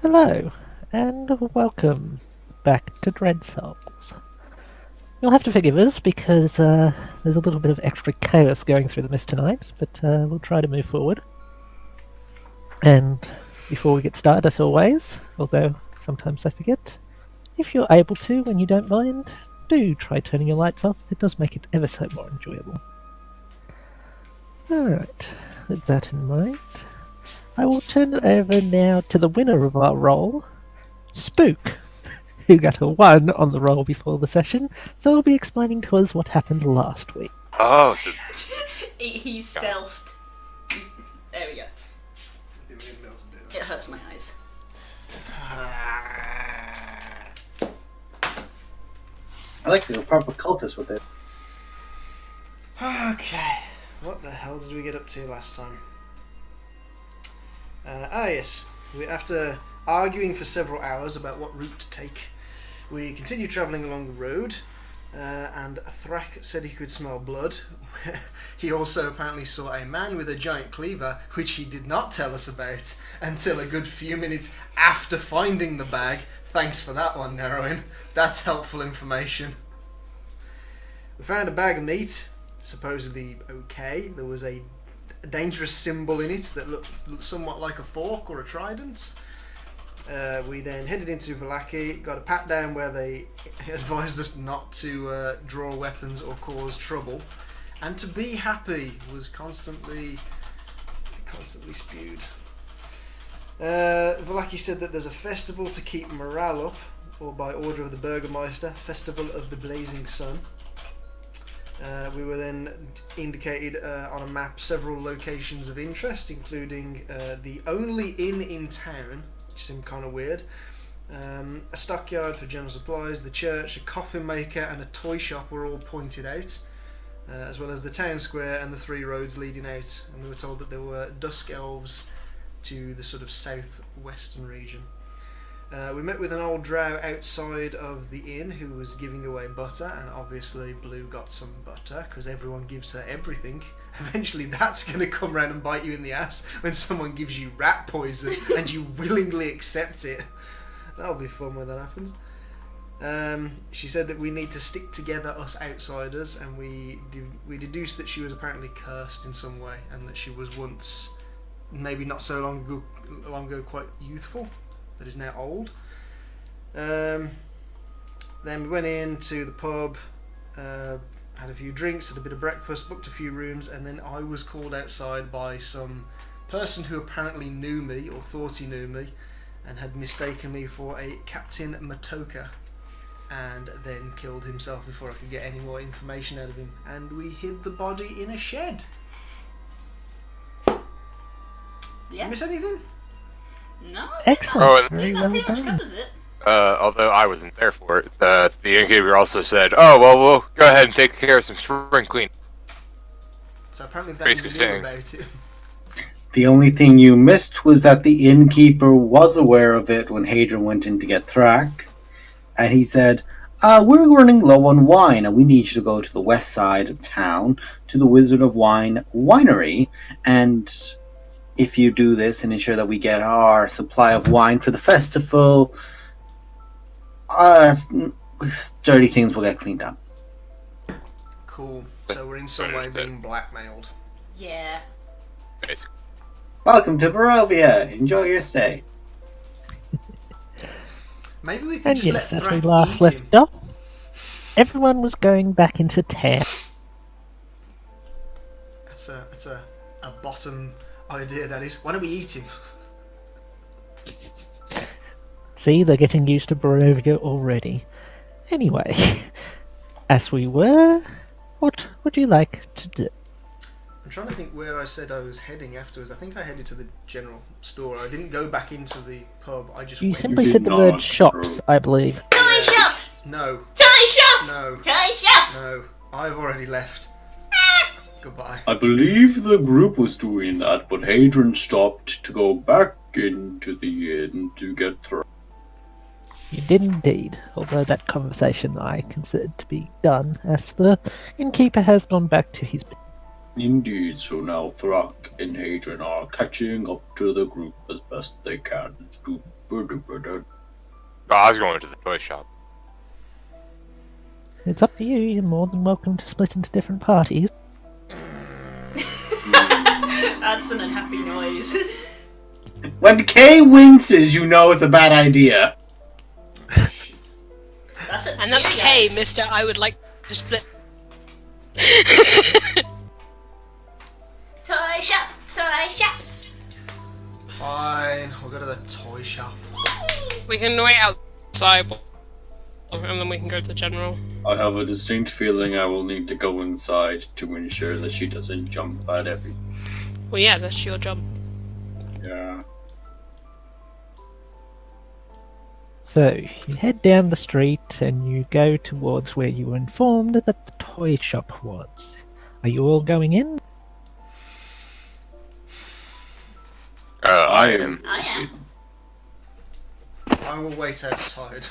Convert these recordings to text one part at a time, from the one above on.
Hello, and welcome back to Dread Souls. You'll have to forgive us because there's a little bit of extra chaos going through the mist tonight, but we'll try to move forward. And before we get started, as always, although sometimes I forget, if you're able to, when you don't mind, do try turning your lights off. It does make it ever so more enjoyable. Alright, with that in mind, I will turn it over now to the winner of our roll, Spook, who got a 1 on the roll before the session, so he'll be explaining to us what happened last week. Oh, so He's stealthed. There we go. It hurts my eyes. I like to go proper cultist with it. Okay, what the hell did we get up to last time? Yes, after arguing for several hours about what route to take, we continued travelling along the road, and Thrak said he could smell blood. He also apparently saw a man with a giant cleaver, which he did not tell us about until a good few minutes after finding the bag. Thanks for that one, Narrowing. That's helpful information. We found a bag of meat, supposedly okay. There was a dangerous symbol in it that looked somewhat like a fork or a trident. We then headed into Vallaki, got a pat down where they advised us not to draw weapons or cause trouble, and to be happy was constantly spewed. Vallaki said that there's a festival to keep morale up, or by order of the Burgermeister, Festival of the Blazing Sun. We were then indicated on a map several locations of interest, including the only inn in town, which seemed kind of weird, a stockyard for general supplies, the church, a coffin maker and a toy shop were all pointed out, as well as the town square and the 3 roads leading out, and we were told that there were dusk elves to the sort of southwestern region. We met with an old drow outside of the inn who was giving away butter, and obviously Blue got some butter because everyone gives her everything. Eventually that's going to come around and bite you in the ass when someone gives you rat poison and you willingly accept it. That'll be fun when that happens. She said that we need to stick together, us outsiders, and we deduced that she was apparently cursed in some way, and that she was once, maybe not so long ago, quite youthful, that is now old. Then we went into the pub, had a few drinks, had a bit of breakfast, booked a few rooms, and then I was called outside by some person who apparently knew me, or thought he knew me, and had mistaken me for a Captain Matoka, and then killed himself before I could get any more information out of him, and we hid the body in a shed. Yeah. Miss anything? No. Excellent, I very think that well pretty much done. covers it. although I wasn't there for it, the innkeeper also said, "Oh well, we'll go ahead and take care of some spring clean." So apparently that Basically you knew saying- about it. The only thing you missed was that the innkeeper was aware of it when Hadrian went in to get Thrak, and he said, we're running low on wine, and we need you to go to the west side of town, to the Wizard of Wine winery, and if you do this and ensure that we get our supply of wine for the festival, dirty things will get cleaned up. Cool. So we're in some way being blackmailed. Yeah. Basically. Welcome to Barovia. Enjoy your stay. Maybe we could And just yes, let as we Thrak last eat left him. off, everyone was going back into town. That's a bottom idea, that is. Why don't we eat him? See, they're getting used to Barovia already. Anyway, as we were, what would you like to do? I'm trying to think where I said I was heading afterwards. I think I headed to the general store. I didn't go back into the pub. I just You went. simply did said the word not. shops, I believe. Toy shop! No, Toy shop! no, Toy shop! no. I've already left. Goodbye. I believe the group was doing that, but Hadrian stopped to go back into the inn to get through. You did indeed, although that conversation I considered to be done, as the innkeeper has gone back to his... Indeed, so now Thrak and Hadrian are catching up to the group as best they can to Oh, I was going to the toy shop. It's up to you. You're more than welcome to split into different parties. That's an unhappy noise. When Kay winces, you know it's a bad idea. That's it. And that's K, mister. I would like to split. Toy shop, toy shop. Fine, we'll go to the toy shop. We can wait outside, and then we can go to the general. I have a distinct feeling I will need to go inside to ensure that she doesn't jump at every. Well, yeah, that's your job. Yeah. So, you head down the street and you go towards where you were informed that the toy shop was. Are you all going in? I am. I am. I will wait outside.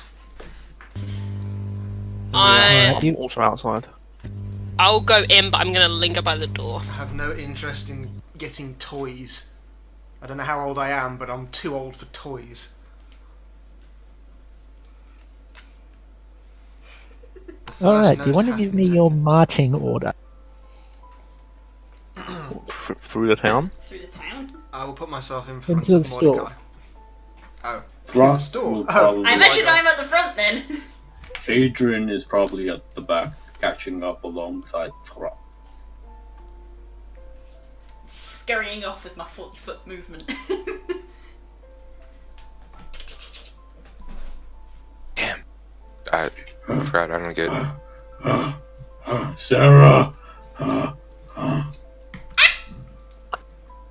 Alright, you- Also outside. I'll go in, but I'm gonna linger by the door. I have no interest in getting toys. I don't know how old I am, but I'm too old for toys. The Alright, first do you want to note give me half your marching order? Through the town. Through the town. I will put myself in front Into of the store. Mordecai. Oh. Thrust store. will Oh. probably. I mentioned I'm at the front then. Adrian is probably at the back, catching up alongside Thrust. Scurrying off with my 40-foot movement. Damn. I forgot I don't get. Sarah!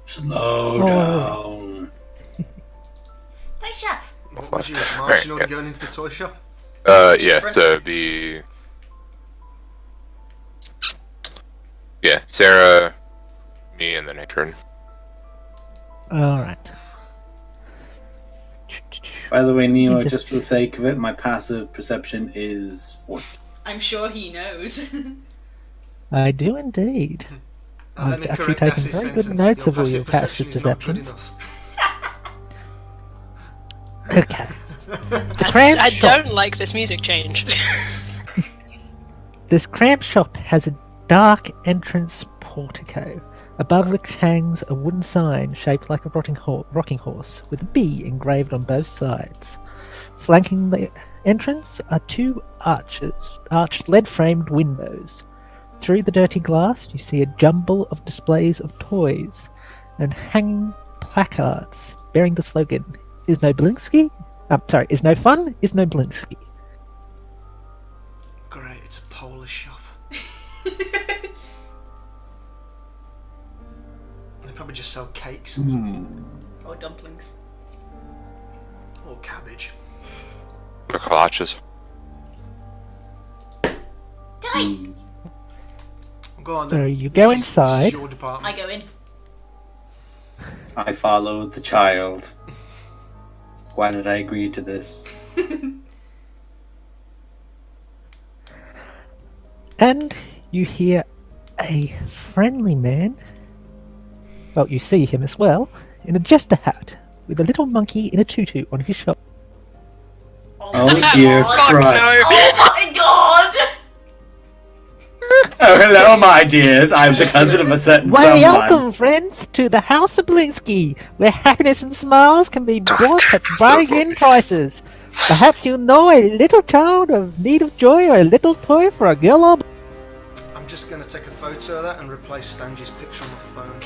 Slow down. Toy shop. What was your Right, marching order yeah. going into the toy shop? Yeah, so it'd be. Yeah, Sarah, me, and then Adrian. Alright. By the way, Nemo, Just- just for the sake of it, my passive perception is 40. I'm sure he knows. I do indeed. Let I've me actually correct taken Ass's very good sentence. notes of all passive your passive perception is not good perceptions. enough. Okay. The cram I shop. don't like this music change. This cram shop has a dark entrance portico, above which hangs a wooden sign shaped like a rocking horse, with a B engraved on both sides. Flanking the entrance are two arched lead-framed windows. Through the dirty glass, you see a jumble of displays of toys and hanging placards bearing the slogan, "Is no Blinsky? Is no fun, is no Blinsky." Great, it's a Polish shop. They probably just sell cakes Or dumplings. or cabbage. The kolaches. Toy! Go on So then. you go This is inside. your department. I go in. I followed the child. Why did I agree to this? And you hear a friendly man. Well, you see him as well, in a jester hat, with a little monkey in a tutu on his shoulder. Oh my dear God. Fuck Christ. no. Oh my god! Oh, hello, my dears. I'm the cousin of a certain someone. Welcome, friends, to the House of Blinsky, where happiness and smiles can be bought at bargain prices. Perhaps you know a little child of need of joy or a little toy for a girl or I'm just going to take a photo of that and replace Stangy's picture on my phone.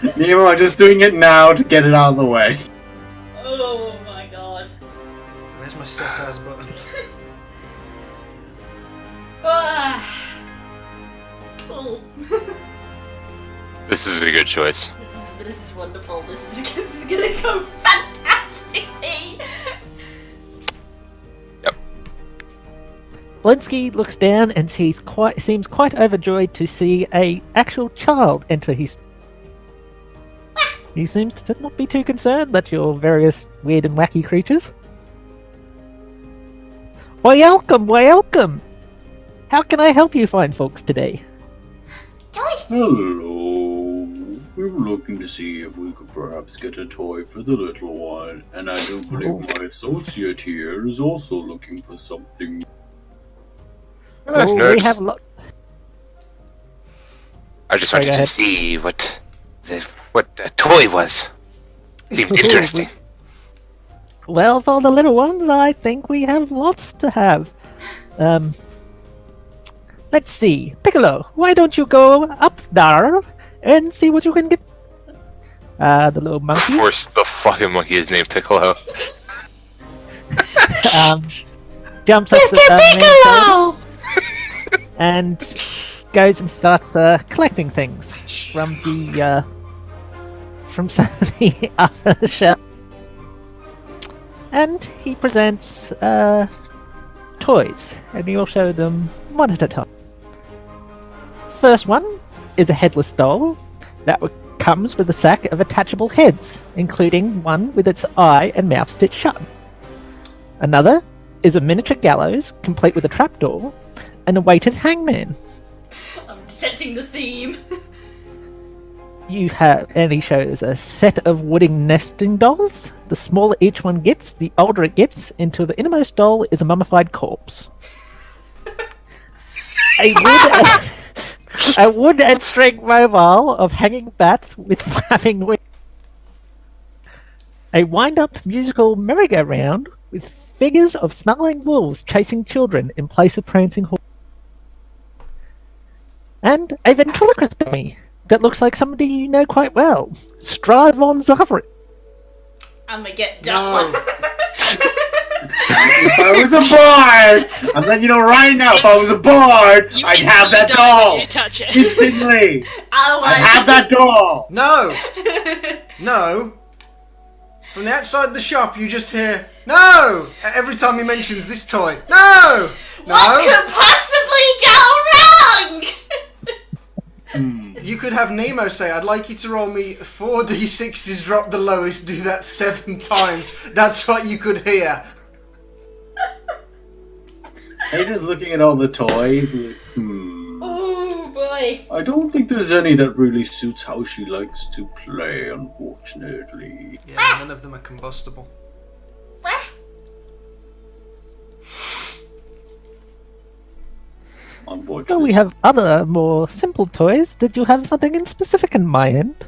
There we go. Nemo, I'm just doing it now to get it out of the way. Oh my god. Where's my set as button? Ah. Cool. This is a good choice. This is wonderful. This is gonna go fantastically. Blinsky looks down and seems quite overjoyed to see a actual child enter his. He seems to not be too concerned that you're various weird and wacky creatures. Welcome, welcome! How can I help you fine folks today? Hello. We were looking to see if we could perhaps get a toy for the little one, and I do believe my associate here is also looking for something. Oh, we Nurse. have a lot. I just Sorry, wanted go to ahead. see what the toy was. Seemed interesting. Well, for the little ones, I think we have lots to have. Let's see. Piccolo, why don't you go up there and see what you can get? The little monkey Of course, the fucking monkey is named Piccolo. jumps up the main table and goes and starts collecting things from the from some of the other shelves. And he presents toys, and he will show them one at a time. First one is a headless doll that comes with a sack of attachable heads, including one with its eye and mouth stitched shut. Another is a miniature gallows, complete with a trapdoor, and a weighted hangman. I'm detecting the theme. You have, and he shows a set of wooden nesting dolls. The smaller each one gets, the older it gets, until the innermost doll is a mummified corpse. A wood and string mobile of hanging bats with flapping wings. A wind-up musical merry-go-round with figures of snarling wolves chasing children in place of prancing horses. And a ventriloquist dummy that looks like somebody you know quite well. Stride von Zavrit. I'm gonna get done. If I was a bard, I'm letting you know right now, if I was a bard, You I'd have that instantly die doll! when you touch it. Instantly! Oh, I'd have that doll! No! No! From the outside of the shop, you just hear, no! Every time he mentions this toy. No! What No! could possibly go wrong? You could have Nemo say, I'd like you to roll me 4d6s, drop the lowest, do that 7 times. That's what you could hear. Adrian's looking at all the toys. Like, Oh boy. I don't think there's any that really suits how she likes to play, unfortunately. Yeah, none of them are combustible. Unfortunately. Well, we have other, more simple toys. Did you have something in specific in mind?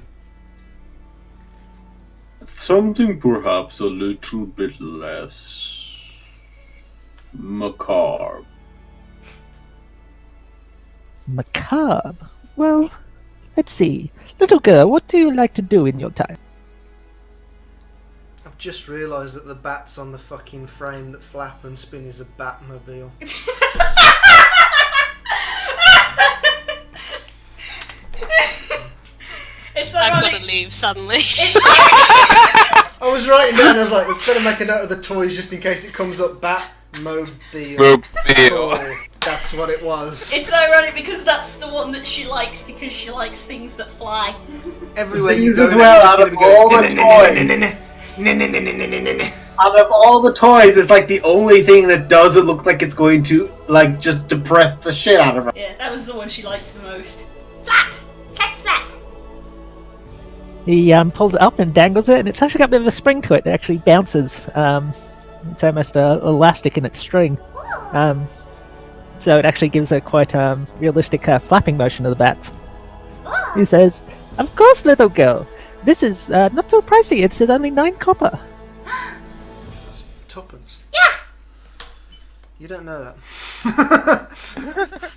Something perhaps a little bit less macabre. Macabre? Well, let's see. Little girl, what do you like to do in your time? I've just realised that the bats on the fucking frame that flap and spin is a Batmobile. It's I've got ironic. to leave suddenly. I was writing down, I was like, better make a note of the toys just in case it comes up. Batmobile. Mobile. Oh, that's what it was. It's ironic because that's the one that she likes because she likes things that fly. Everywhere Things you go, as well, now, out you're of just gonna all be the going, Out of all the toys, it's like the only thing that doesn't look like it's going to, like, just depress the shit out of her. Yeah, that was the one she liked the most. Flap! Cat flap! He pulls it up and dangles it, and it's actually got a bit of a spring to it. It actually bounces. It's almost elastic in its string. So it actually gives a quite realistic flapping motion to the bats. He says, "Of course, little girl. This is not so pricey. It says only 9 copper." Tuppence. Yeah! You don't know that.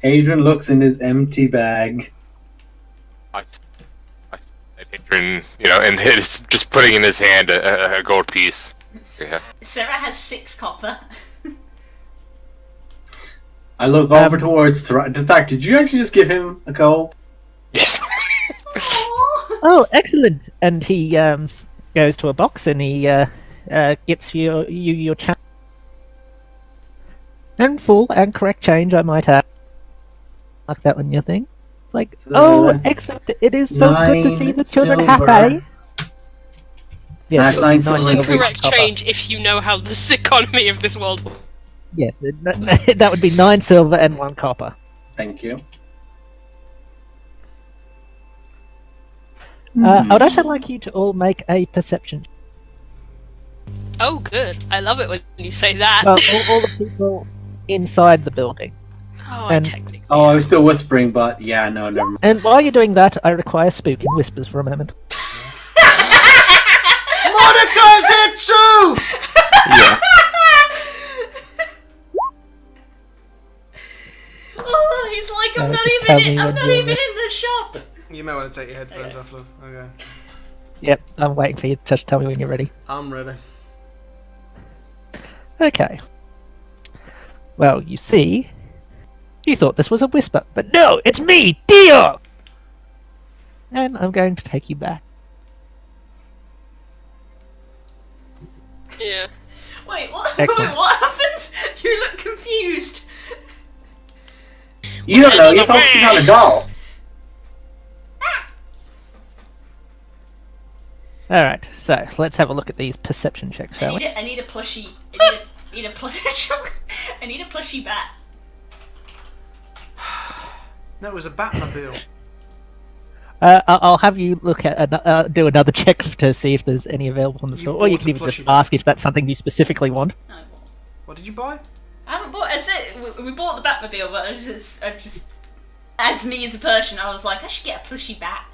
Adrian looks in his empty bag. Adrian, and he's just putting in his hand a gold piece. Yeah. Sarah has 6 copper. I look over towards in fact, did you actually just give him a gold? Yes. Aww. Oh, excellent! And he goes to a box and he gets you your change. And full and correct change, I might have. Mark that on your thing. Like, So oh, that's excellent! It is so good to see 9 the children silver. happy. Yes, That's 9 nine silver. The silver, correct copper. change if you know how this economy of this world works. Yes, that would be 9 silver and 1 copper. Thank you. I would also like you to all make a perception. Oh, good. I love it when you say that. Well, all the people inside the building. Oh, and- technically. Oh, I was still whispering, but yeah, no, never mind. And while you're doing that, I require spook in whispers for a moment. Mordecai's here too! Yeah. Oh, he's like, I'm just not tell even me I'm when not you're even ready. in the shop. You may want to take your headphones off, love. Okay. Yep, I'm waiting for you to just tell me when you're ready. I'm ready. Okay. Well, you see, you thought this was a whisper, but no, it's me, Dio! And I'm going to take you back. Yeah. Wait, what? Excellent. Wait, what happened? You look confused. You don't know, you're focusing on a doll. Alright, so let's have a look at these perception checks, shall we? I need a plushie. I need a plushie bat. That was a Batmobile. I'll have you look at do another check to see if there's any available in the You store, or you bought can a even just plushie bat. ask if that's something you specifically want. No, What did you buy? I haven't bought. I said we bought the Batmobile, but I just, as me as a person, I was like, I should get a plushie bat.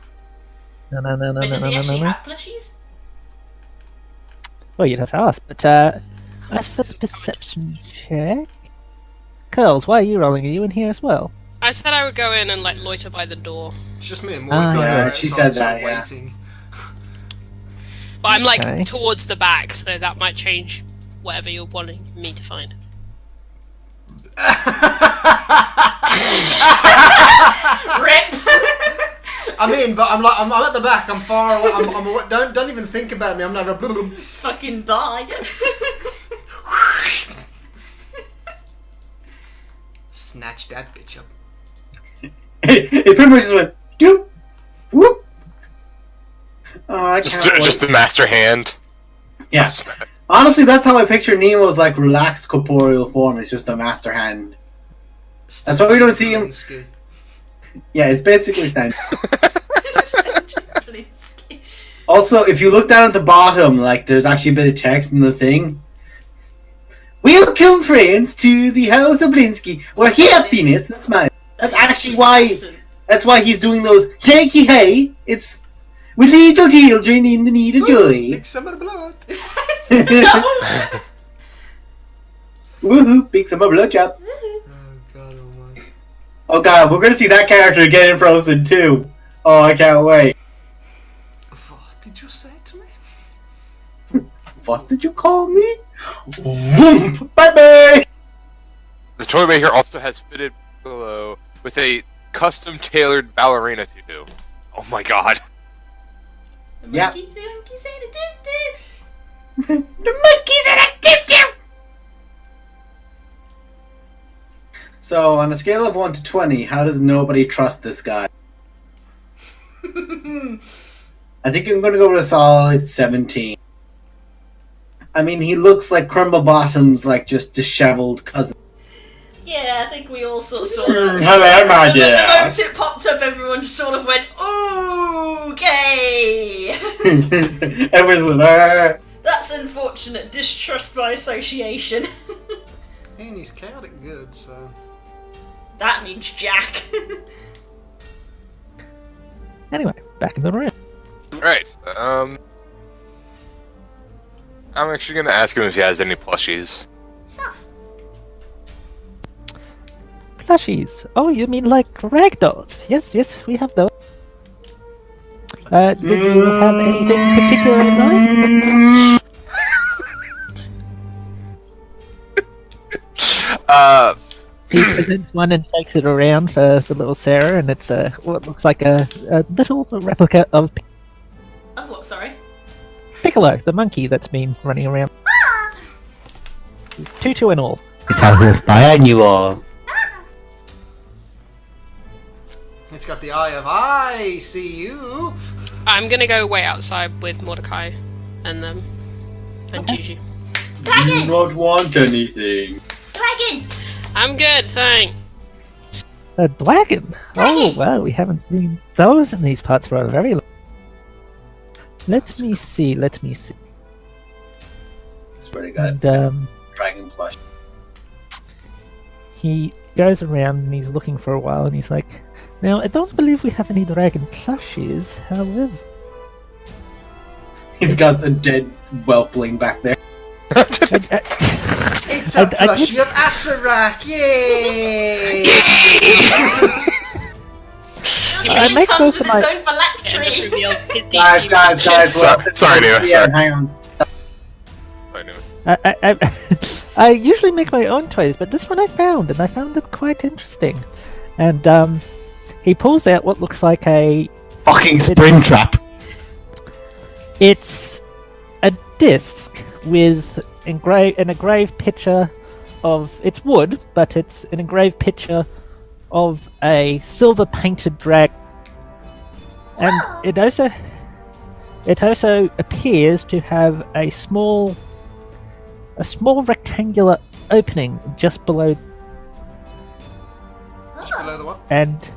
No, But does he actually no. have plushies? Well, you'd have to ask. But as for the perception check, Curls, why are you rolling? Are you in here as well? I said I would go in and like loiter by the door. It's just me and Ah, Mordecai. yeah, she outside, said that, sort of yeah. waiting. But I'm like Okay. towards the back, so that might change whatever you're wanting me to find. Rip. I'm in, but I'm at the back. I'm far away. I'm away. Don't even think about me. I'm like a Fucking bye. snatch that bitch up. It pretty much just went, doop, whoop. Oh, I can't wait. Just the master hand. Yeah. Honestly, that's how I picture Nemo's like relaxed corporeal form. It's just a master hand. That's why we don't see him. Zelensky. Yeah, it's basically standard. Blinsky. Also, if you look down at the bottom, like there's actually a bit of text in the thing. Welcome, friends, to the House of Blinsky, where happiness. That's mine. That's actually why. That's why he's doing those Yankee hey. It's with little children in the need of joy. Mix some of the blood. No. Woohoo! Big summer blowjob. Oh god almighty. Oh god, we're gonna see that character again in Frozen 2. Oh, I can't wait. What did you say to me? What did you call me? Whoomp! Bye bye! The toy maker also has fitted below with a custom tailored ballerina tutu. Oh my god. The Yeah. monkey's saying a doo-doo. The monkeys in a doo-doo! So, on a scale of 1 to 20, how does nobody trust this guy? I think I'm gonna go with a solid 17. I mean, he looks like Crumble Bottom's, like, just disheveled cousin. Yeah, I think we all sort of saw that. Hello, my The dear. moment it popped up, everyone just sort of went, "Ooh, okay." Everyone's like, That's unfortunate. Distrust by association. And he's chaotic good, so. That means Jack. Anyway, back in the room. Right. I'm actually gonna ask him if he has any plushies. Stuff. Plushies. Oh, you mean like ragdolls? Yes, we have those. Did you have anything particular in mind? He presents one and takes it around for little Sarah, and it's what looks like a little replica of Of what, sorry? Piccolo, the monkey that's been running around. Tutu and all. it's how we spy on you all. It's got the eye of I see you. I'm gonna go wait outside with Mordecai and them and Gigi. Do Dragon! not want anything. Dragon! I'm good, thanks. A dragon. Oh wow, we haven't seen those in these parts for a very long. Let me see. It's pretty good. And Dragon plush. he goes around and he's looking for a while, and he's like, "Now, I don't believe we have any dragon plushies. However, He's got the dead whelpling back there. It's a plushie of Asarak! Yay! I He make comes most with of his my- own phylactery. It just reveals his deep Guys, Sorry, Neo, Yeah, sorry. hang on. I knew it. I usually make my own toys, but this one I found, and I found it quite interesting. And he pulls out what looks like a. Fucking spring trap. It's a disc with an engraved picture of. It's wood, but it's an engraved picture of a silver painted dragon. And it also appears to have a small rectangular opening just below, Below the what? and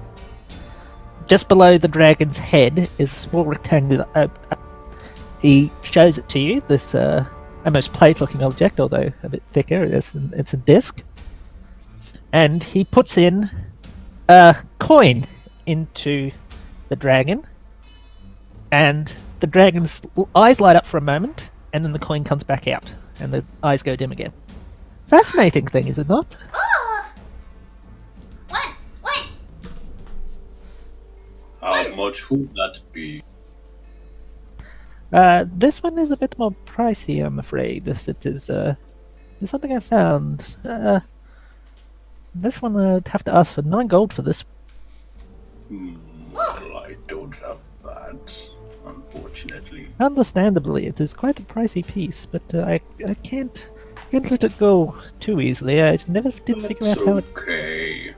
just below the dragon's head is a small rectangular He shows it to you, this almost plate-looking object, although a bit thicker. It's a disc. And he puts in a coin into the dragon, and the dragon's eyes light up for a moment, and then the coin comes back out, and the eyes go dim again. Fascinating thing, is it not? Ah! What? How much would that be? This one is a bit more pricey, I'm afraid. It's something I found. This one I'd have to ask for 9 gold for this. Well, I don't have that, unfortunately. Understandably, it is quite a pricey piece, but I can't let it go too easily. I never did figure out how it. Okay.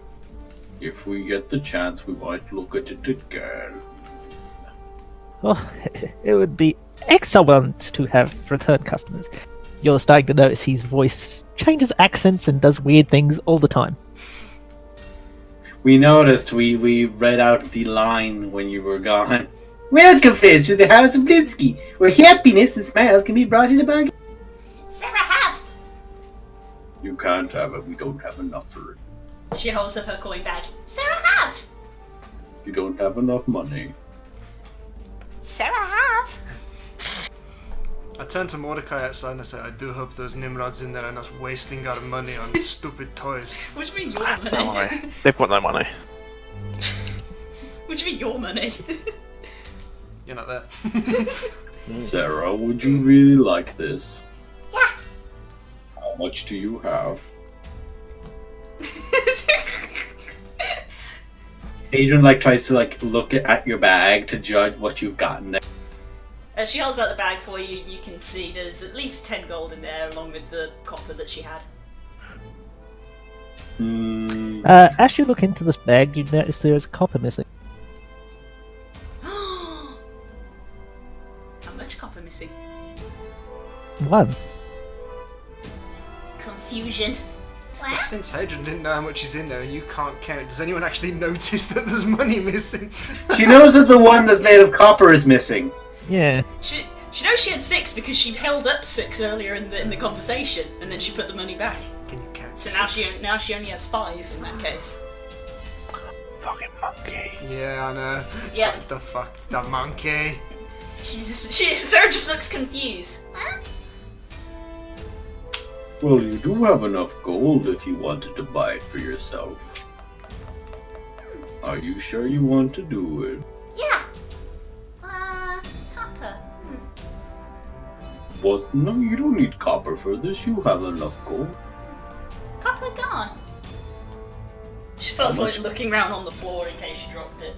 If we get the chance, we might look at it again. Oh, it would be excellent to have return customers. You're starting to notice his voice changes accents and does weird things all the time. We noticed. We read out the line when you were gone. Welcome, friends, to the House of Blitzky, where happiness and smiles can be brought in a bag. Sarah, have! You can't have it. We don't have enough for it. She holds up her coin bag. Sarah, have! You don't have enough money. Sarah, have! I turn to Mordecai outside and I say, I do hope those Nimrods in there are not wasting our money on stupid toys. What do you mean your No money? way. They've got no money. What do you mean your money? You're not there. Sarah, would you really like this? Yeah. How much do you have? Adrian tries to look at your bag to judge what you've gotten there. As she holds out the bag for you, you can see there's at least 10 gold in there, along with the copper that she had. As you look into this bag, you notice there is copper missing. How much copper missing? 1. Confusion. What? Since Hadrian didn't know how much is in there and you can't count, does anyone actually notice that there's money missing? She knows that the one that's made of copper is missing. Yeah. She knows she had 6 because she held up 6 earlier in the conversation, and then she put the money back. Can you count? So now she only has 5 in that case. Fucking monkey. Yeah, I know. It's Yeah. like, the fuck, the monkey. Sarah just looks confused. Huh? Well, you do have enough gold if you wanted to buy it for yourself. Are you sure you want to do it? Yeah. Copper. What? No, you don't need copper for this. You have enough gold. Copper gone. She starts How much? looking around on the floor in case she dropped it.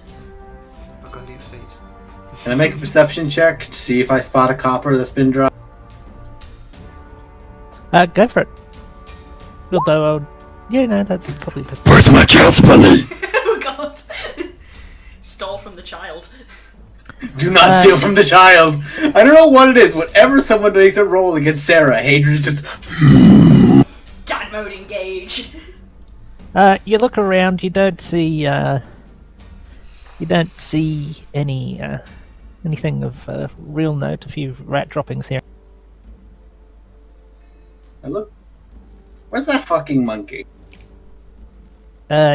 Look under your feet. Can I make a perception check to see if I spot a copper that's been dropped? Go for it. Although, that's probably just. Where's my child's money? Oh god. Stole from the child. Do not steal from the child. I don't know what it is. Whenever someone makes a roll against Sarah, Hadrian's just. Dad mode engage. You look around. You don't see. You don't see any anything of real note. A few rat droppings here. And look, where's that fucking monkey?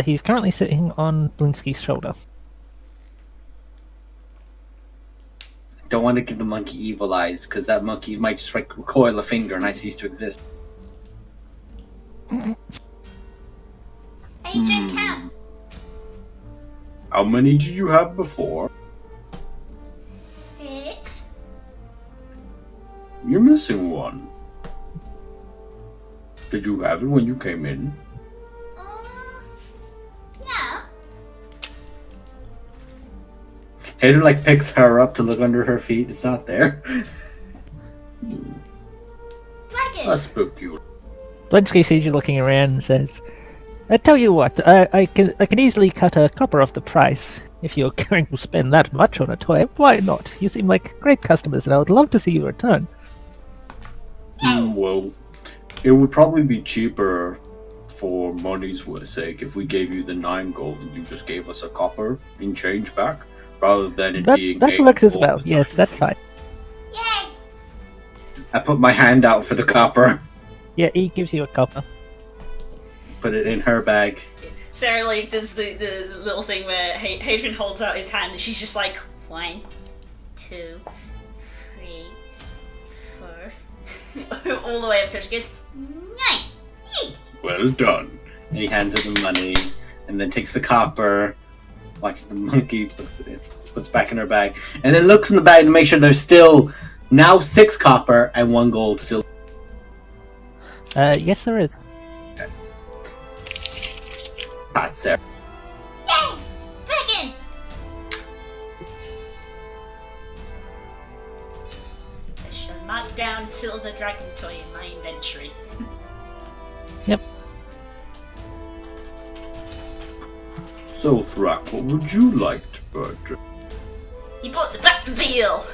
He's currently sitting on Blinsky's shoulder. Don't want to give the monkey evil eyes, because that monkey might just recoil a finger and I cease to exist. Agent Cat. How many did you have before? 6. You're missing one. Did you have it when you came in? Yeah. Hader like picks her up to look under her feet. It's not there. Dragon. That's peculiar. Blinsky sees you looking around and says, "I tell you what, I can easily cut a copper off the price. If you're going to spend that much on a toy, why not? You seem like great customers, and I would love to see you return." Well, it would probably be cheaper for money's sake if we gave you the 9 gold and you just gave us a copper in change back, rather than it being That 8 works as gold well. and Yes, 9 that's fine. Yay. I put my hand out for the copper. Yeah, he gives you a copper. Put it in her bag. Sarah like does the little thing where Hadrian holds out his hand and she's just like 1, 2, 3, 4, all the way up to her. She goes 9. Well done. And he hands her the money, and then takes the copper, watches the monkey, puts it in, puts it back in her bag, and then looks in the bag to make sure there's still now 6 copper and 1 gold still. Yes, there is. That's Sarah. Yay! Dragon. I shall mark down silver dragon toy in my inventory. Yep. So, Thrak, what would you like to purchase? He bought the Batmobile.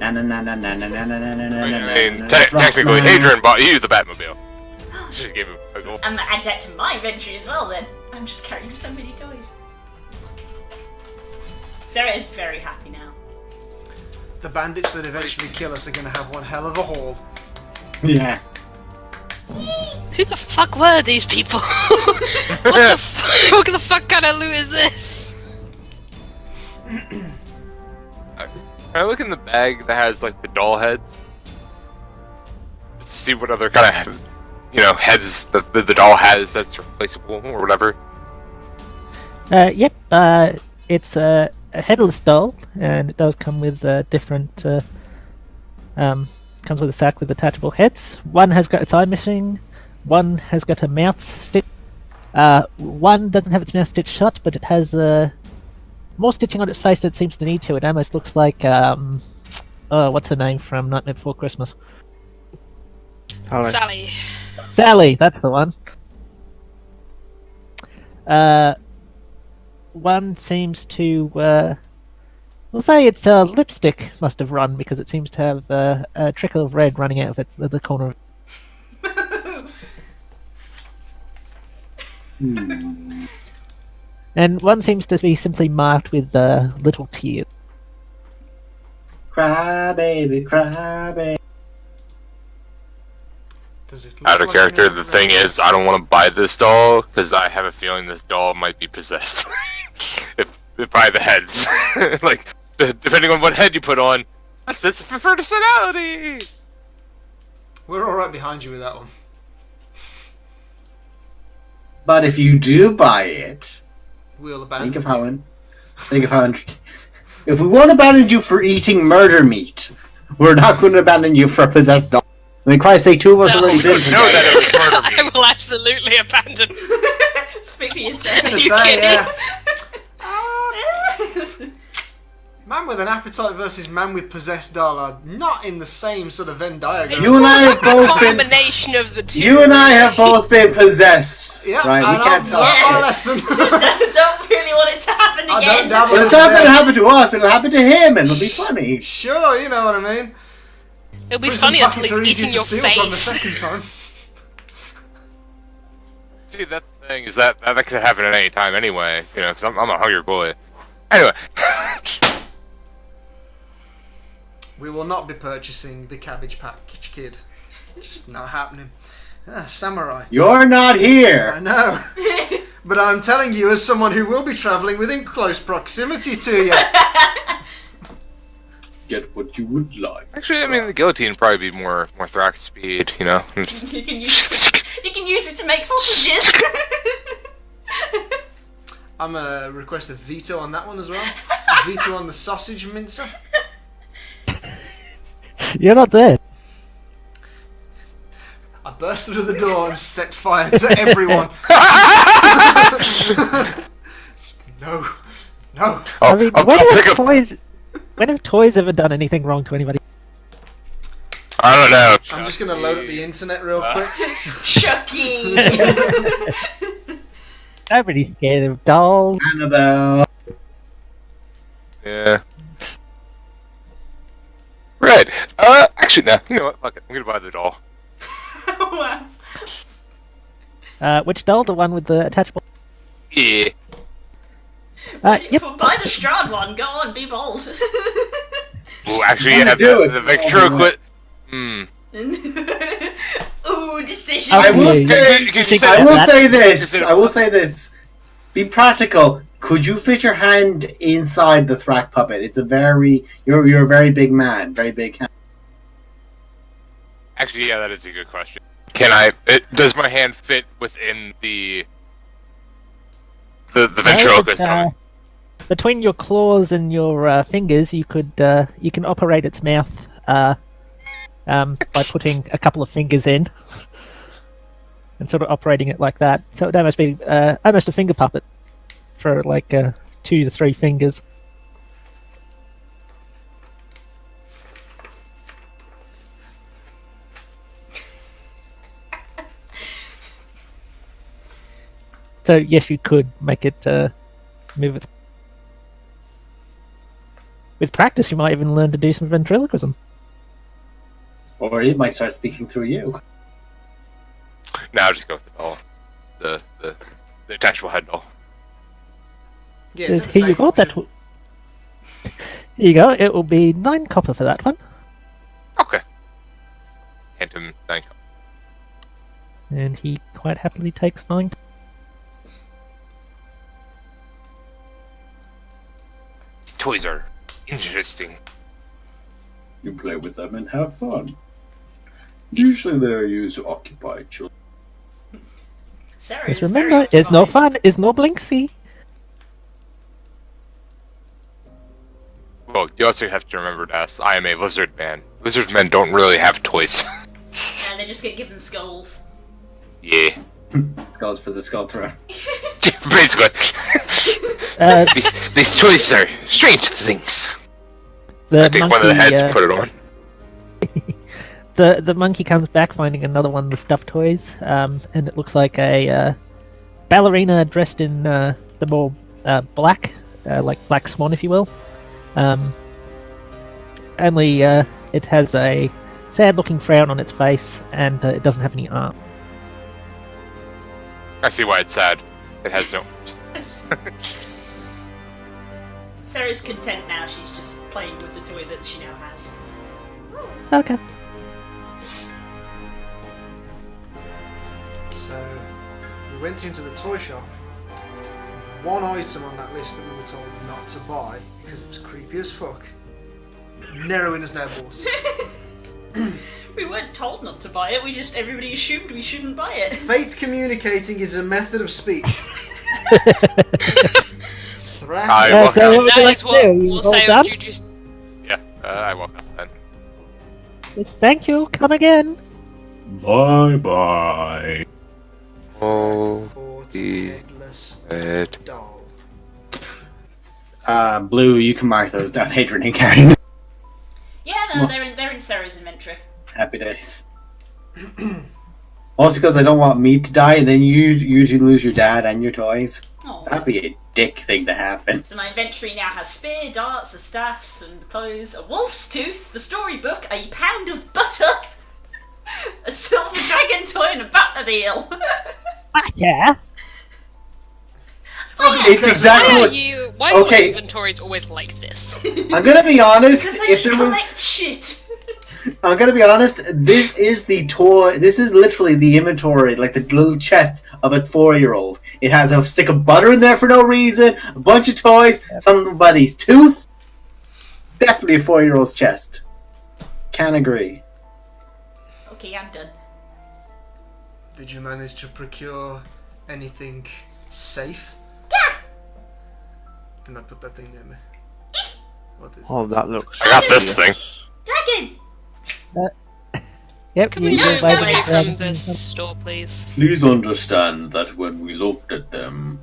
I mean, technically, Hadrian bought you the Batmobile. She just gave him a gold. I'm gonna add that to my inventory as well then. I'm just carrying so many toys. Sarah is very happy now. The bandits that eventually kill us are going to have one hell of a haul. Yeah. Who the fuck were these people? What the fuck kind of loot is this? Can I look in the bag that has like the doll heads? Just to see what other kind of, heads the doll has that's replaceable or whatever. Yep. It's a headless doll, and it does come with different. Comes with a sack with detachable heads. One has got its eye missing. One has got a mouth stitch. One doesn't have its mouth stitched shut, but it has more stitching on its face than it seems to need to. It almost looks like what's her name from Nightmare Before Christmas? Sally. Sally, that's the one. One seems to, we'll say its lipstick must have run because it seems to have a trickle of red running out of the corner of And one seems to be simply marked with little tears. Cry baby, cry baby. Does it look Out of like character, an the thing is, I don't want to buy this doll because I have a feeling this doll might be possessed. if by the heads, like depending on what head you put on, that's its preferred personality. We're all right behind you with that one. But if you do buy it, We'll abandon. think of how. If we won't abandon you for eating murder meat, we're not going to abandon you for a possessed dog. I mean, Christ sake, 2 of us No. already did. Know that it was murder I meat. will absolutely abandon. Speak for yourself. Are you kidding? Man with an appetite versus man with possessed doll are not in the same sort of Venn diagram. It's You and I more have like a both been- combination of the two. You and I have both been possessed. Yeah, right? and We can't I've tell. learned my lesson. don't really want it to happen I again. don't dabble But it's not going to happen to us. It'll happen to him, and it'll be funny. Sure, you know what I mean. It'll be Prison funny until packets he's are easy eating to your steal from the face. second time. See, thing is that could happen at any time anyway. You know, because I'm a hungry boy. Anyway. We will not be purchasing the Cabbage Patch Kid. Just not happening. Samurai. You're not I here. know. But I'm telling you, as someone who will be travelling within close proximity to you. Get what you would like. Actually, I mean, the guillotine would probably be more Thrax speed. You know. You can use it to make sausages. I'm gonna request a veto on that one as well. Veto on the sausage mincer. You're not there. I burst through the door and set fire to everyone. No. Oh, I mean, I'll pick up. when have toys ever done anything wrong to anybody? I don't know. I'm just gonna load up the internet real quick. Chucky. Nobody's scared of dolls. Annabelle. Yeah. Right. Actually, no. You know what? Fuck it. I'm gonna buy the doll. Wow. Which doll? The one with the attachable? Yeah. Yep. Well, buy the Strahd one. Go on, be bold. Ooh, actually, I'm yeah. gonna do it. The ventriloquist. Hmm. Ooh, decision. I will Yeah, say. Could you I will that- say this. I will say this. Be practical. Could you fit your hand inside the Thrak puppet? It's a very. You're a very big man. Very big hand. Actually, yeah, that is a good question. Can I? Does my hand fit within the ventriloquist? Between your claws and your fingers, you can operate its mouth by putting a couple of fingers in and sort of operating it like that. So it'd almost be almost a finger puppet for like 2 to 3 fingers. So yes, you could make it move it. With practice, you might even learn to do some ventriloquism. Or it might start speaking through you. No, I'll just go with the doll. The detachable head doll. Yeah, it's Here the you same go. option. Here you go. It will be 9 copper for that one, Okay. Hand him 9 copper. and he quite happily takes 9. These toys are interesting. You play with them and have fun. Usually they're used to occupy children. Sarah Just is very remember, it's no occupied. fun, it's no blinksy. Well, you also have to remember, Das, I am a lizard man. Lizard men don't really have toys. And they just get given skulls. Yeah. Skulls for the skull throne. Basically. Uh, These toys are strange things. the I take one of the heads and put it on. The monkey comes back finding another one of the stuffed toys, and it looks like a ballerina dressed in the more black, like Black Swan, if you will. Only it has a sad-looking frown on its face, and it doesn't have any arm. I see why it's sad. It has no. Sarah's content now. She's just playing with the toy that she now has. Okay. So we went into the toy shop. One item on that list that we were told not to buy because it was creepy as fuck. Nerowin has now bought. We weren't told not to buy it. Everybody assumed we shouldn't buy it. Fate communicating is a method of speech. Thrash. I Yeah, walk so out. what would you That like is to what do? we'll All say done? of Juju's. Yeah, I walk out then. Thank you. Come again. Bye bye. Oh, Bought the headless head. doll. Blue, you can mark those down. Hadrian and carrying. Yeah, no, they're in Sarah's inventory. Happy days. Also, because I don't want me to die, and then you usually lose your dad and your toys. Oh. That'd be a dick thing to happen. So my inventory now has spear, darts, the staffs, and clothes, a wolf's tooth, the storybook, a pound of butter, a silver dragon toy, and a Batmobile. Yeah. It's exactly what. Why are Okay. your inventories always like this? I'm gonna be honest. Because I If just there was, collect shit. I'm gonna be honest. This is the toy. This is literally the inventory, like the little chest of a 4-year-old. It has a stick of butter in there for no reason, a bunch of toys, somebody's tooth. Definitely a 4-year-old's chest. Can agree. Okay, I'm done. Did you manage to procure anything safe? Yeah. Did not put that thing near me. What is Oh, that looks. I got this thing. Dragon. Yep, Can we you move buy away the from dragon. this store, please? Please understand that when we looked at them,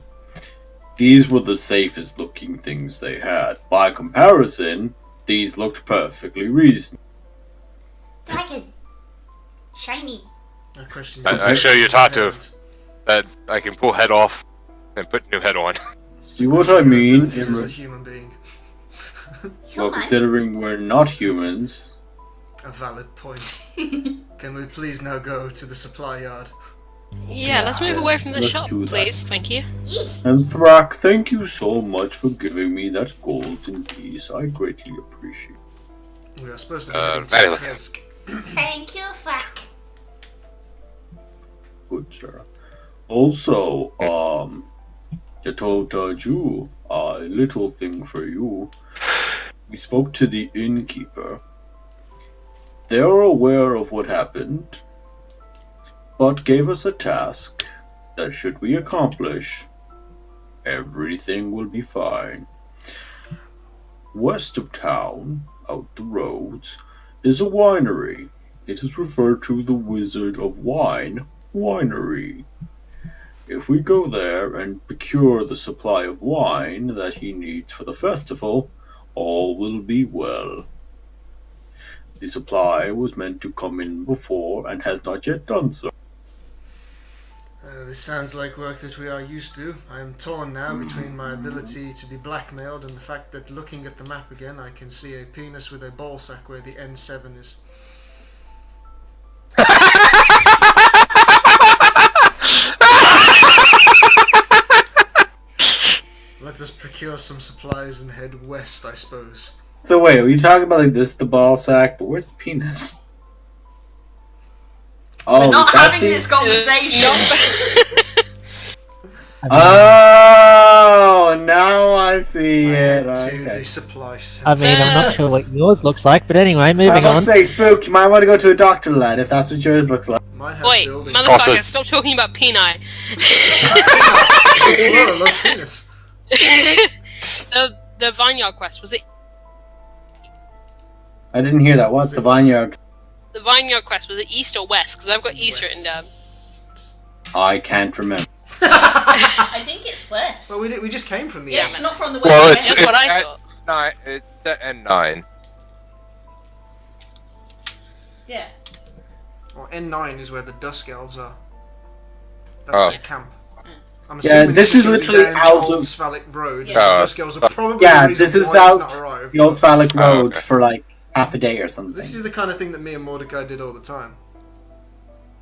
these were the safest looking things they had. By comparison, these looked perfectly reasonable. Dragon. Shiny. I question I show you Tatu. That I can pull head off and put new head on. See what I mean? As a human being. Well, Human. considering we're not humans, A valid point. Can we please now go to the supply yard? Yeah, let's move away from the Let's shop, do that. please. Thank you. and Thrak, thank you so much for giving me that golden piece. I greatly appreciate it. We are supposed to be heading to very Kresk. Thank you, fuck. Good, sir. Also, Yatota Ju, a little thing for you. We spoke to the innkeeper. They're aware of what happened, but gave us a task that should we accomplish, everything will be fine. West of town, out the roads, is a winery. It is referred to the Wizard of Wine Winery. If we go there and procure the supply of wine that he needs for the festival, all will be well. The supply was meant to come in before and has not yet done so. This sounds like work that we are used to. I am torn now between my ability to be blackmailed and the fact that looking at the map again, I can see a penis with a ball sack where the N7 is. Let us procure some supplies and head west, I suppose. So wait, are you talking about like this, the ball sack? But where's the penis? Oh, We're not is that having the- this conversation. Oh, now I see I it. head to Okay. the supply I mean, I'm not sure what yours looks like, but anyway, I'm moving about on. to say, Spook, you might want to go to a doctor, lad, if that's what yours looks like. Mine has Wait, building. motherfucker, Also- stop talking about peni. Laura loves penis. the vineyard quest, was it? I didn't hear that. What's the vineyard? The vineyard quest, was it east or west? Because I've got east written down. I can't remember. I think it's west. Well, we just came from the Yeah, east. it's not from the west. Well, it's That's what I at thought. 9. It's at N9. Yeah. Well, N9 is where the Dusk Elves are. That's Oh. their camp. I'm Yeah, assuming this is shooting literally down out Old of- Sphalic Road. Yeah. The Dusk Elves are probably Yeah, the reason this is why out it's not arrived. the Old Sphalic Oh, Road okay. for like half a day or something. This is the kind of thing that me and Mordecai did all the time.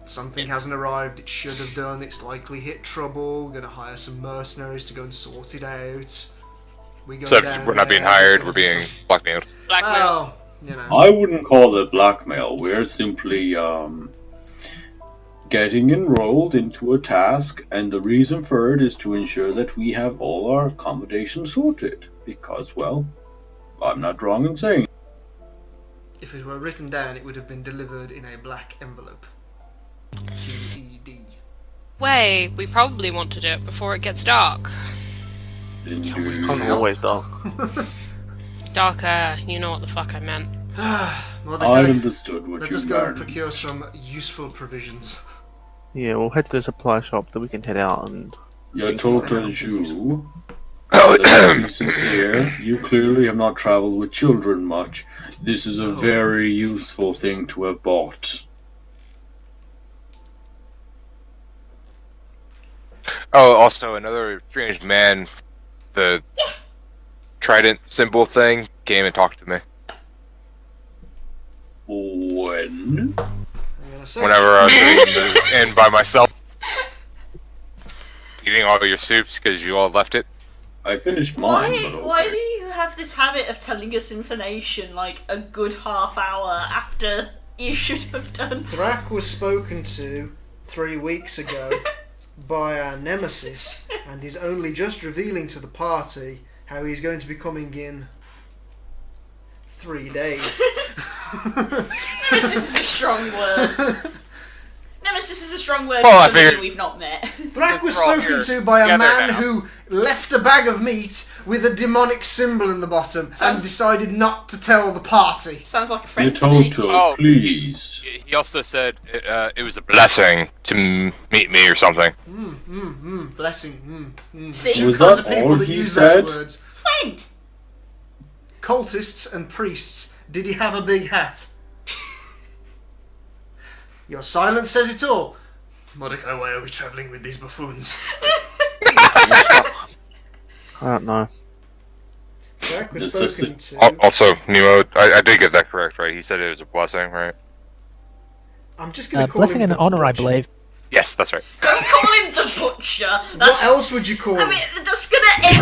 Something hasn't arrived, it should have done, it's likely hit trouble, gonna hire some mercenaries to go and sort it out. We go So down we're not being there, hired, there's we're gonna be being some- blackmailed. Blackmail. Well, you know. I wouldn't call it blackmail. We're simply getting enrolled into a task, and the reason for it is to ensure that we have all our accommodations sorted. Because, well, I'm not wrong in saying. If it were written down, it would have been delivered in a black envelope. QED. Wait, we probably want to do it before it gets dark. Indeed. I'm always dark. Darker, you know what the fuck I meant. Mordecai, I understood what let you us go and meant. procure some useful provisions. Yeah, we'll head to the supply shop, then we can head out and. Yatota Ju, Oh, to be sincere, you clearly have not traveled with children much. This is a very useful thing to have bought. Oh, also another strange man, the trident symbol thing, came and talked to me. When? I'm gonna say, Whenever I was in by myself. eating all your soups because you all left it? I finished mine, Why? but okay. Why do you have this habit of telling us information like a good half hour after you should have done? Thrak was spoken to 3 weeks ago by our nemesis, and he's only just revealing to the party how he's going to be coming in 3 days. Nemesis is a strong word. Nemesis is a strong word Well, I for somebody figured- we've not met. Thrak was We're all spoken here to by a together man now. who left a bag of meat with a demonic symbol in the bottom and Sounds- decided not to tell the party. Sounds like a friend to Your me. total, Oh. please. He also said it was a blessing to meet me or something. Blessing. See? Was Kinds that of people all that he use said? that words. Friend. Cultists and priests. Did he have a big hat? Your silence says it all. Mordecai, why are we travelling with these buffoons? I don't know. Thrak was This is spoken the- to. Also, Nemo, I did get that correct, right? He said it was a blessing, right? I'm just going to call Blessing him and the honor, I Butcher. believe. Yes, that's right. Don't call him the butcher. What That's, else would you call I him? mean, that's gonna end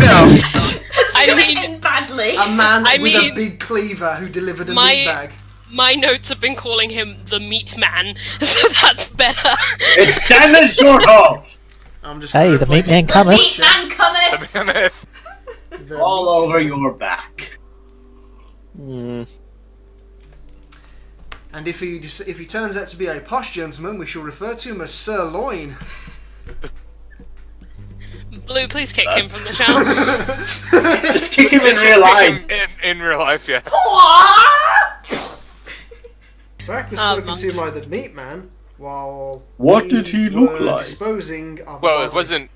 badly. That's I gonna mean- end badly. A man I with a mean, big cleaver who delivered a my- meat bag. My notes have been calling him the Meat Man, so that's better. It's standard short halt! I'm just Hey, gonna the replace meat man The cometh. meat man cometh. the All meat- over your back. Hmm. And if he turns out to be a posh gentleman, we shall refer to him as Sirloin. Blue, please kick him from the channel. Just kick him in real life. In real life, yeah. Thrak was Oh, spoken to by the meat man while What did he look were like? disposing of a Well, it body. wasn't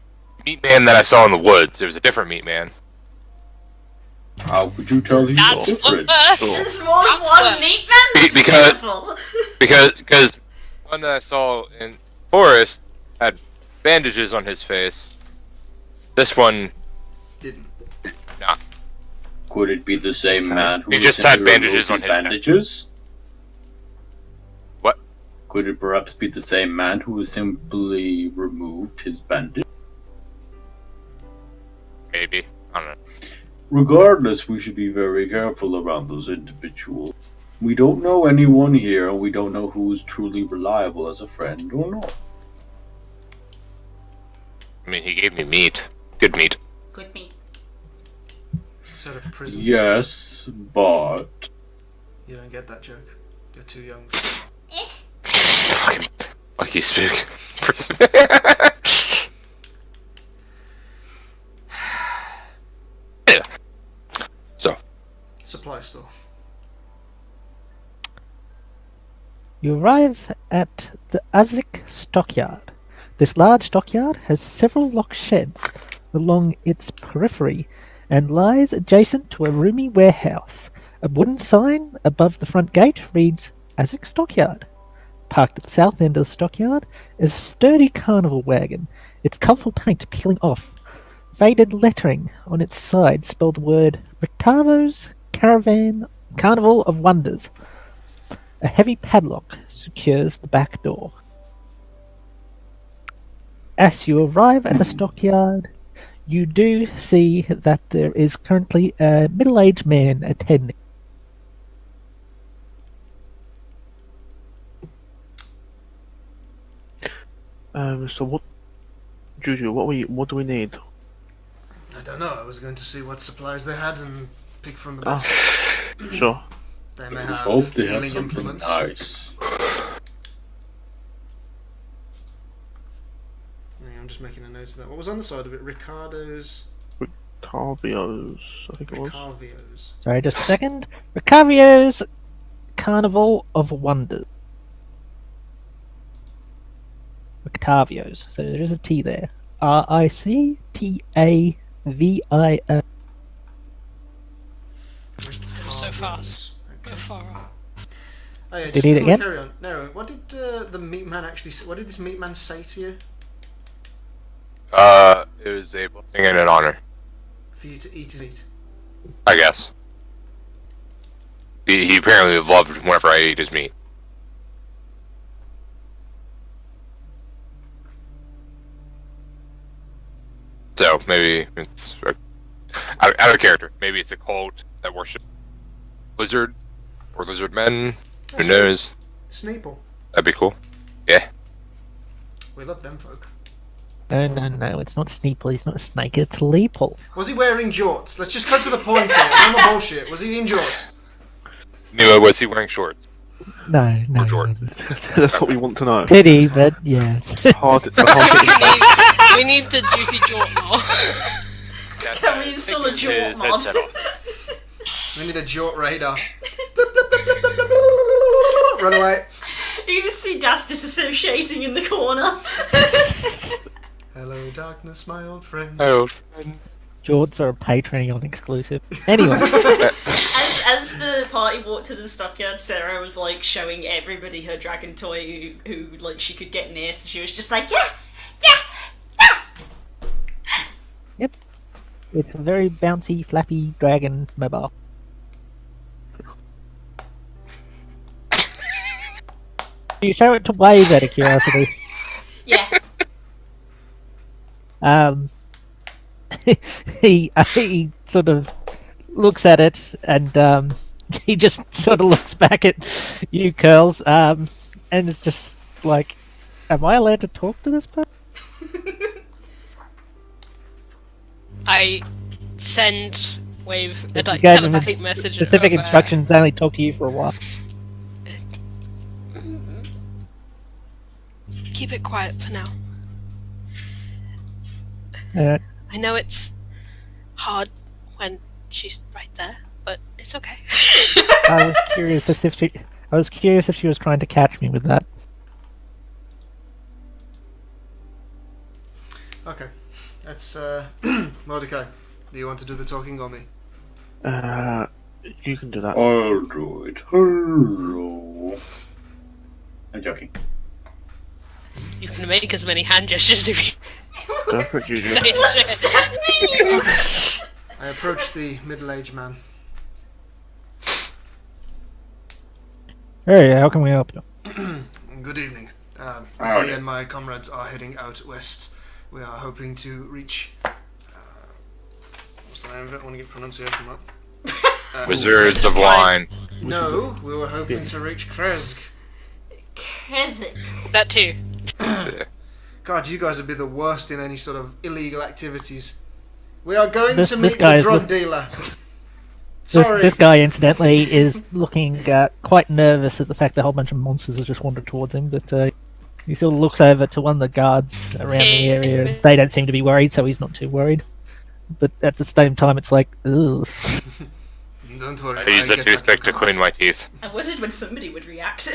Meat Man that I saw in the woods. It was a different Meat Man. How could you tell he was That's different? worse. There's more than That's one worse. meat man. This is Because- beautiful. Because one that I saw in Forest had bandages on his face. This one, Didn't. nah. Could it be the same man who He just had simply bandages removed on his head. bandages? What? Could it perhaps be the same man who simply removed his bandage? Maybe. I don't know. Regardless, we should be very careful around those individuals. We don't know anyone here, and we don't know who is truly reliable as a friend or not. I mean, he gave me meat. Good meat. Good meat. Sort of prison. Yes, but You don't get that joke. You're too young. Fucking lucky spook. Yeah. So, Supply store. You arrive at the Azik stockyard. This large stockyard has several locked sheds along its periphery and lies adjacent to a roomy warehouse. A wooden sign above the front gate reads Azik Stockyard. Parked at the south end of the stockyard is a sturdy carnival wagon, its colourful paint peeling off. Faded lettering on its side spell the word Rictavo's Carnival of Wonders. A heavy padlock secures the back door. As you arrive at the stockyard, you do see that there is currently a middle-aged man attending. So what, Juju? What do we need? I don't know. I was going to see what supplies they had and pick from the Ah, best. sure. They may I have hope they have healing something implements. nice. Yeah, I'm just making a note of that. What was on the side of it? Ricardo's Carvios, I think it was. Carvios. Sorry, just a second. Ricavio's Carnival of Wonders. Rictavio's. So there is a T there. Rictavio. So fast. Okay. Go far up. Oh, yeah, Did just he eat it before we again? Carry on. No, what did the meat man actually? What did this meat man say to you? it was a blessing and an honor, For you to eat his meat. I guess. He apparently loved whenever I ate his meat. So maybe it's out of character. Maybe it's a cult that worship lizard or lizard men. Who knows? Sneeple. That'd be cool. Yeah. We love them folk. No, it's not Sneeple, he's not a snake, it's Leeple. Was he wearing jorts? Let's just cut to the point here. No more bullshit. Was he in jorts? Nemo, was he wearing shorts? No. Or Jordan? That's what we want to know. Pity, but yeah. We need the juicy jort more. Can we install a jort mod? We need a jort radar. Run away. You just see Das disassociating in the corner. Hello, darkness, my old friend. Oh. Jorts are a Patreon exclusive. Anyway. As the party walked to the stockyard, Sarah was like showing everybody her dragon toy who like she could get near, so she was just like, yeah. Yep. It's a very bouncy, flappy dragon mobile. You show it to Wave out of curiosity. Yeah. He sort of looks at it and he just sort of looks back at you, Curls, and it's just like, am I allowed to talk to this person? I send Wave a You gave him telepathic message. specific of, instructions, only talk to you for a while. Keep it quiet for now. Alright. I know it's hard when she's right there, but it's okay. I was curious if she was trying to catch me with that. Okay. That's, Mordecai, do you want to do the talking or me? You can do that. I'll do it. Hello. I'm joking. You can make as many hand gestures if you Go for it, Juju. say shit. I approach the middle-aged man. Hey, how can we help you? Good evening. Howdy. Me and my comrades are heading out west. We are hoping to reach... what's the name of it? I want to get pronunciation right. Wizards of Wine. No, we were hoping to reach Krezk. Keswick. That too. God, you guys would be the worst in any sort of illegal activities. We are going This- to this meet guy the is drug look- dealer. This, Sorry. this guy, incidentally, is looking quite nervous at the fact that a whole bunch of monsters have just wandered towards him, but he sort of looks over to one of the guards around the area, and they don't seem to be worried, so he's not too worried. But at the same time, it's like, ugh. Don't worry. I use a get that toothpick to covered. clean my teeth. I wondered when somebody would react.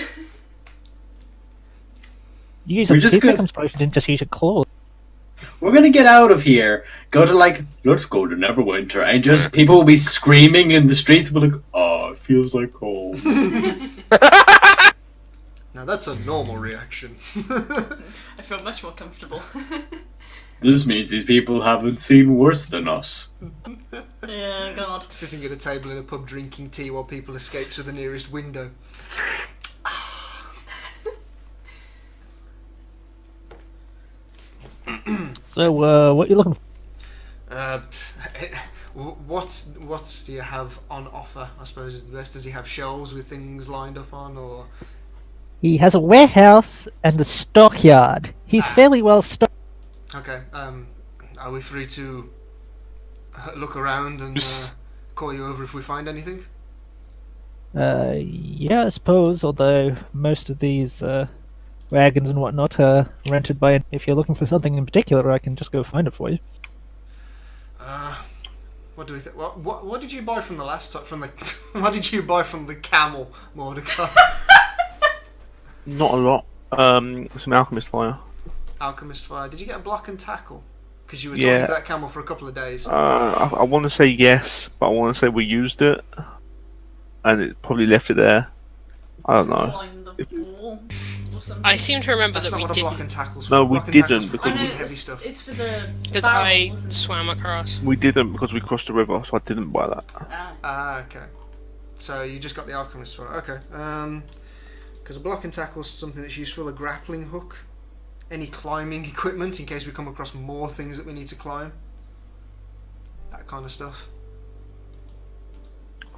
You use We're a just toothpick, gonna- I'm surprised you didn't just use your claw. We're gonna get out of here. Go to let's go to Neverwinter, and just people will be screaming in the streets. We're like, oh, it feels like home. Now that's a normal reaction. I feel much more comfortable. This means these people haven't seen worse than us. Yeah, God. Sitting at a table in a pub drinking tea while people escape through the nearest window. So, what you looking for? What do you have on offer? I suppose is the best. Does he have shelves with things lined up on, or He has a warehouse and a stockyard. He's fairly well stocked. okay? Are we free to look around and call you over if we find anything? Yeah, I suppose, although most of these wagons and whatnot are rented by... If you're looking for something in particular, I can just go find it for you. What do we think? What did you buy from the last time? From the what did you buy from the camel, Mordecai? Not a lot. Some alchemist fire. Alchemist fire. Did you get a block and tackle? Because you were Yeah. talking to that camel for a couple of days. I want to say yes, but I want to say we used it, and it probably left it there. I don't know. Climb the wall or something. I seem to remember That's that not we what a block didn't, and tackle's No, for. we Block and tackle's didn't, for because I know, big, heavy it's, stuff. it's for the because barrel, I wasn't it? swam across. We didn't because we crossed the river, so I didn't buy that. Okay. So you just got the alchemist fire. Okay. Because a block and tackle is something that's useful. A grappling hook. Any climbing equipment in case we come across more things that we need to climb. kind of stuff.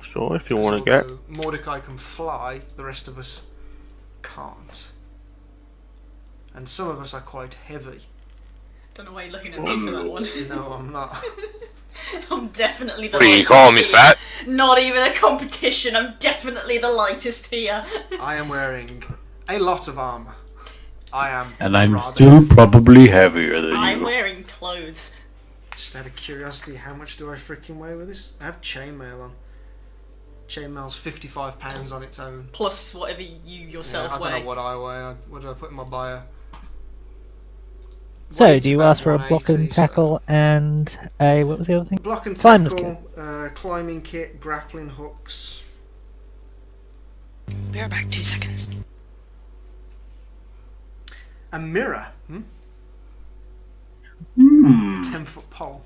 Sure, if you want to get. Although Mordecai can fly, the rest of us can't. And some of us are quite heavy. Don't know why you're looking at me for that one. No, I'm not. I'm definitely the What are you lightest calling me, here. fat? Not even a competition. I'm definitely the lightest here. I am wearing a lot of armor. I am. And I'm rather still heavy. probably heavier than I'm you. wearing clothes. Just out of curiosity, how much do I freaking weigh with this? I have chainmail on. Chainmail's 55 pounds on its own. Plus whatever you yourself I don't weigh. know what I weigh. What did I put in my bio? So, Weight's do you about ask for a block and 180, so- tackle and a what was the other thing? Block and Climber's tackle, climbing kit, grappling hooks. Be right back, 2 seconds. A mirror. 10-foot pole.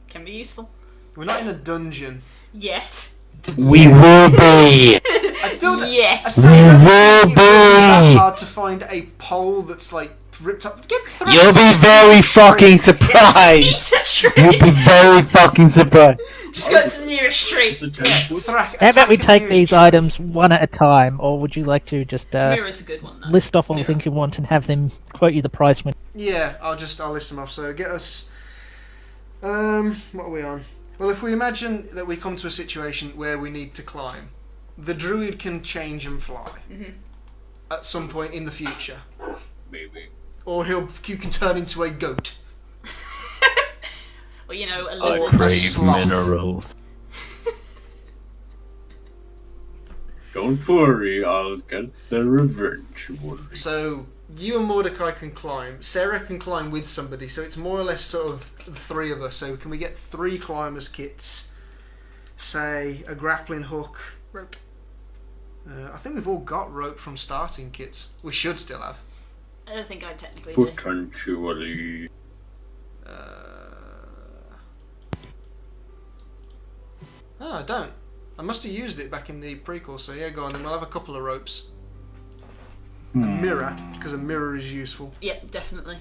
Can be useful. We're not in a dungeon. Yet. We will be! I don't. Yet. I say I don't will think it would be that be. hard to find a pole that's like ripped up. Get through. You'll be very fucking surprised! Piece of You'll tree. be very fucking surprised! Just go to the nearest tree. How about we take these items one at a time, or would you like to just Mirror's a good one though. list off all the things you want and have them quote you the price when? Yeah, I'll list them off. So get us. What are we on? Well, if we imagine that we come to a situation where we need to climb, the druid can change and fly at some point in the future, Maybe. or you can turn into a goat. Or you know, a I lizard. crave sloth. minerals. Don't worry, I'll get the revenge. Worry. So you and Mordecai can climb. Sarah can climb with somebody. So it's more or less sort of the three of us. So can we get 3 climbers kits? Say a grappling hook. Rope. I think we've all got rope from starting kits. We should still have. I don't think I technically do. Potentially. Oh, I don't. I must have used it back in the prequel. So yeah, go on. Then we'll have a couple of ropes. A mirror, because a mirror is useful. Yep, definitely.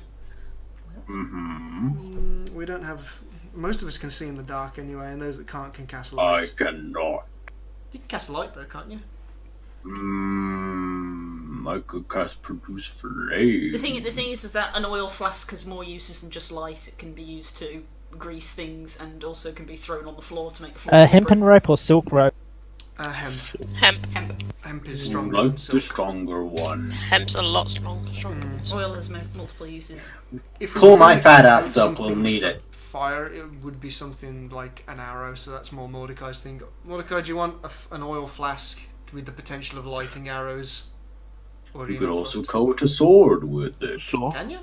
We don't have. Most of us can see in the dark anyway, and those that can't can cast I lights. cannot. You can cast light though, can't you? I could cast produce flame. The thing is that an oil flask has more uses than just light. It can be used to grease things, and also can be thrown on the floor to make the floor slippery. Hempen rope or silk rope? Hemp. Hemp. Hemp is stronger than Like the silk. stronger one. Hemp's a lot stronger. Oil has multiple uses. If we Pull were my gonna fat code ass up, we'll something need for it. Fire, it would be something like an arrow, so that's more Mordecai's thing. Mordecai, do you want an oil flask with the potential of lighting arrows? Or do You you could not also fussed? coat a sword with it. Sure. Can you?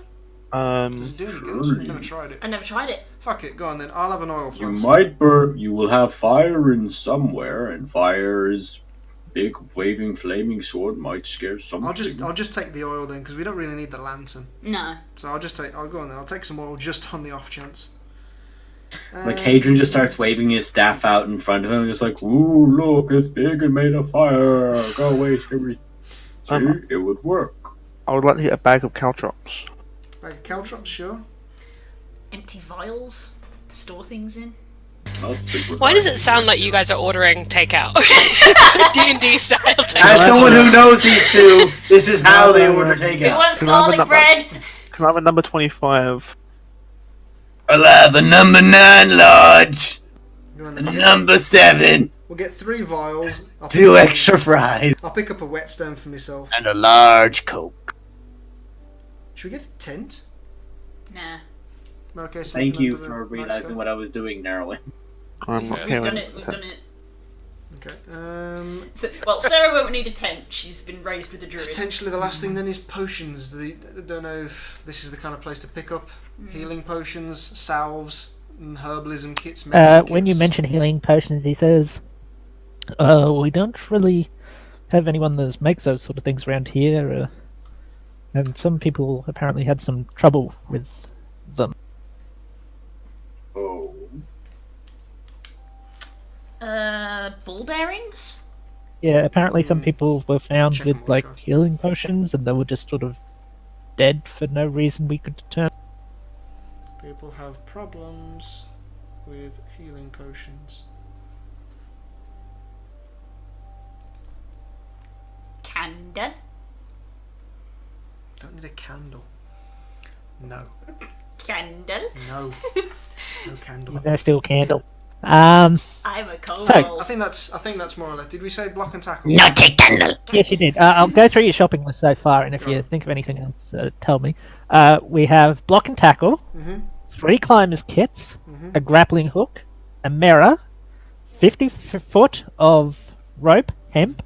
Does it do any good? surely. I've never tried it. I never tried it. Fuck it, go on then. I'll have an oil You flask. might burn. You will have fire in somewhere, and fire is big, waving, flaming sword might scare something. I'll just take the oil then, because we don't really need the lantern. No. So I'll go on then. I'll take some oil just on the off chance. Like Hadrian just starts waving his staff out in front of him, just like, "Ooh, look, it's big and made of fire. Go away, scary." See, it would work. I would like to get a bag of caltrops. Bag of caltrops, sure. Empty vials to store things in. That's a good Why does idea. it sound like you guys are ordering takeout? D&D style As takeout. someone who knows these two, this is how they order It takeout. wants Can I have garlic another- bread. Can I have a number 25? I'll have a number 9 large, Go on a then. number 7, We'll get 3 vials. I'll 2 pick up- extra fries, I'll pick up a whetstone for myself. and a large Coke. Should we get a tent? Nah. Okay, so Thank we can you under the for night realizing sky. what I was doing, Narrowing. I'm Yeah. okay We've done with it. We've that. done it. Okay. So, well, Sarah won't need a tent. She's been raised with a druid. Potentially the last thing then is potions. I don't know if this is the kind of place to pick up healing potions, salves, herbalism kits, medicine When you kits. mention healing potions, he says, we don't really have anyone that makes those sort of things around here, and some people apparently had some trouble with them. Oh. Bull bearings? Yeah, apparently some Hmm. people were found Check with them, like okay. healing potions, and they were just sort of dead for no reason we could determine. People have problems. with healing potions. Candle. Don't need a candle. No. Candle. No. No candle. No steel candle. I'm a kobold. So- I think that's more or less. Did we say block and tackle? Not a candle. Yes, you did. I'll go through your shopping list so far, and if Go you on. think of anything else, tell me. We have block and tackle, Mm-hmm. 3 climbers kits, Mhm. a grappling hook, a mirror, 50 foot of rope, hemp,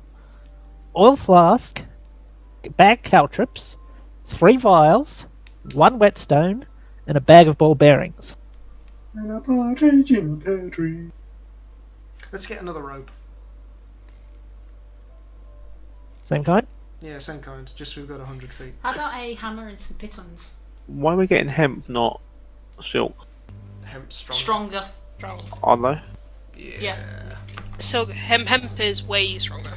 oil flask, bag caltrops, 3 vials, 1 whetstone, and a bag of ball bearings. And a partridge in a pear tree. Let's get another rope. Same kind? Yeah, same kind. Just we've got 100 feet. How about a hammer and some pitons? Why are we getting hemp, not silk? Hemp strong. Stronger. Strong. Are they? Yeah. So hemp is way stronger.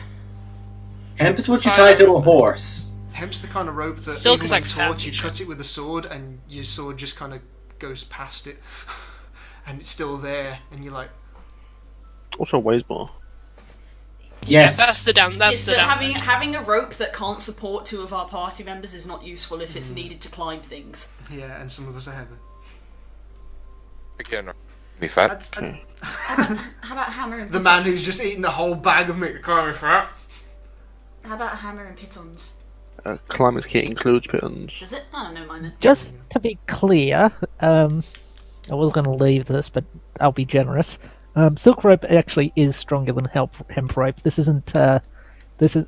Hemp is what you tie to a horse. Hemp's the kind of rope that Silk even is when like taut, fancy you cut it with a sword, and your sword just kind of goes past it, and it's still there, and you're like, Also weighs more. Yes. That's the down. That's It's the that down. having a rope that can't support 2 of our party members is not useful if Mm. it's needed to climb things. yeah, and some of us are heavy. Again, me fat. That's, Okay. How about hammer and the man who's just eaten the whole bag of meat. Can't be fat. How about hammer and pitons? Climber's kit includes pitons. Does it? Oh, never mind then. Just to be clear, I was going to leave this, but I'll be generous. Silk rope actually is stronger than hemp rope. This isn't. This is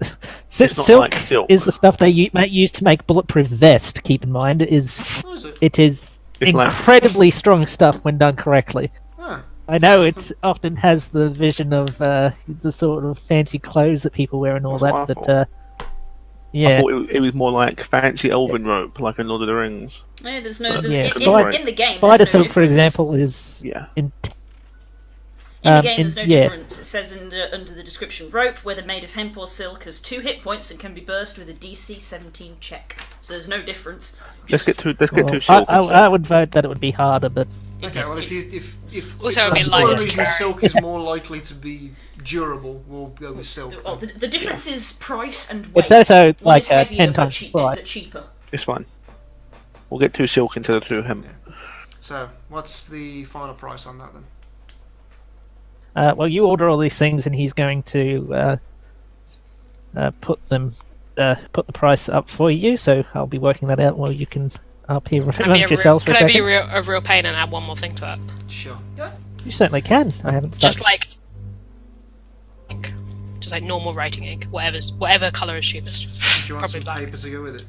It's not silk. like silk. Is the stuff they might use to make bulletproof vest. Keep in mind, What is it? it is It's like- incredibly strong stuff when done correctly. Ah, I know it often has the vision of the sort of fancy clothes that people wear and all That's what that, I but thought. I yeah, thought it was more like fancy elven rope, like in Lord of the Rings. Yeah, there's no. Yeah, in, spider- in the game, spider there's no silk, for difference. example, is Yeah. In the game, in- there's no yeah. difference. It says under the description, rope, whether made of hemp or silk, has 2 hit points and can be burst with a DC 17 check. So there's no difference. Let's get two Well, silk. instead. I would vote that it would be harder, but okay, well, if Also, for I mean, some like- reason silk is more likely to be durable, we'll go with silk. Well, then. the difference is price and weight. it's also One like is heavier 10 but times but price. cheaper. It's fine. We'll get 2 silk instead of 2 hemp. So, what's the final price on that then? Well, you order all these things, and he's going to put the price up for you. So I'll be working that out while you can up here Can I be, amongst yourselves for a can I be second. a real pain and add one more thing to that? Sure. You certainly can. I haven't started. Just like ink. Just like normal writing ink, whatever colour is cheapest. Do you want Probably some black. paper to go with it?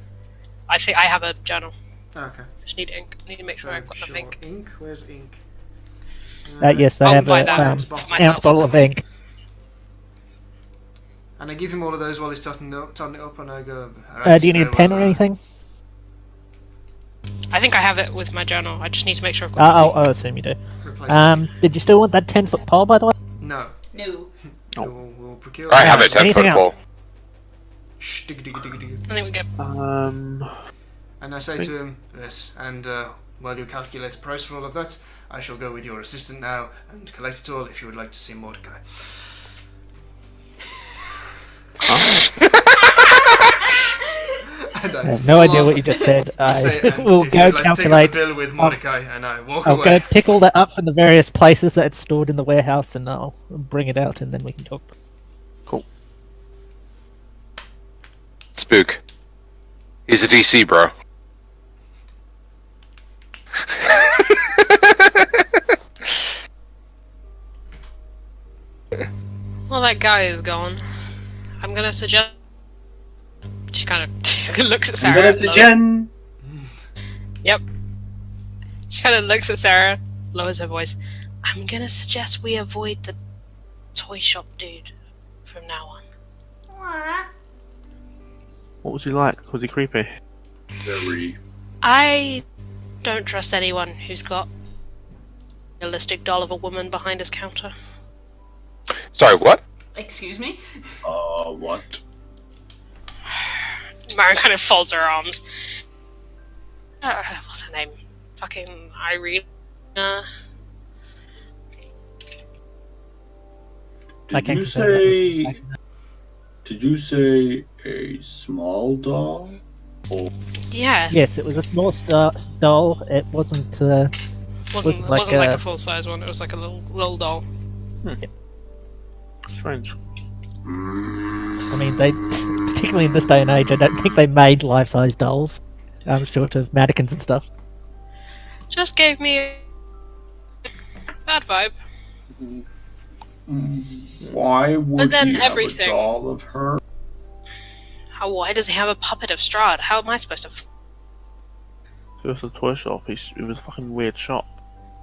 I think I have a journal. Okay. Just need ink. Need to make sure I've got enough sure. ink. Ink? Where's ink? Yes, they I'll have buy a that ounce for myself. bottle of ink. And I give him all of those while he's totting it up, and I go. "Alright, Do you need a so, pen or anything? I think I have it with my journal. I just need to make sure I've got enough ink. I'll assume you do. replace it. Did you still want that 10-foot pole, by the way? No. No. Oh. We'll procure. I have a 10 Anything foot else? pole. Shh, digga, digga, digga, digga. I think we get. And I say to him, yes, and while you calculate the price for all of that, I shall go with your assistant now and collect it all if you would like to see Mordecai. And I have no idea what you just said. I say, I and will if go you'd like to take up calculate. the bill with Mordecai, and I walk I'll away. go pick all that up from the various places that it's stored in the warehouse, and I'll bring it out, and then we can talk. Spook. He's a DC, bro. Well, that guy is gone. I'm gonna suggest. She kind of looks at I'm Sarah. gonna suggest. Yep. She kind of looks at Sarah, lowers her voice. I'm gonna suggest we avoid the toy shop dude from now on. What was he like? Was he creepy? Very. I don't trust anyone who's got a realistic doll of a woman behind his counter. Sorry, what? Excuse me? What? Maren kind of folds her arms. What's her name? Fucking Irene. I Did can you confirm that was say? back in the- Did you say a small doll? Or Yeah, Yes, it was a small doll. It wasn't. wasn't like wasn't like a- a full size one. It was like a little doll. Strange. I mean, they particularly in this day and age, I don't think they made life-size dolls. Short of mannequins and stuff. Just gave me a bad vibe. why would then he have everything. a doll of her? Why does he have a puppet of Strahd? How am I supposed to? It was a toy shop. It was a fucking weird shop.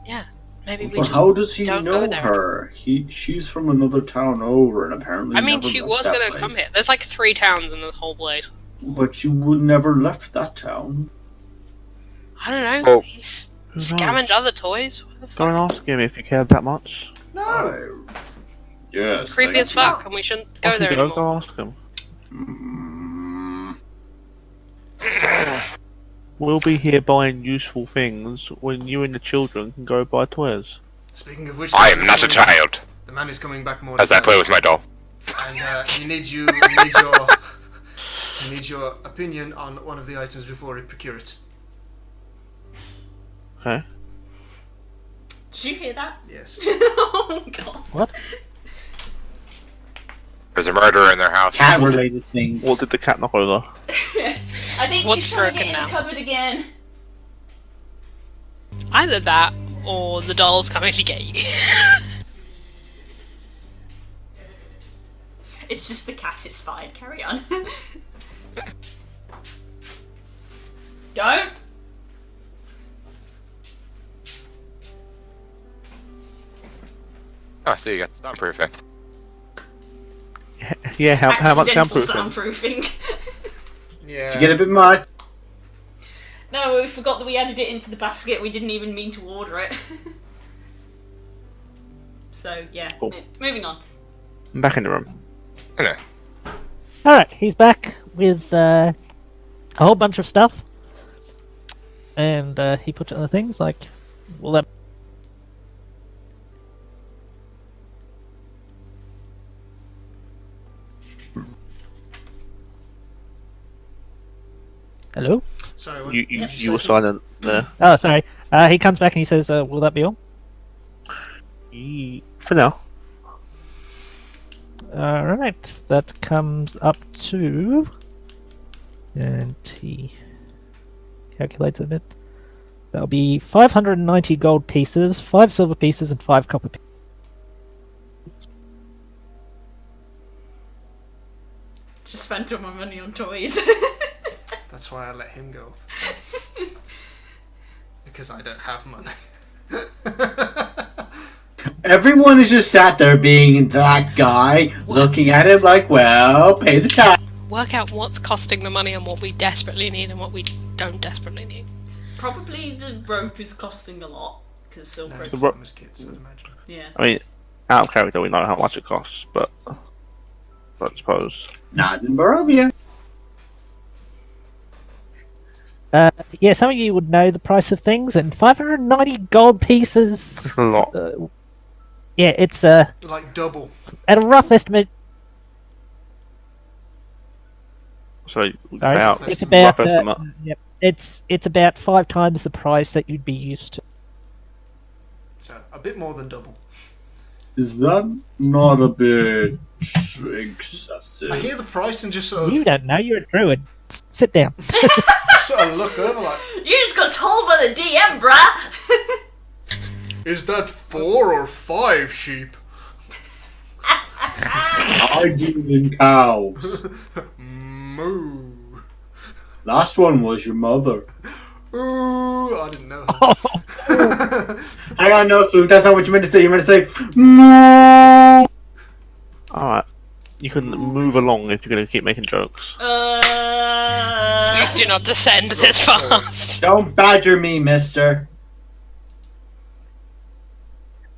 Yeah, maybe we But just. how does he don't go know there. her? She's from another town over, and apparently. I mean, never she left was that gonna place. come here. There's like 3 towns in this whole place. But she would never left that town. I don't know. Oh. He's Who scavenged knows? other toys. What the Go fuck? and ask him if you cared that much. No! Yes. Creepy as thank fuck, and we shouldn't go Off you there go, anymore. go ask him. you. We'll be here buying useful things when you and the children can go buy toys. Speaking of which, I am not a child, The man is coming back more. as I play with my doll. And he needs your he needs your opinion on one of the items before he procure it. Okay. Did you hear that? Yes. Oh god. What? There's a murderer in their house. Cat-related things. What did the cat knock over? I think What's she's trying to broken get in the now? cupboard again. Either that, or the doll's coming to get you. It's just the cat, it's fine. Carry on. Don't. Oh, so you got soundproofing. Yeah, how much Accidental soundproofing? soundproofing. Yeah. Did you get a bit much? No, we forgot that we added it into the basket. We didn't even mean to order it. So, yeah. Cool. Moving on. I'm back in the room. Anyway, Alright, he's back with a whole bunch of stuff. And he put other things like, well, that. Hello? Sorry, what? You Yep. you were silent there. Oh, sorry. He comes back and he says, will that be all? For now. Alright, that comes up to. And he calculates a bit. That'll be 590 gold pieces, 5 silver pieces, and 5 copper pieces. Just spent all my money on toys. That's why I let him go. Because I don't have money. Everyone is just sat there being that guy, looking at him like, well, pay the tax. Work out what's costing the money and what we desperately need and what we don't desperately need. Probably the rope is costing a lot, because silk No, rope. The ro- Thomas kids, I'd imagine. Yeah. I mean, out of character, we know how much it costs, but I suppose. Not in Barovia. Yeah, some of you would know the price of things, and 590 gold pieces. It's a lot. Yeah, it's Like double. at a rough estimate. So, we Sorry, pay out it's Rough about rough estimate. yep, it's about 5 times the price that you'd be used to. So, a bit more than double. Is that not a bit excessive? I hear the price and just sort You of, don't know. You're a druid. Sit down. sort of look over like, You just got told by the DM, bruh! is that 4 or 5 sheep? I deal in cows. Moo. Last one was your mother. Ooh, I didn't know that. Hang on, no, Spook, that's not what you meant to say. You meant to say, moo. Alright. You can move along if you're going to keep making jokes. Please do not descend this fast. Don't badger me, mister.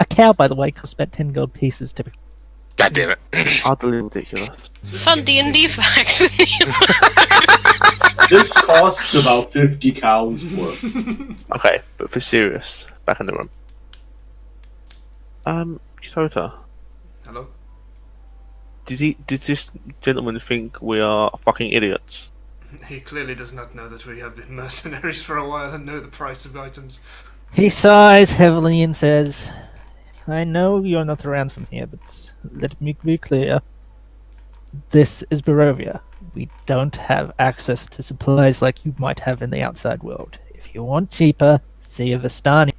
A cow, by the way, costs about 10 gold pieces typically. God damn it. Utterly ridiculous. Fun D&D facts with you. This costs about 50 cows worth. Okay, but for serious, back in the room. Yusota, Hello? Does this gentleman think we are fucking idiots? He clearly does not know that we have been mercenaries for a while and know the price of items. He sighs heavily and says, I know you're not around from here, but let me be clear. This is Barovia. We don't have access to supplies like you might have in the outside world. If you want cheaper, see Vistani.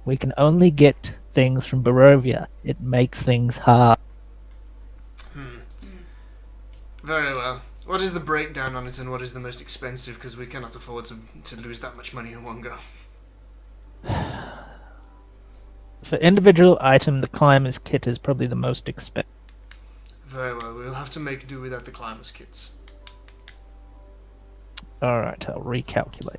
We can only get things from Barovia. It makes things hard. Very well. What is the breakdown on it and what is the most expensive? Because we cannot afford to lose that much money in one go. For individual item, the climber's kit is probably the most expensive. Very well. We'll have to make do without the climber's kits. Alright, I'll recalculate.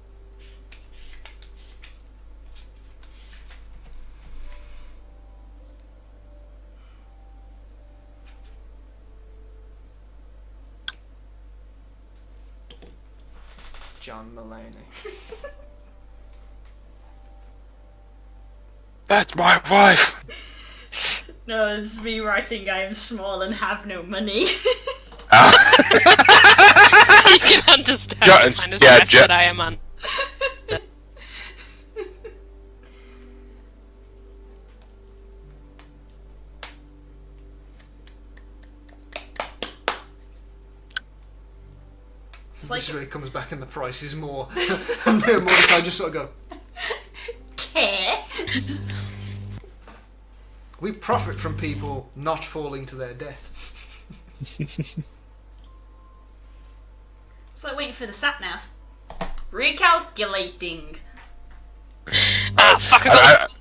John Mulaney. That's my wife! No, it's me writing I am small and have no money. You can understand the kind of stress that I am on. This really comes back and the price is more. And Mordecai just sort of go, Care? we profit from people not falling to their death. It's like waiting for the sat nav. Recalculating. Fuck it.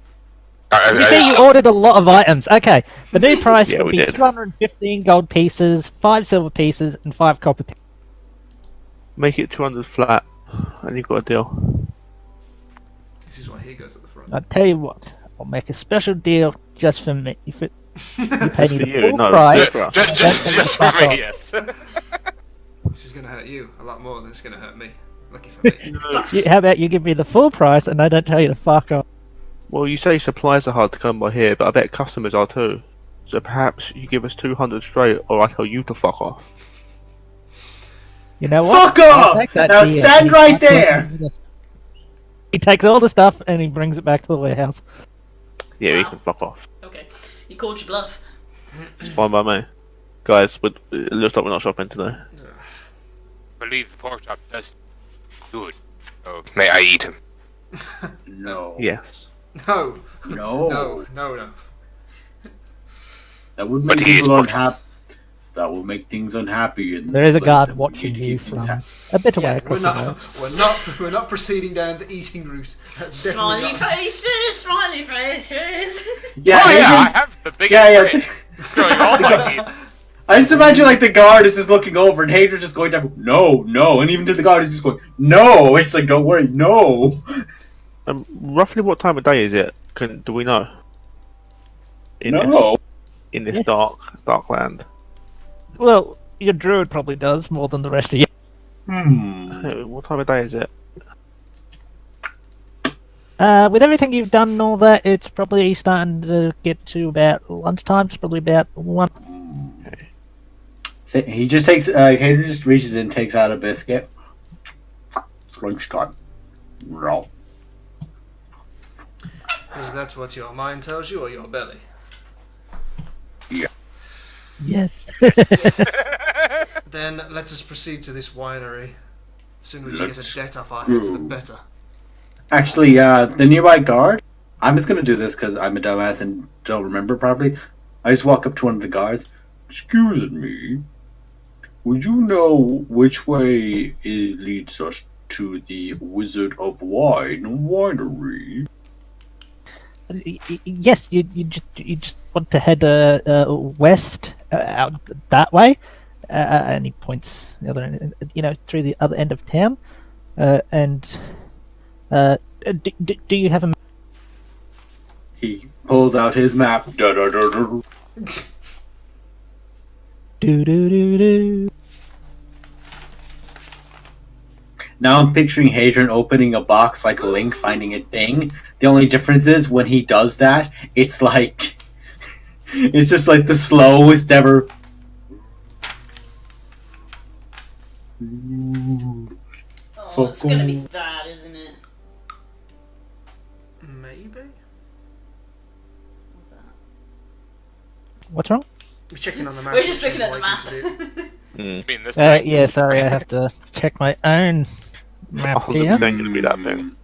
You ordered a lot of items. Okay, the new price Yeah, would we be did. 215 gold pieces, 5 silver pieces, and 5 copper pieces. Make it 200 flat, and you've got a deal. This is why he goes at the front. I'll tell you what, I'll make a special deal just for me. If you pay me For the you, full no. price, For us. Just for me, yes. This is going to hurt you a lot more than it's going to hurt me. Lucky for me. how about you give me the full price and I don't tell you to fuck off? Well, you say supplies are hard to come by here, but I bet customers are too. So perhaps you give us 200 straight, or I tell you to fuck off. You know what? Fuck I'll off! take that Now deal. stand right there! He takes all the stuff and he brings it back to the warehouse. Yeah, you Wow. can fuck off. Okay, you called your bluff. It's fine by me. Guys, it looks like we're not shopping today. I believe the pork chop does good. Oh, may I eat him? No. Yes. No. No. No. That would But make he is people pork unhappy. That will make things unhappy. In There this is a place, guard and we watching need to you keep things from happy. a bit away Yeah, across the road. we're not proceeding down the eating route. That's Smiley definitely faces, smiley faces. Yeah, Oh yeah, I Adrian- have the biggest yeah. brain. Showing all my teeth. I just imagine like the guard is just looking over and Hadrian's just going down, no, and even to the guard is just going, no. It's like, don't worry, no. Roughly what time of day is it? Do we know? No. In this Yes. dark land. Well, your druid probably does more than the rest of you. What time of day is it? With everything you've done and all that, it's probably starting to get to about lunchtime. It's probably about 1. He just takes, Hadrian just reaches in, takes out a biscuit. It's lunchtime. No. Is that what your mind tells you or your belly? Yes. Then let us proceed to this winery. The sooner we can get Let's a debt off our heads, the go. better. Actually, the nearby guard, I'm just going to do this because I'm a dumbass and don't remember properly. I just walk up to one of the guards. Excuse me. Would you know which way it leads us to the Wizard of Wine winery? Yes, you just want to head west out that way, and he points the other end, through the other end of town, and do you have a? He pulls out his map. Do do do do. Now I'm picturing Hadrian opening a box like Link finding a thing. The only difference is when he does that, it's like It's just like the slowest ever. Oh, it's gonna be that, isn't it? Maybe. What's wrong? We're checking on the map. We're just which looking is at the why map. you can see it. I mean, this thing. Yeah, sorry, I have to check my own map here. 100% going to be that thing.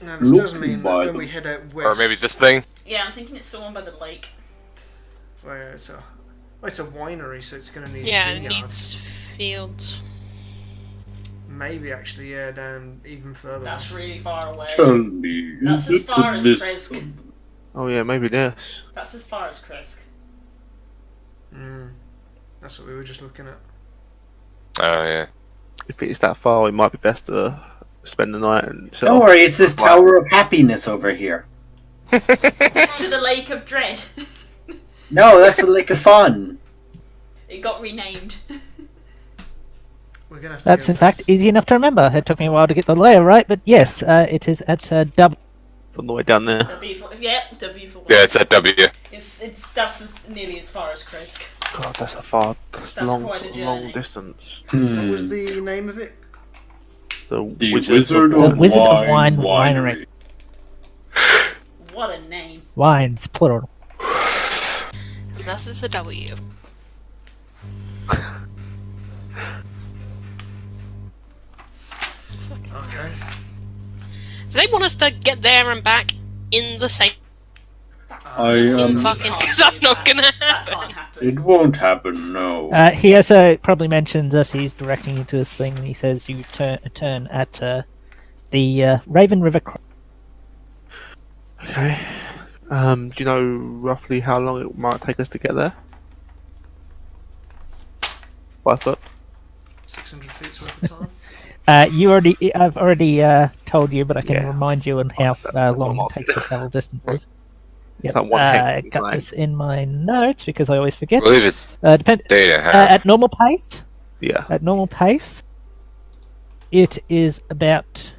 Now, this does mean that when we head out west, Or maybe this thing. Yeah, I'm thinking it's the one by the lake. Well, it's a winery, so it's going to need Yeah, it vineyards. needs fields. Maybe actually, yeah, down even further. That's west. really far away. Tell me, That's is as far it as this Kresk. one? Oh yeah, maybe this. That's as far as Kresk. That's what we were just looking at. Oh yeah. If it's that far, it might be best to spend the night and set Don't off. worry, it's this Tower of Happiness over here. Next to the Lake of Dread. No, that's the Lake of Fun. It got renamed. We're gonna have to That's go in fact west. easy enough to remember. It took me a while to get the layer right, but yes, it is at W. From the way down there. W for W for one. Yeah, it's at W. That's nearly as far as Kresk. God, that's a far, That's long, quite a long journey. distance. What was the name of it? The The Wizard The of Wizard of Wine Winery. What a name. Wines, plural. And that's just a W. Okay. Do they want us to get there and back in the same I fucking? Because that's not gonna That happen. can't happen. It won't happen, no. He also probably mentions us. He's directing you to this thing. And he says you turn at the Raven River. Okay. Do you know roughly how long it might take us to get there? 5 foot. 600 feet's worth of time. I've already told you, but I can Yeah. remind you on how That's long not it takes to travel distances. It's like one heck got line. this in my notes because I always forget. I believe it's Depend data. Huh? at normal pace. Yeah. At normal pace, it is about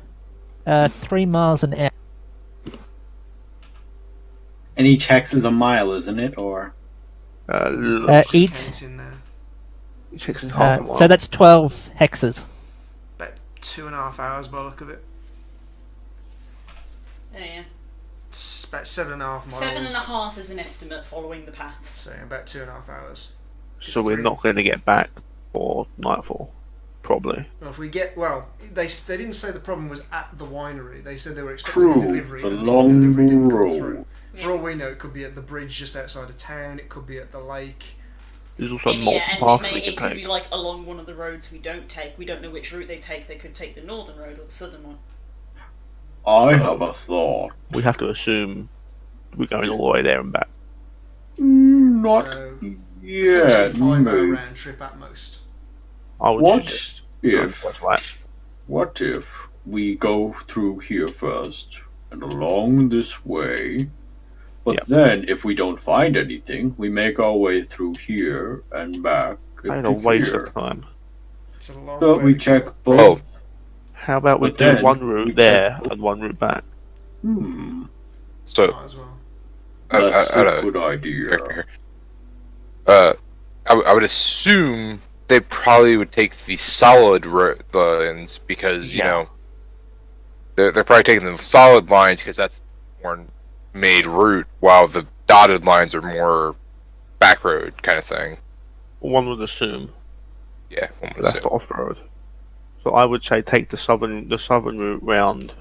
3 miles an hour. And each hex is a mile, isn't it? Or Each, Kent in there. Each is half a mile. so that's 12 hexes. About 2.5 hours by the look of it. Yeah. It's about 7.5 miles. 7.5 is an estimate following the paths. So about 2.5 hours. So we're not going to get back for nightfall, probably. Well, if we get they didn't say the problem was at the winery. They said they were expecting True, a delivery. the and long delivery didn't come road. through. For all we know, it could be at the bridge just outside of town. It could be at the lake. There's also And, multiple and paths we it can could take. be like along one of the roads we don't take. We don't know which route they take. They could take the northern road or the southern one. I have a thought. We have to assume we're going all the way there and back. Not So, yet, potentially 5-hour maybe. round trip at most. I would What suggest if? going right. What if we go through here first and along this way? But Yep. then, if we don't find anything, we make our way through here and back Ain't to a waste here. of time. It's a long But way we to check go. both. How about we But do then one we route check- there and one route back? So Might as well. That's I a don't good know. idea. I would assume they probably would take the solid lines because you Yeah. know they're probably taking the solid lines because that's more made route, while the dotted lines are more back road kind of thing. One would assume, Yeah, one but would that's assume. the off road. So I would say take the southern route round.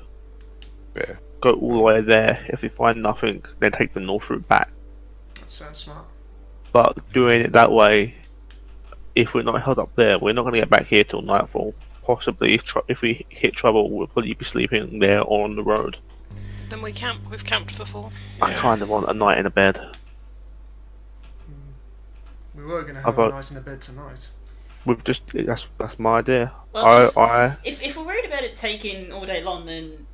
Yeah. Go all the way there. If we find nothing, then take the north route back. That sounds smart. But doing it that way, if we're not held up there, we're not going to get back here till nightfall. Possibly, if we hit trouble, we'll probably be sleeping there or on the road. Then we camp. We've camped before. I kind of want a night in a bed. We were going to How have a about- night in a bed tonight. We've just that's my idea. Well, just- I If we're worried about it taking all day long, then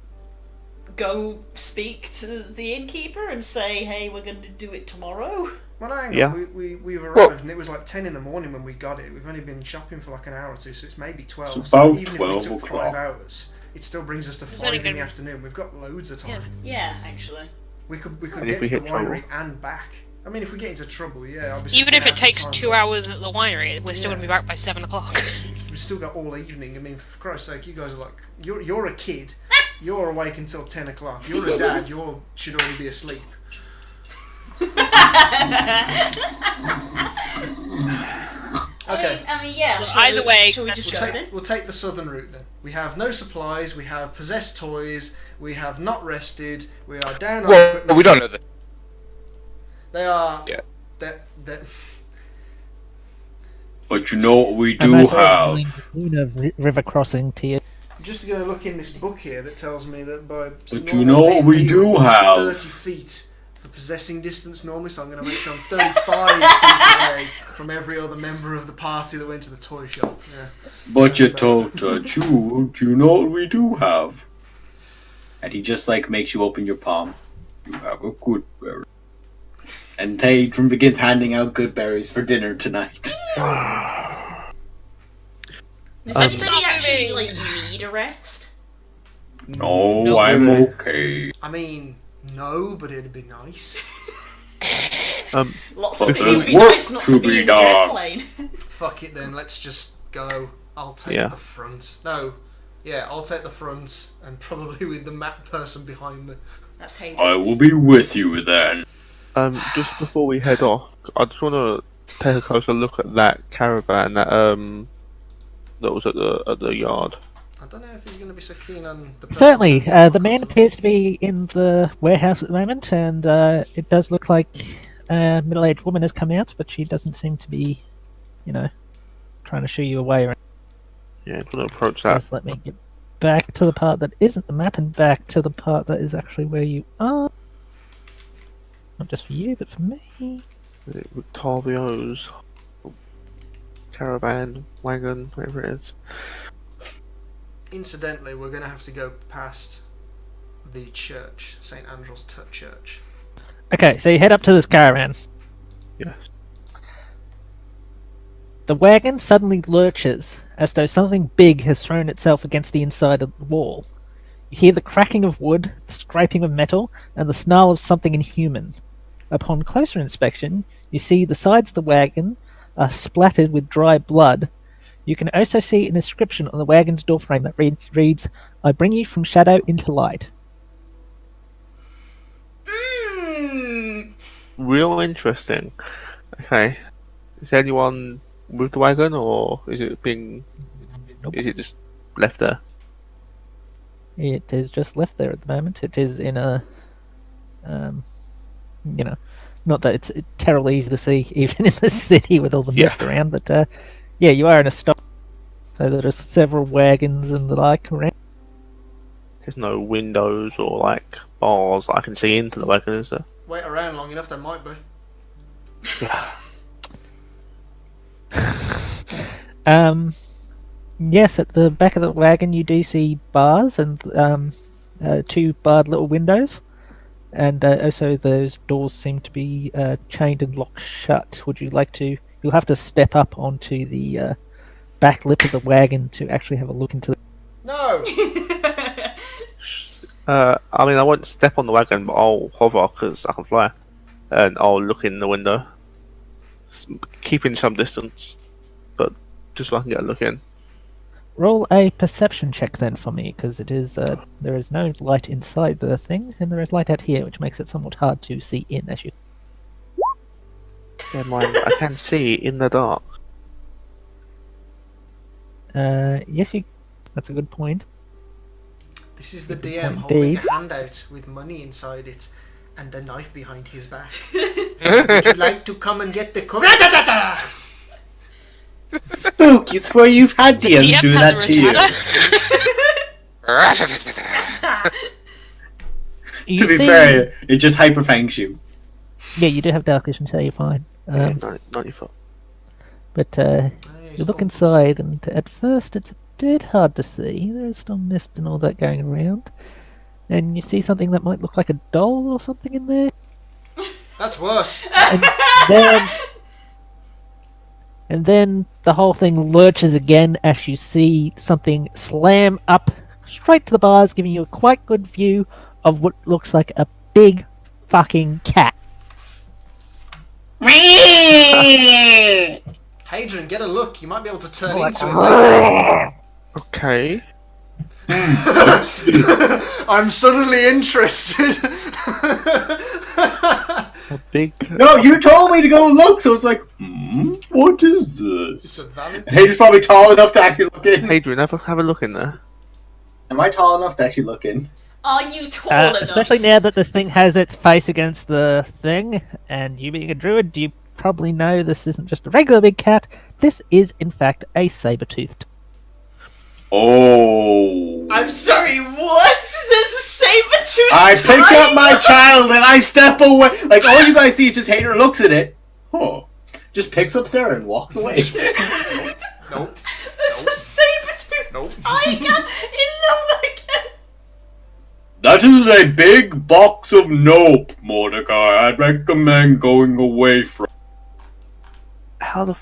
go speak to the innkeeper and say, "Hey, we're going to do it tomorrow." Well, hang on. Yeah. We've arrived Well- and it was like 10 in the morning when we got it. We've only been shopping for like an hour or two, so it's maybe 12. It's So about even 12 if we took o'clock. 5 hours, it still brings us to It's 5 only in the gonna- afternoon. We've got loads of time. Yeah. Yeah, actually. We could And if get we to the hit trouble? winery and back. I mean, if we get into trouble, yeah, obviously. Even if we're it gonna have takes some 2 time, hours at the winery, we're still Yeah. going to be back by 7 o'clock. but We've still got all evening. I mean, for Christ's sake, you guys are like, you're a kid. You're awake until 10 o'clock. You're a dad. You should already be asleep. Okay. I mean, yeah. Well, so- either way, shall we that's just We'll go take, then? we'll take the southern route then. We have no supplies, we have possessed toys, we have not rested, we are down on Well, equipment. we don't know that. They are. Yeah. That. But you know what we I do might as well bring have. the Luna river crossing to you. I'm just going to look in this book here that tells me that by. But you know what we do have. 30 feet for possessing distance normally, so I'm going to make sure I'm 35 feet away from every other member of the party that went to the toy shop. Yeah. But you told that you know what we do have. And he just like makes you open your palm. You have a good berry. And Hadron begins handing out good berries for dinner tonight. Does Um, anybody Stop actually moving. like need a rest? No, Nope. I'm okay. I mean, no, but it'd be nice. Lots But of things would be there's nice work not to to be be in the done. jet plane. Fuck it then, let's just go. I'll take Yeah. the front. No. Yeah, I'll take the front, and probably with the map person behind me. That's Hayden. I will be with you then. Just before we head off, I just want to take a closer look at that caravan that was at the yard. I don't know if he's going to be so keen on the person Certainly, that- the man appears to be in the warehouse at the moment, and it does look like a middle-aged woman has come out, but she doesn't seem to be, trying to shoo you away. Or Yeah, I'm going to approach that. Just let me get back to the part that isn't the map and back to the part that is actually where you are. Not just for you, but for me. Octavio's caravan, wagon, whatever it is. Incidentally, we're going to have to go past the church, St. Andrew's Church. Okay, so you head up to this caravan. Yes. The wagon suddenly lurches, as though something big has thrown itself against the inside of the wall. You hear the cracking of wood, the scraping of metal, and the snarl of something inhuman. Upon closer inspection, you see the sides of the wagon are splattered with dry blood. You can also see an inscription on the wagon's doorframe that reads, "I bring you from shadow into light." Mm. Real interesting. Okay. Is anyone with the wagon, or is it being? Nope. Is it just left there? It is just left there at the moment. It is in a, not that it's terribly easy to see even in the city with all the Yeah. mist around, but yeah, you are in a stop. So there are several wagons and the like around. There's no windows or like bars I can see into the wagon, is there? Wait around long enough, there might be. Yes, at the back of the wagon you do see bars and two barred little windows, and also those doors seem to be chained and locked shut. Would you like to? You'll have to step up onto the back lip of the wagon to actually have a look into. No! I mean, I won't step on the wagon, but I'll hover because I can fly, and I'll look in the window, keeping some distance, but just so I can get a look in. Roll a perception check then for me, because it is there is no light inside the thing, and there is light out here, which makes it somewhat hard to see in as you. Never mind, I can see in the dark. Yes, you. That's a good point. This is the Good DM point, holding Dave. a handout with money inside it and a knife behind his back. So, would you like to come and get the cook? Spook, it's where you've had DMs DM do has that a to you. retarder. You To be see- fair, it just hyperfangs you. Yeah, you do have dark vision, so you're fine. 94. But you look inside, and at first it's a bit hard to see. There is still mist and all that going around. And you see something that might look like a doll or something in there. That's worse. And then the whole thing lurches again as you see something slam up straight to the bars, giving you a quite good view of what looks like a big, fucking cat. Hadrian, get a look. You might be able to turn Oh, into it later. Okay. I'm suddenly interested. A big. No, you told me to go look, so it's like, what is It's this? a valid. And Hadrian's probably tall enough to actually look in. Hadrian, have a look in there. Am I tall enough to actually look in? Are you tall enough? Especially now that this thing has its face against the thing, and you being a druid, you probably know this isn't just a regular big cat. This is, in fact, a saber-toothed. Oh. I'm sorry, what? There's a saber-toothed I pick up tiger? my child and I step away. Like, all you guys see is just Hadrian looks at it. Oh. Just picks up Sarah and walks away. Nope. There's a saber-toothed Nope. tiger in the wagon. That is a big box of nope, Mordecai. I'd recommend going away from. How the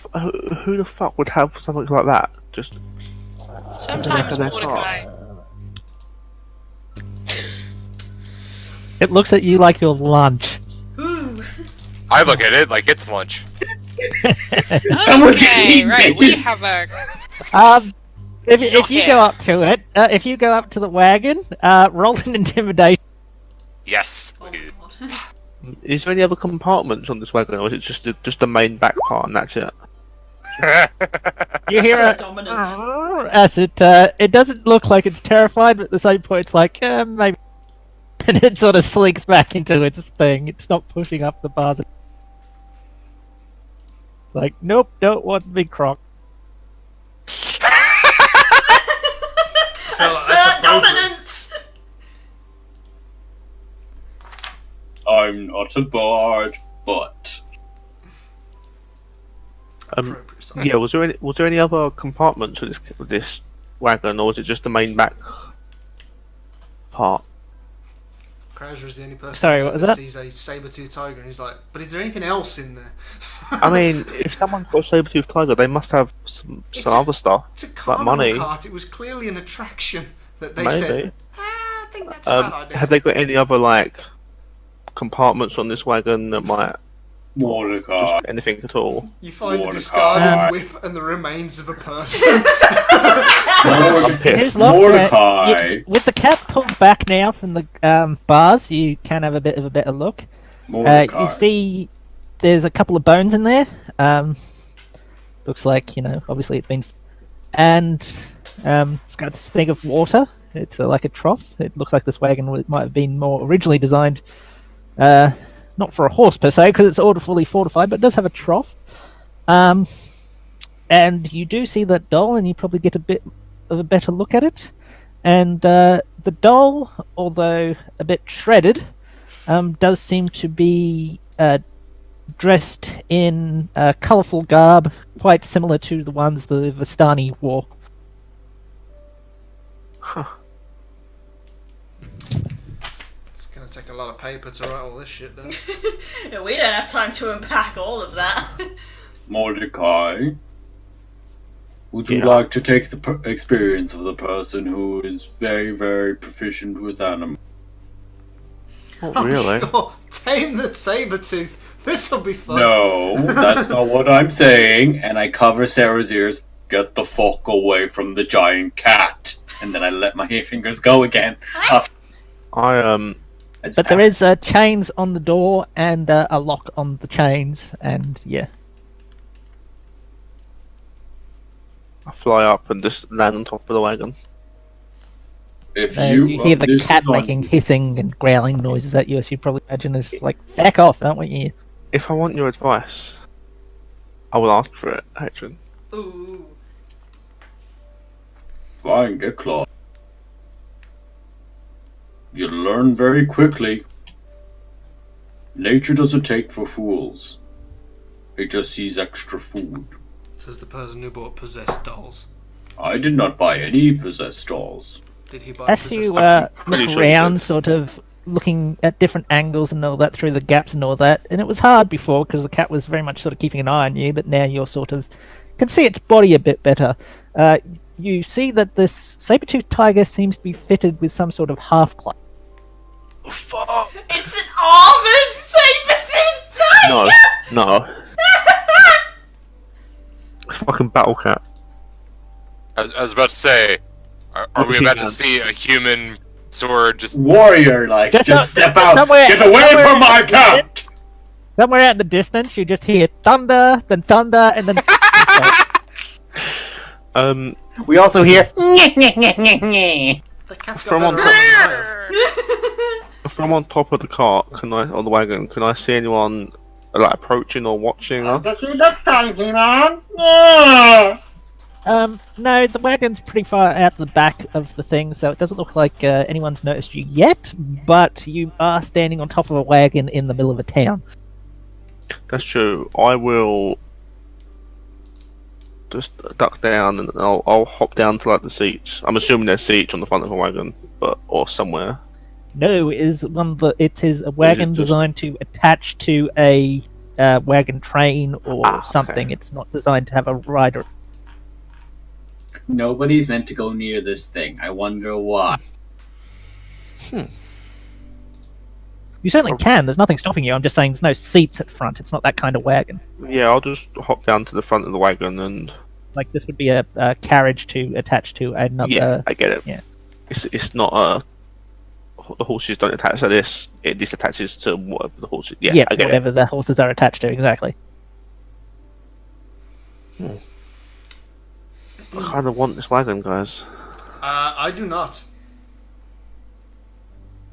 who the fuck would have something like that? Just Sometimes They're Mordecai. It looks at you like your lunch. Ooh. I look at it like it's lunch. Someone's Okay, getting eaten, right. We bitches. have a. If you go up to it, if you go up to the wagon, roll an intimidation. Yes. Oh my god. is there any other compartments on this wagon, or is it just the main back part and that's it? You hear So a dominant. as it doesn't look like it's terrified, but at the same point it's like maybe, and it sort of slinks back into its thing. It's not pushing up the bars. Like, nope, don't want big croc. Assert dominance! I'm not a bard, but. Appropriate size. Yeah, was there any other compartments with this wagon, or was it just the main back part? Krauser is the only person Sorry, what was that? sees a saber-toothed tiger and he's like, but is there anything else in there? I mean, if someone's got a saber-toothed tiger, they must have some other stuff. It's a like carnival money. cart. It was clearly an attraction that they Maybe. said, I think that's a bad idea. Have they got any other like compartments on this wagon that might Mordecai. just anything at all? You find a Mordecai. discarded whip and the remains of a person. I'm It pissed. is locked, Mordecai. with the cat pulled back now from the bars, you can have a bit of a better look. Mordecai. You see, there's a couple of bones in there. Looks like, obviously it's been, and it's got this thing of water. It's like a trough. It looks like this wagon might have been more originally designed, not for a horse per se, because it's fully fortified, but it does have a trough. And you do see that doll, and you probably get a bit of a better look at it. And the doll, although a bit shredded, does seem to be dressed in a colourful garb, quite similar to the ones the Vistani wore. It's going to take a lot of paper to write all this shit down. We don't have time to unpack all of that. Mordecai. Would you Yeah. like to take the experience of the person who is very, very proficient with animals? Not really. Sure. Tame the saber-tooth. This'll be fun. No, that's not what I'm saying. And I cover Sarah's ears. Get the fuck away from the giant cat. And then I let my fingers go again. But there is chains on the door and a lock on the chains, and yeah. I fly up and just land on top of the wagon. If You hear the this cat is on- making hissing and growling noises at you, as you probably imagine is like, back off, I don't want you. If I want your advice, I will ask for it, Adrian. Ooh. Fine, get clawed. You learn very quickly. Nature doesn't take for fools. It just sees extra food. Says the person who bought possessed dolls. I did not buy any possessed dolls. Did he buy As possessed you pretty look sure you around, did. sort of looking at different angles and all that through the gaps and all that, and it was hard before because the cat was very much sort of keeping an eye on you, but now you're sort of can see its body a bit better. You see that this saber-toothed tiger seems to be fitted with some sort of half-plate. Fuck! It's an armored saber-tooth tiger! No. It's fucking Battle Cat. I was about to say, are we about to see a human sword just... Warrior, like, just step out. Get away from my cat! Somewhere out in the distance, you just hear thunder, and then. We also hear. The cat's got From on better arms than I have. From on top of the cart, on the wagon, can I see anyone like approaching or watching us? Catch you next time, He-Man. Yeah. No, the wagon's pretty far out the back of the thing, so it doesn't look like anyone's noticed you yet. But you are standing on top of a wagon in the middle of a town. That's true. I will just duck down and I'll hop down to like the seats. I'm assuming there's seats on the front of a wagon, or somewhere. No, it is a wagon just- designed to attach to a wagon train or Ah, okay. something. It's not designed to have a rider. Nobody's meant to go near this thing. I wonder why. You certainly can. There's nothing stopping you. I'm just saying there's no seats at front. It's not that kind of wagon. Yeah, I'll just hop down to the front of the wagon and Like this would be a carriage to attach to another. yeah, I get it. yeah. It's not the horses don't attach to this. This attaches to whatever the horses. Yeah, Yeah, I get it. whatever the horses are attached to, exactly. I kind of want this wagon, guys. I do not.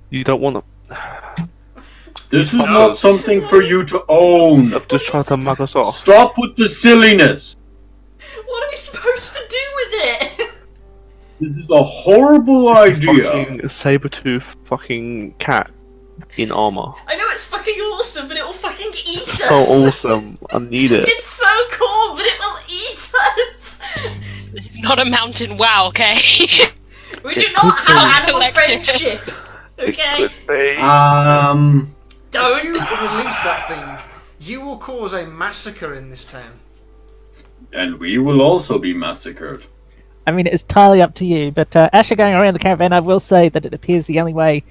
You don't want to. This is not something for you to own. I've just tried to mug us off. Stop with the silliness. What are we supposed to do with it? This is a horrible idea. Fucking saber-tooth fucking cat in armor. I know it's fucking awesome, but it will fucking eat us. So awesome. I need it. It's so cool, but it will eat us. This is not a mountain wow, okay? We do not have animal Collective. friendship. Okay? If you Don't. release that thing, you will cause a massacre in this town. And we will also be massacred. I mean, it's entirely up to you. But as you're going around the caravan, I will say that it appears the only way.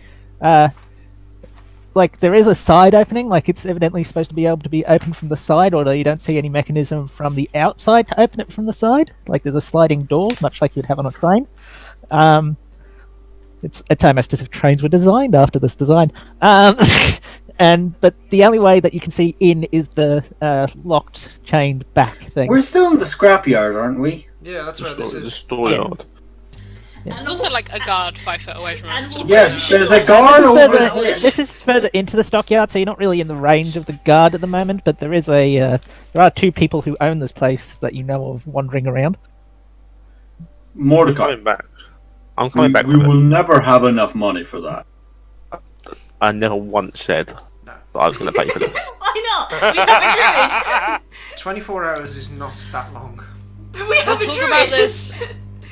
Like there is a side opening, like it's evidently supposed to be able to be opened from the side, although you don't see any mechanism from the outside to open it from the side. Like there's a sliding door, much like you'd have on a train. It's almost as if trains were designed after this design. But the only way that you can see in is the locked, chained back thing. We're still in the scrapyard, aren't we? Yeah, that's where this The is. storeyard. There's also like a guard 5 foot away from us. Just Yes, there's a guard over Further- there. this is further into the stockyard, so you're not really in the range of the guard at the moment. But there is there are two people who own this place that you know of wandering around. I'm Mordecai, coming back. I'm coming back we with will it. never have enough money for that. I never once said that I was going to pay for this. Why not? We have a 24 hours is not that long. druid. We have We'll a talk druid. about this.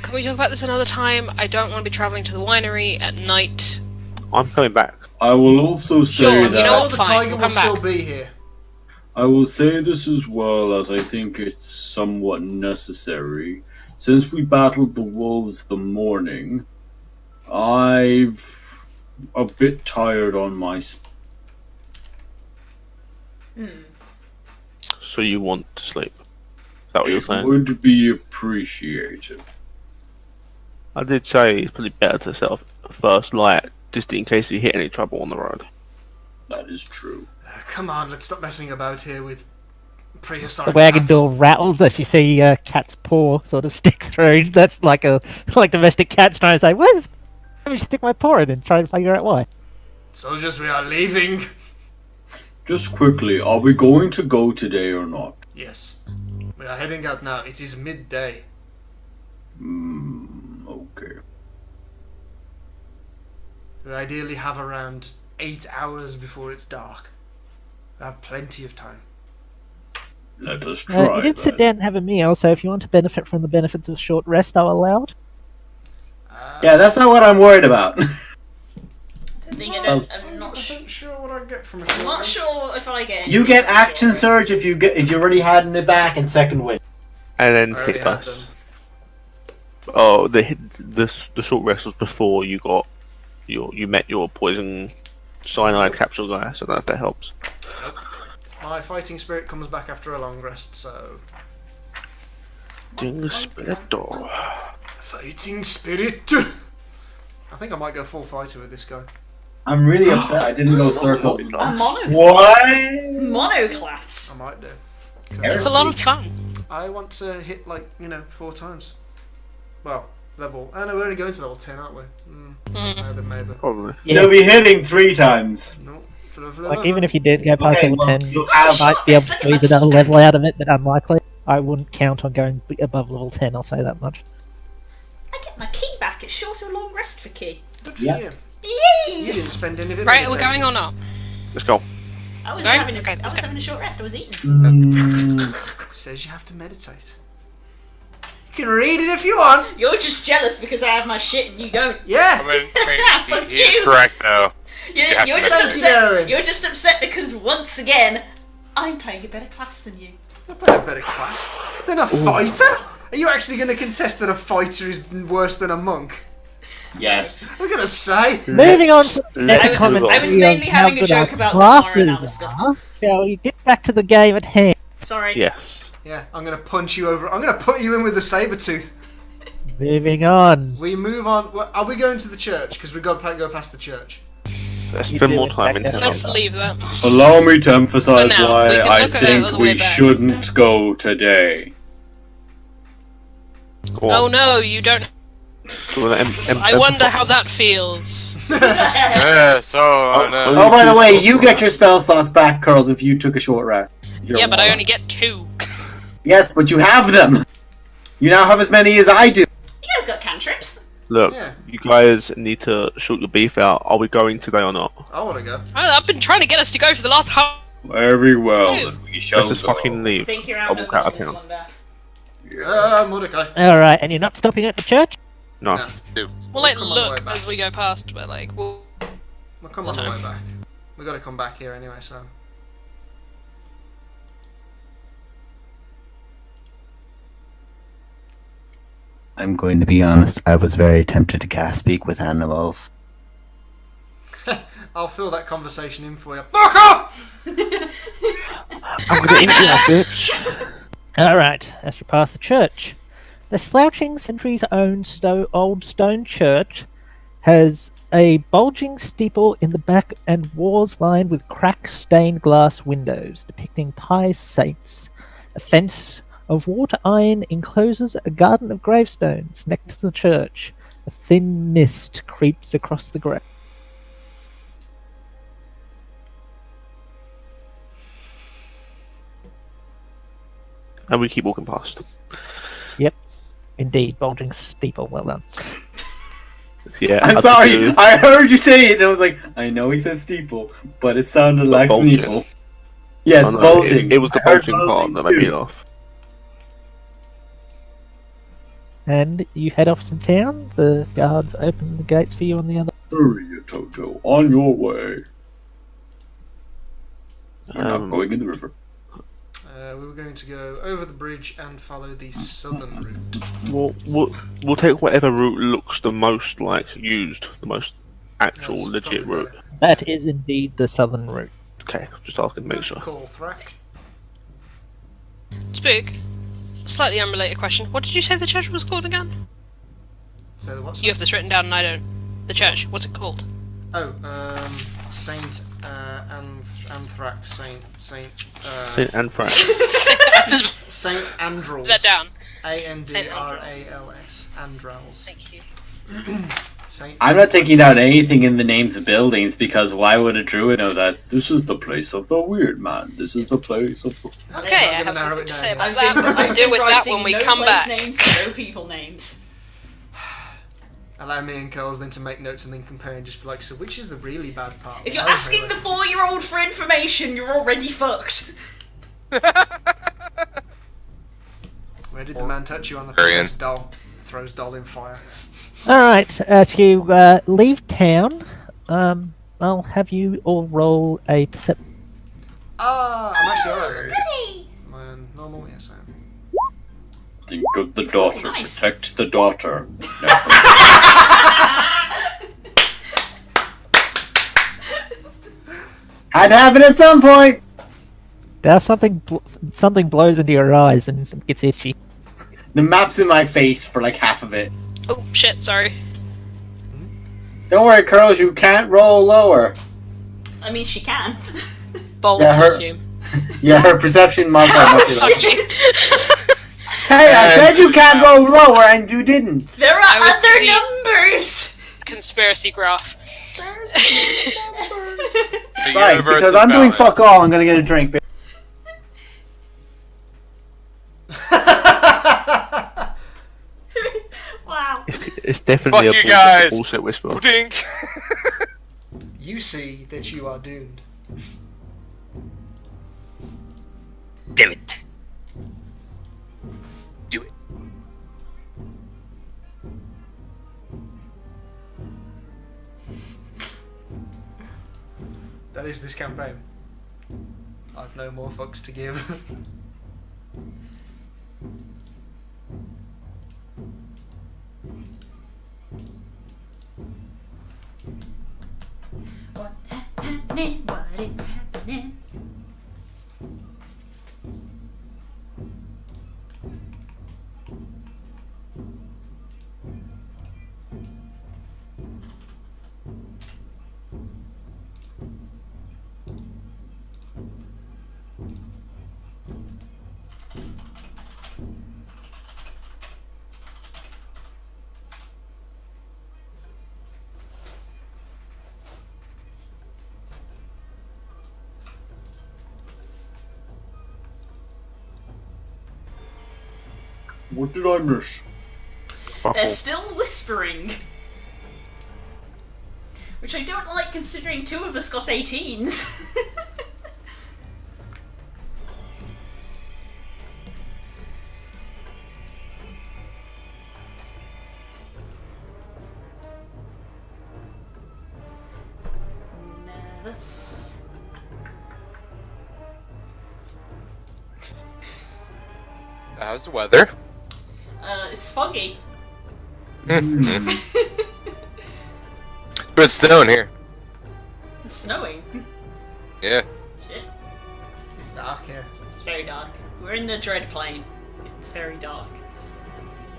Can we talk about this another time? I don't want to be traveling to the winery at night. I'm coming back. I will also say Sure, you that know Oh, what? the Fine, tiger we'll will come still back. be here. I will say this as well, as I think it's somewhat necessary. Since we battled the wolves the morning, I've a bit tired on my. So you want to sleep? Is that what you're It saying? would be appreciated. I did say it's probably better to set off first light, just in case you hit any trouble on the road. That is true. Come on, let's stop messing about here with The prehistoric wagon cats. door rattles as you see Cat's paw sort of stick through. That's like domestic cats trying to say, "Where's? Let me stick my paw in and try and figure out why." Soldiers, we are leaving. Just quickly, are we going to go today or not? Yes. We are heading out now. It is midday. Okay. We ideally have around 8 hours before it's dark. We have plenty of time. Let us try. You did sit then. down and have a meal, so if you want to benefit from the benefits of short rest, I'll allow it. Yeah, that's not what I'm worried about. I'm not sure. Sure what I get from a I'm short not rest. sure if I get. You get action surge. surge if you already had in the back and second wind. And then I already hit had us. Oh, the short rest was before you got you met your poison cyanide capsule guy, so I don't know if that helps. My fighting spirit comes back after a long rest, so... Ding spirit door. Fighting spirit! I think I might go full fighter with this guy. I'm really upset I didn't go circle. A monoclass. What? Monoclass. I might do. It's a lot of fun. I want to hit, 4 times. Well, level... Oh no, we're only going to level 10, aren't we? Maybe. Probably. Yeah. You'll be hitting 3 times. No. Like, even if you did go past Okay, level well, 10, you'll you have- might be able to squeeze another level out of it, but unlikely. I wouldn't count on going above level 10, I'll say that much. I get my key back. It's short or long rest for key. Good for Yeah. you. Yay! You didn't spend any of it. Right, are we going or not? Let's go. I was Right? having Okay, let's go. having a short rest. I was eating. It says you have to meditate. You can read it if you want. You're just jealous because I have my shit and you don't. Yeah. I mean, he is correct though. You're, have you're to just meditate. upset. Darren. You're just upset because once again, I'm playing a better class than you. They're playing a better class than a fighter. Are you actually going to contest that a fighter is worse than a monk? Yes. I'm going to say. Moving on to the Let's next move on. I was commentary mainly on how having a good joke our about Tomorrow and classes Alistair. are. Shall we get back to the game at hand? Sorry. Yes. Yeah, I'm going to punch you over. I'm going to put you in with the saber tooth. Moving on. We move on. Well, are we going to the church? Because we've got to go past the church. Let's You spend do more it time back in then. town. Let's leave that. Allow me to emphasize For now, why we can I look at it think on the way we back. shouldn't go today. Go on. Oh no, you don't. Do you wanna I wonder how that feels. Yeah, so Oh, by the way, you get your spell slots back, Curls, if you took a short rest. You're Yeah, but I welcome. only get 2. Yes, but you have them! You now have as many as I do! You guys got cantrips. Look, Yeah. you guys need to sort your beef out. Are we going today or not? I want to go. I've been trying to get us to go for the last half. Very well, Ew. then we shall Let's just go. fucking I leave. think you're I'll walk outnumbered out on of this town. one, Bass. Mordecai. Alright, and you're not stopping at the church? No. No. We'll like Come on the way look back. as we go past, but like we'll. We'll come on the way back. We've got to come back here anyway, so. I'm going to be honest, I was very tempted to cast Speak with Animals. I'll fill that conversation in for you. Fuck off! I'm gonna eat you, bitch. Alright, as you pass the church. The slouching centuries-owned old stone church has a bulging steeple in the back and walls lined with crack-stained glass windows depicting pious saints. A fence of water iron encloses a garden of gravestones next to the church. A thin mist creeps across the ground. And we keep walking past. Indeed, bulging steeple, well done. Yeah. I'm I sorry, do. I heard you say it and I was like, I know he said steeple, but it sounded like bulging. steeple. Yes, Oh, no, bulging. It was the I heard bulging part that made me too. laugh. And you head off to town. The guards open the gates for you on the other. Hurry, Toto, on your way. You're not Um, going in the river. We were going to go over the bridge and follow the southern route. We'll take whatever route looks the most like used, the most actual That's legit probably route. better. That is indeed the southern route. Okay, just asking to make Good sure. call, Thrak. Spook. Slightly unrelated question. What did you say the church was called again? Say the what? You have this written down and I don't. The church. What's it called? Oh, Saint Anthrax, Saint St. Anne Frank. Just Saint Andrels. that down. Andrals. Andrals. Thank you. Saint. I'm not taking down anything in the names of buildings because why would a druid know that? This is the place of the weird man. This is the place of the... Okay, not I gonna have narrow something it to say down about yet. that. but We'll deal with that when we no come place back. names, no people names. Allow me and Curls then to make notes and then compare and just be like, so which is the really bad part? If you're No, asking really. the 4-year-old for information, you're already fucked. Where did the man touch you on the Arian. princess doll? Throws doll in fire. Alright, as you leave town, I'll have you all roll a perception. I'm actually alright. Goody! Am I on normal? Yes, I am. Think of the daughter. nice. Protect the daughter. Had to happen at some point. Now something blows into your eyes and it gets itchy. The map's in my face for like half of it. Oh shit! Sorry. Don't worry, Curls, you can't roll lower. I mean, she can. Bold Yeah, to her- assume. Yeah, her perception modifier must be Fuck low. you. Hey, I said you can't roll lower and you didn't. There are I was other busy. numbers. Conspiracy graph. The Right, universe because is I'm doing balanced. fuck all, I'm gonna get a drink. Wow. It's definitely Fuck a you guys. bullshit whisper. Dink. You see that you are doomed. Damn it. Do it. That is this campaign. I've no more fucks to give. What happening? What is happening? What did I miss? They're still whispering. Which I don't like considering two of us got 18s. Nervous. How's the weather? It's foggy. But it's snowing here. It's snowing. Yeah. Shit. It's dark here. It's very dark. We're in the dread plane. It's very dark.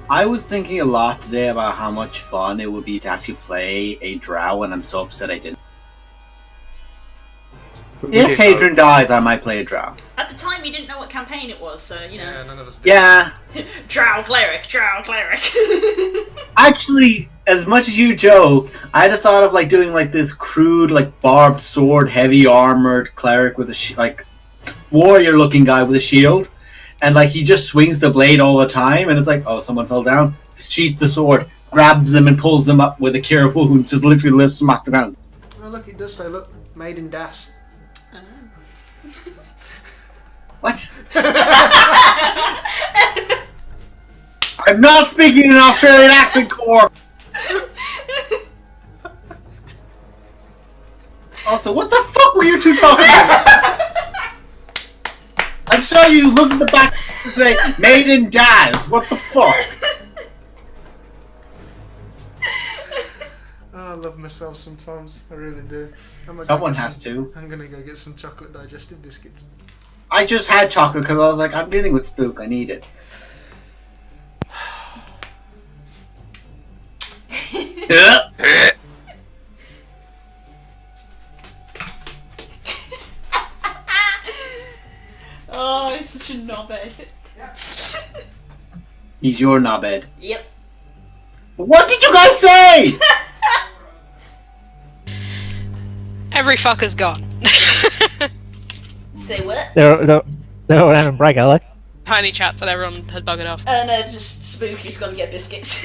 I was thinking a lot today about how much fun it would be to actually play a drow, and I'm so upset I didn't. If Hadrian dies, I might play a drow. At the time, you didn't know what campaign it was, so, you know. Yeah, none of us do. Yeah, Drow cleric, drow cleric. actually, as much as you joke, I'd have thought of like doing like this crude, like barbed sword, heavy armored cleric with a like warrior-looking guy with a shield, and like he just swings the blade all the time, and it's like, oh, someone fell down, sheaths the sword, grabs them, and pulls them up with a cure wounds, just literally lifts them off the ground. Oh, look, it does say, look, made in Das. What? I'm not speaking in an Australian accent, Core. Also, what the fuck were you two talking about? I'm sure you looked at the back and say, made in Daz. What the fuck? Oh, I love myself sometimes. I really do. Someone has to. I'm gonna go get some chocolate digestive biscuits. I just had chocolate because I was like, I'm dealing with spook. I need it. Oh, I'm such a knobhead. He's your knobhead. Yep. What did you guys say? Every fucker's gone. Say what? They're all around and brag, like. Tiny chat said everyone had buggered off. No, just Spooky's gonna get biscuits.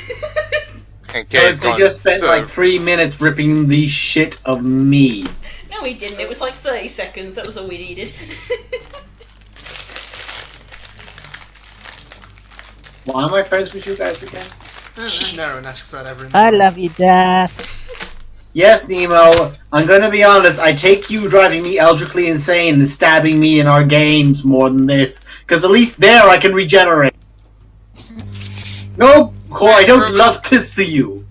And Because Kay's they gone just spent to- like 3 minutes ripping the shit of me. No, we didn't. It was like 30 seconds. That was all we needed. Why am I friends with you guys again? No one asks that ever in I love you, Das. Yes, Nemo. I'm gonna be honest. I take you driving me eldrically insane and stabbing me in our games more than this. Because at least there I can regenerate. No, Core, I don't love to see you.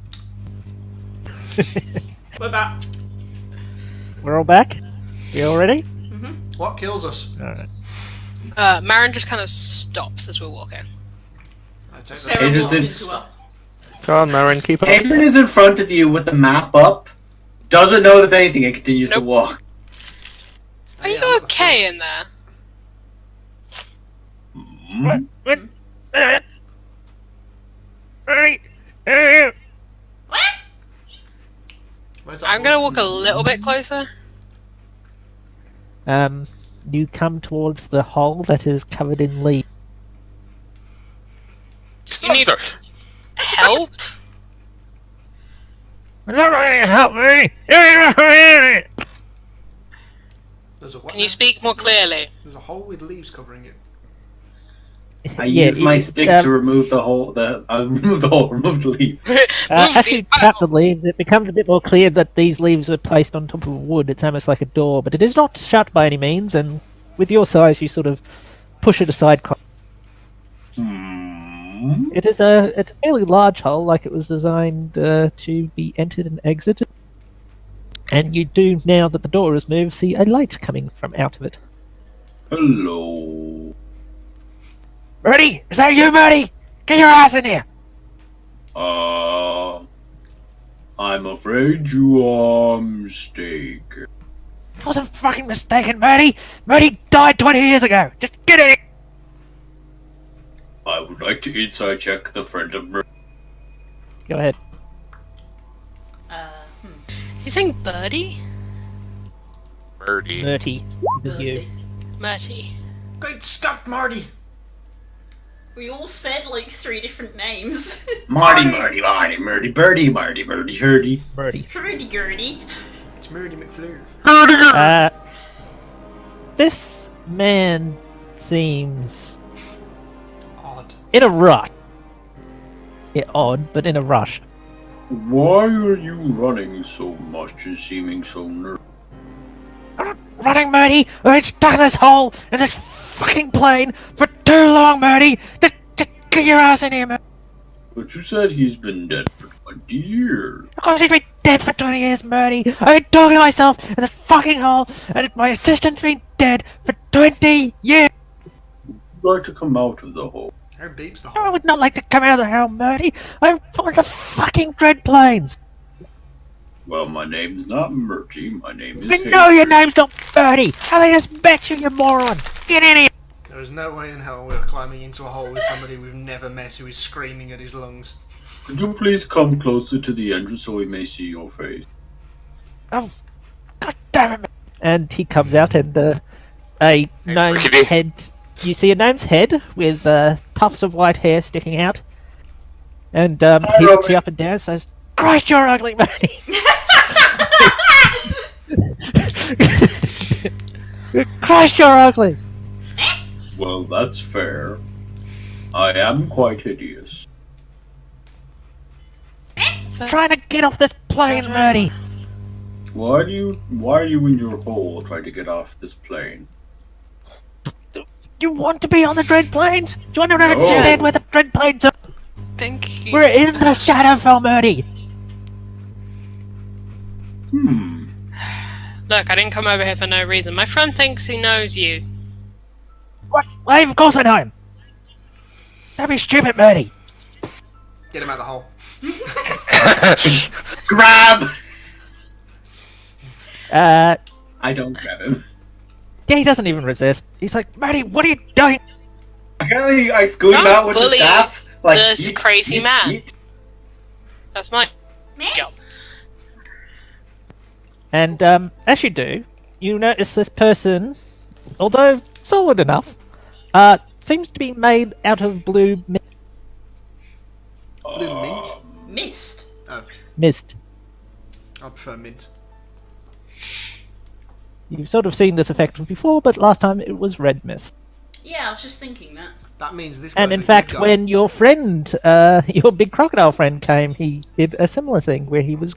We're back. We're all back? You all ready? What kills us? Alright. Marin just kind of stops as we're walking. I take that. Sarah It walks isn't- into her. Come on, Marin, keep up. Adrian is in front of you with the map up, doesn't notice anything, and continues to Nope. walk. Are Yeah, you what the okay in there? Where's that I'm gonna walk a ball? little bit closer. You come towards the hole that is covered in leaves. You need Sorry. help? Help me! There's a what Can you now? speak more clearly? There's a hole with leaves covering it. I use my stick to remove the hole. Remove the leaves. As you tap the leaves, it becomes a bit more clear that these leaves are placed on top of wood. It's almost like a door, but it is not shut by any means, and with your size, you sort of push it aside. It's a fairly large hole, like it was designed to be entered and exited. And you do, now that the door is moved, see a light coming from out of it. Hello. Murdy! Is that you, Murdy? Get your ass in here! I'm afraid you are mistaken. I wasn't fucking mistaken, Murdy! Murdy died 20 years ago! Just get in here! I would like to inside check the friend of Murray. Go ahead. Is he saying birdie? Birdie. Murty. With you. Murty. Great Scott, Marty! We all said like 3 different names. Marty, Birdie, Hurdy. Murdy. Hurdy-gurdy. It's Murdy McFleur. This man seems Odd. in a rush. Yeah, odd, but in a rush. Why are you running so much and seeming so nervous? I'm not running, Murdy! I've been stuck in this hole, in this fucking plane, for too long, Murdy! Just get your ass in here, Murdy! But you said he's been dead for 20 years. Of course he's been dead for 20 years, Murdy! I've been talking to myself in this fucking hole, and my assistant's been dead for 20 years! Would you like to come out of the hole? How beeps the I hole? would not like to come out of the hole, Murdy! I'm full of fucking dread planes! Well, my name's not Murty. My name is You know your Hadrian. name's not Murdy! How they just met you, you moron! Get in here! There is no way in hell we're climbing into a hole with somebody we've never met who is screaming at his lungs. Could you please come closer to the entrance so we may see your face? Oh, god damn it! And he comes out, and a gnome's Rickety. head. You see a gnome's head with tufts of white hair sticking out, and he looks you up and down and says, "Christ, you're ugly, Murdy!" Christ, you're ugly! Well, that's fair. I am quite hideous. Trying to get off this plane, Murdy! Why are you in your hole trying to get off this plane? You want to be on the dread planes? Do you want to No. understand where the dread planes are? Think he's... We're in the Shadowfell, Murdy! Look, I didn't come over here for no reason. My friend thinks he knows you. What? Why, of course I know him! Don't be stupid, Murdy! Get him out of the hole. Grab! I don't grab him. Yeah, he doesn't even resist. He's like, Murdy, what are you doing? I scoot him Don't out with the bully staff. Like, this yeet, crazy yeet, man. yeet. That's my job. And as you do, you notice this person, although solid enough, seems to be made out of blue Blue mint? Mist. Oh, mist. I prefer mint. You've sort of seen this effect before, but last time it was red mist. Yeah, I was just thinking that. That means this guy's And in a fact, good guy. when your friend, your big crocodile friend came, he did a similar thing where he was...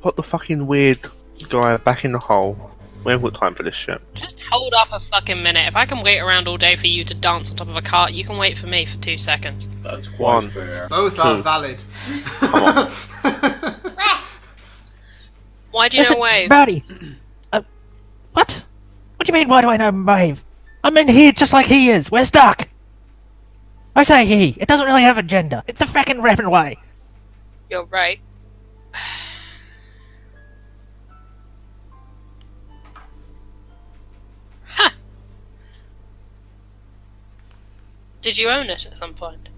Put the fucking weird guy back in the hole. We haven't got time for this shit. Just hold up a fucking minute. If I can wait around all day for you to dance on top of a cart, you can wait for me for 2 seconds. That's quite One. fair. Both are Two. valid. Come on. Why do you know Listen, Wave? Marty. What? What do you mean, why do I know Wave? I'm in here just like he is. We're stuck. I say he. It doesn't really have a gender. It's the frickin' rapping way. You're right. Huh. Did you own it at some point?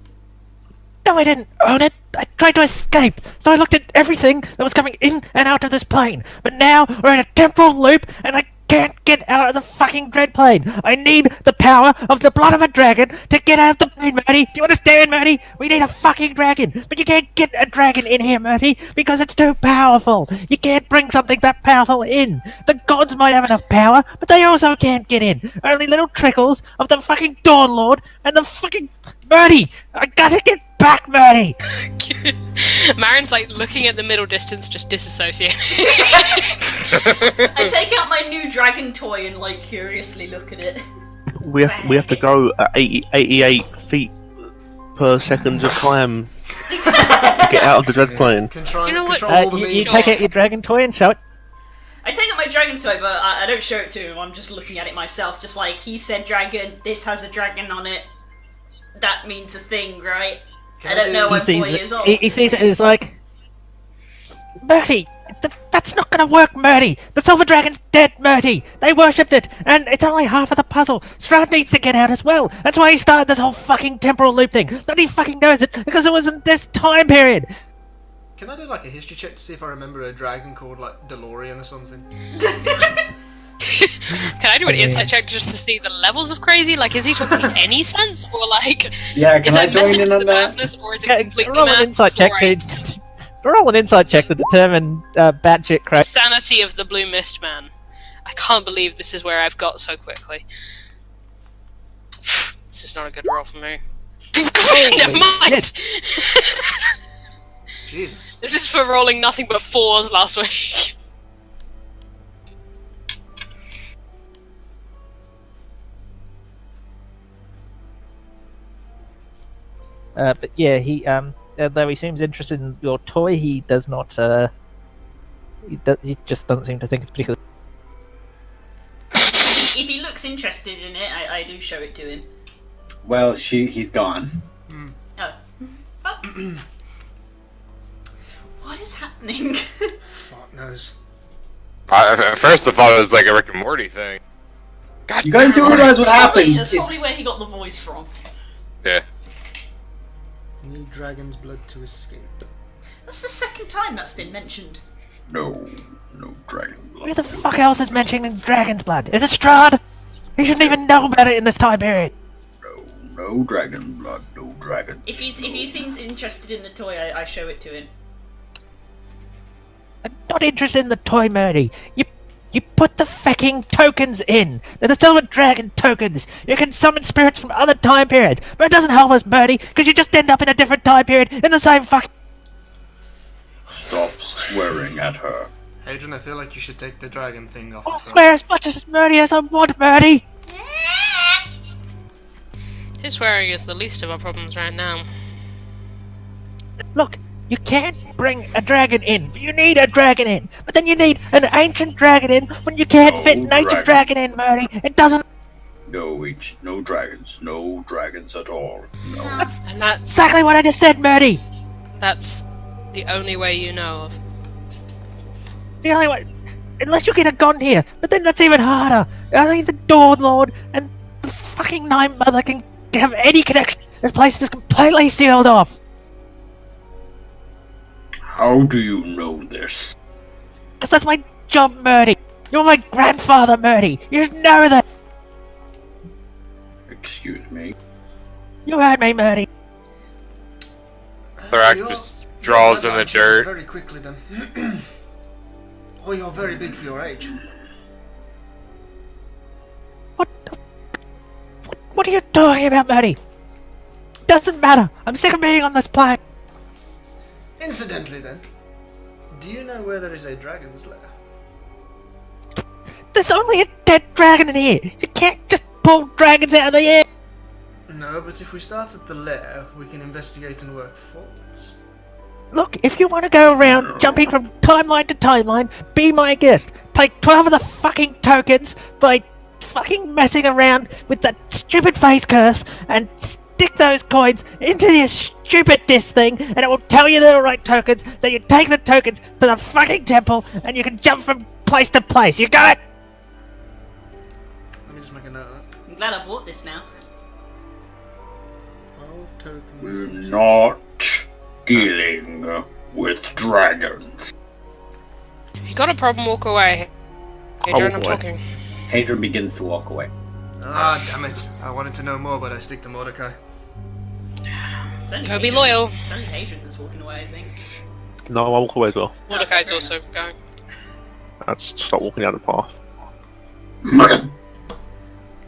No, I didn't own it. I tried to escape, so I looked at everything that was coming in and out of this plane. But now we're in a temporal loop, and I can't get out of the fucking dread plane. I need the power of the blood of a dragon to get out of the plane, Murty. Do you understand, Murty? We need a fucking dragon. But you can't get a dragon in here, Murty, because it's too powerful. You can't bring something that powerful in. The gods might have enough power, but they also can't get in. Only little trickles of the fucking Dawn Lord and the fucking... Murty! I gotta get back, Murty! Marin's like looking at the middle distance, just disassociating. I take out my new dragon toy and like curiously look at it. We have to go at 88 feet per second to climb to get out of the dread plane. Control, You know what? control all the You means. take out your dragon toy and show it. I take out my dragon toy, but I don't show it to him. I'm just looking at it myself. Just like, he said dragon, this has a dragon on it. That means a thing, right? I don't know, I'm 4 years old. He sees it and he's like, Murty, that's not gonna work, Murty. The Silver Dragon's dead, Murty. They worshipped it, and it's only half of the puzzle. Strahd needs to get out as well. That's why he started this whole fucking temporal loop thing. Nobody fucking knows it because it was in this time period. Can I do like a history check to see if I remember a dragon called like DeLorean or something? Can I do an insight check just to see the levels of crazy? Like, is he talking any sense, or like, Yeah, is can I it join method in to on the that? madness, or is it Yeah, completely roll an mad? insight check to roll an insight check to determine batshit crazy. Sanity of the Blue Mist Man. I can't believe this is where I've got so quickly. This is not a good roll for me. Never mind. Jesus. This is for rolling nothing but 4s last week. But yeah, he though he seems interested in your toy, he does not. He just doesn't seem to think it's particularly. If he looks interested in it, I do show it to him. Well, he's gone. Oh. Fuck. What is happening? Fuck knows. At first I thought it was like a Rick and Morty thing. God, You guys do realize what happened? That's probably where he got the voice from. yeah. Need dragon's blood to escape. That's the second time that's been mentioned. No dragon blood. Who the fuck else is mentioning dragon's blood? Is it Strahd? He shouldn't even know about it in this time period. No dragon blood, no dragon. If he seems interested in the toy, I show it to him. I'm not interested in the toy, Murdy. You put the fucking tokens in. They're the Silver Dragon tokens. You can summon spirits from other time periods. But it doesn't help us, Murdy, because you just end up in a different time period in the same fucking... Stop swearing at her. Hadrian, I feel like you should take the dragon thing off. I'll yourself. swear as much as Murdy as I want, Murdy. His swearing is the least of our problems right now. Look, you can't bring a dragon in. You need a dragon in. But then you need an ancient dragon in when you can't No fit an ancient dragon. dragon in, Murdy. It doesn't... No dragons at all. No. And that's Exactly what I just said, Murdy. that's the only way you know of. The only way... Unless you get a gun here. But then that's even harder. Only the Dawn Lord and the fucking Night Mother can have any connection. This place is completely sealed off. How do you know this? Because that's my job, Murdy. You're my grandfather, Murdy. You should know that. Excuse me. You heard me, Murdy. Thorak You're- just draws in the you're dirt. very quickly then. Oh, you're very big for your age. What are you talking about, Murdy? Doesn't matter. I'm sick of being on this planet. Incidentally then, do you know where there is a dragon's lair? There's only a dead dragon in here. You can't just pull dragons out of the air. No, but if we start at the lair, we can investigate and work forwards. Look, if you want to go around jumping from timeline to timeline, be my guest. Take 12 of the fucking tokens by fucking messing around with that stupid face curse and stick those coins into this stupid disc thing, and it will tell you they're the right tokens. Then you take the tokens to the fucking temple, and you can jump from place to place. You got it? Let me just make a note of that. I'm glad I bought this now. 12 tokens. We're not dealing with dragons. If you got a problem, walk away. Adrian, I'm walk away. talking. Hadrian begins to walk away. Ah, damn it. I wanted to know more, but I stick to Mordecai. It's only Go be Hadrian- loyal. It's only Hadrian that's walking away, I think. No, I'll walk away as well. Mordecai's also going. I'll just start walking down the path.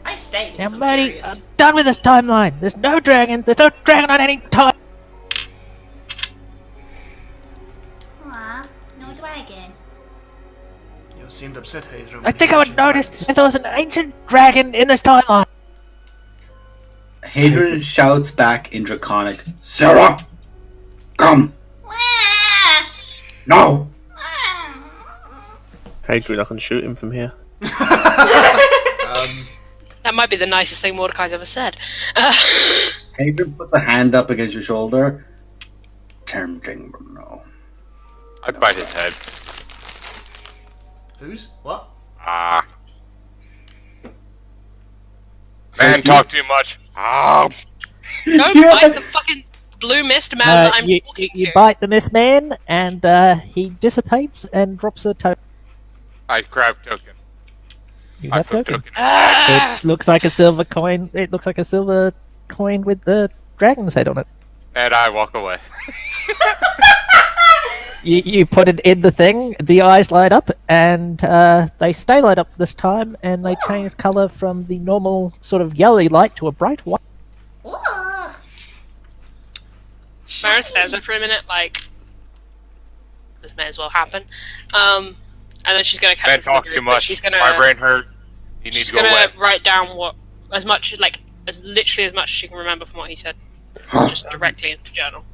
I stay Now, because I'm Marty, I'm curious. done with this timeline. There's no dragon. There's no dragon on any time. Aw, no dragon. You seemed upset, Hadrian. I think I would notice if there was an ancient dragon in this timeline. Hadrian shouts back in Draconic, Sarah! Come! Wah! No! Hadrian, I can shoot him from here. That might be the nicest thing Mordecai's ever said. Hadrian puts a hand up against your shoulder. Tempting, but no. I bite his head. Whose? What? Ah. Man, talk too much. Ah. Don't bite the fucking blue mist man that I'm you talking you to. bite the mist man, and he dissipates and drops a token. I grab token. You I have put token. token. Ah! It looks like a silver coin. It looks like a silver coin with the dragon's head on it. And I walk away. You put it in the thing, the eyes light up, and they stay light up this time, and they change colour from the normal sort of yellowy light to a bright white. Ooh. Maren stands there for a minute, like, this may as well happen. And then she's gonna catch Man, up from talk the too group, but much. she's gonna My brain hurt. You need she's to go gonna away. write down what as much as literally as much as she can remember from what he said, just directly into journal.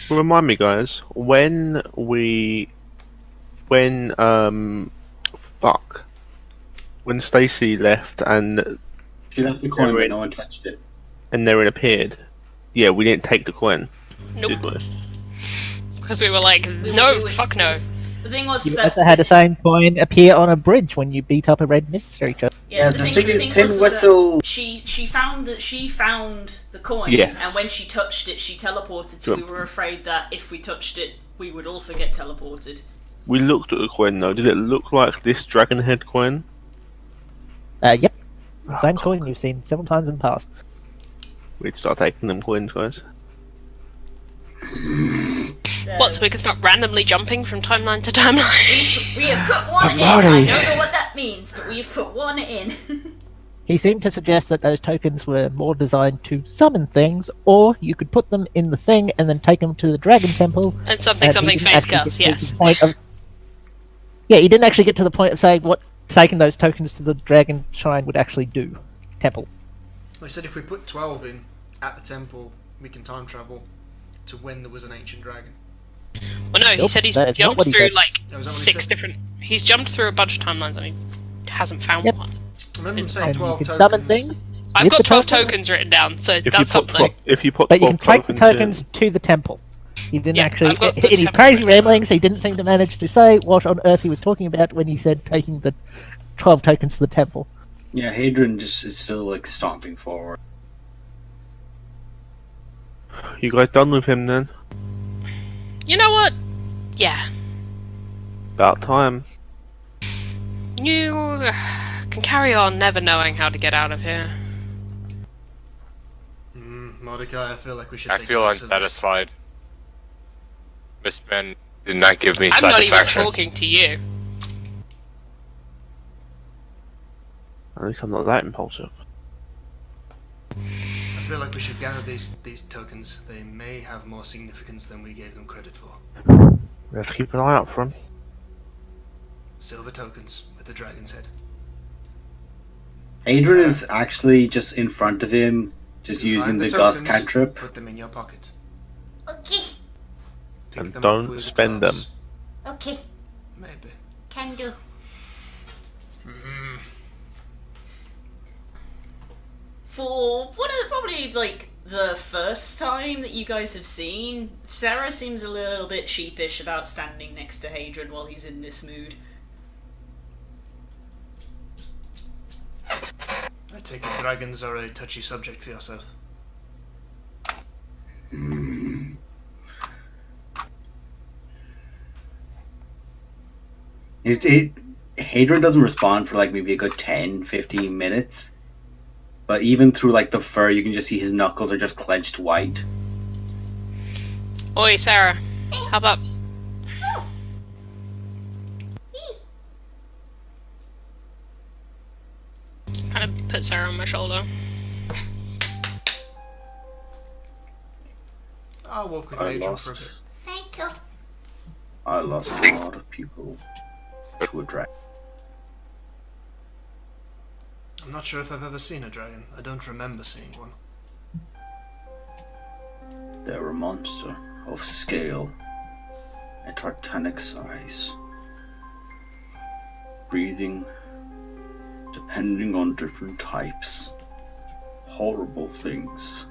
Well, remind me, guys, when Stacy left and She left the coin, but no one touched it. Nerin appeared, yeah, we didn't take the coin, Nope. did we? Because we were like, We no, were- fuck no. The thing was You that also had the same coin appear on a bridge when you beat up a red mystery creature. yeah, the thing is, Tin was Whistle. that she found the coin, Yes. and when she touched it, she teleported. So we Sure. were afraid that if we touched it, we would also get teleported. We looked at the coin though. Did it look like this dragon head coin? Yep. The same coin you've seen several times in the past. We'd start taking them coins, guys. So What, so we can start randomly jumping from timeline to timeline? we have put one in. Marty. I don't know what that means, but we have put one in. He seemed to suggest that those tokens were more designed to summon things, or you could put them in the thing and then take them to the Dragon Temple. And something and something he didn't face actually curse, get to yes. the point of- Yeah, he didn't actually get to the point of saying what taking those tokens to the Dragon Shrine would actually do. Temple. I said if we put 12 in at the temple, we can time travel to when there was an ancient dragon. Well, no, he Nope, said he's that is not jumped what he through said. like Oh, is that what he 6 said? different. He's jumped through a bunch of timelines and he hasn't found Yep. one. I remember him Is- saying And you 12 can tokens. summon things, I've With got the 12 token? tokens written down, so If that's you something. put but you can 12 take the tokens in- to the temple. He didn't Yeah, actually. I've got the In his temple crazy written ramblings, he didn't seem to manage to say what on earth he was talking about when he said taking the 12 tokens to the temple. Yeah, Hadrian just is still like stomping forward. You guys done with him then? You know what? Yeah. About time. You can carry on never knowing how to get out of here. Mordecai, I feel like we should I take feel notice of this. unsatisfied. Miss Ben did not give me I'm not even satisfaction. talking to you. At least I'm not that impulsive. I feel like we should gather these tokens. They may have more significance than we gave them credit for. We have to keep an eye out for him. Silver tokens with the dragon's head. Hadrian is actually just in front of him, just You using find the the Gust tokens, cantrip. Put them in your pocket. Okay. Pick And them up don't with spend gloves. Okay, Maybe. can do. For what is probably like the first time that you guys have seen, Sarah seems a little bit sheepish about standing next to Hadron while he's in this mood. I take it dragons are a touchy subject for yourself. Hadron doesn't respond for like maybe a good 10, 15 minutes. But even through like the fur, you can just see his knuckles are just clenched white. Oi, Sarah. How about... Kind of put Sarah on my shoulder. I'll walk with I Adrian for a bit. lost. Thank you. I lost a lot of people to a dragon. I'm not sure if I've ever seen a dragon. I don't remember seeing one. They're a monster of scale and titanic size, breathing depending on different types. Horrible things.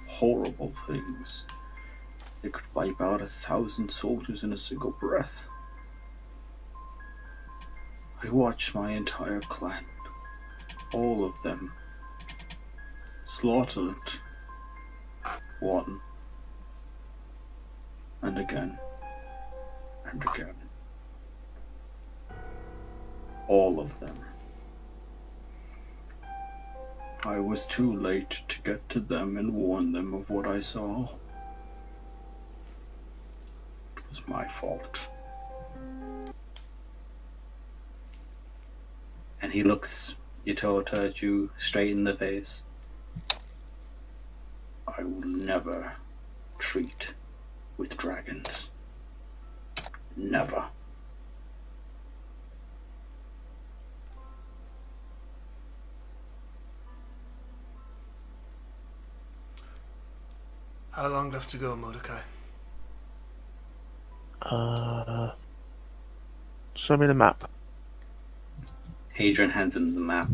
Horrible things. They could wipe out 1,000 soldiers in a single breath. I watched my entire clan, all of them, slaughtered one and again and again. All of them. I was too late to get to them and warn them of what I saw. It was my fault. And he looks Yatota at you straight in the face. I will never treat with dragons. Never. How long left to go, Mordecai? Show me the map. Hadrian hands him the map,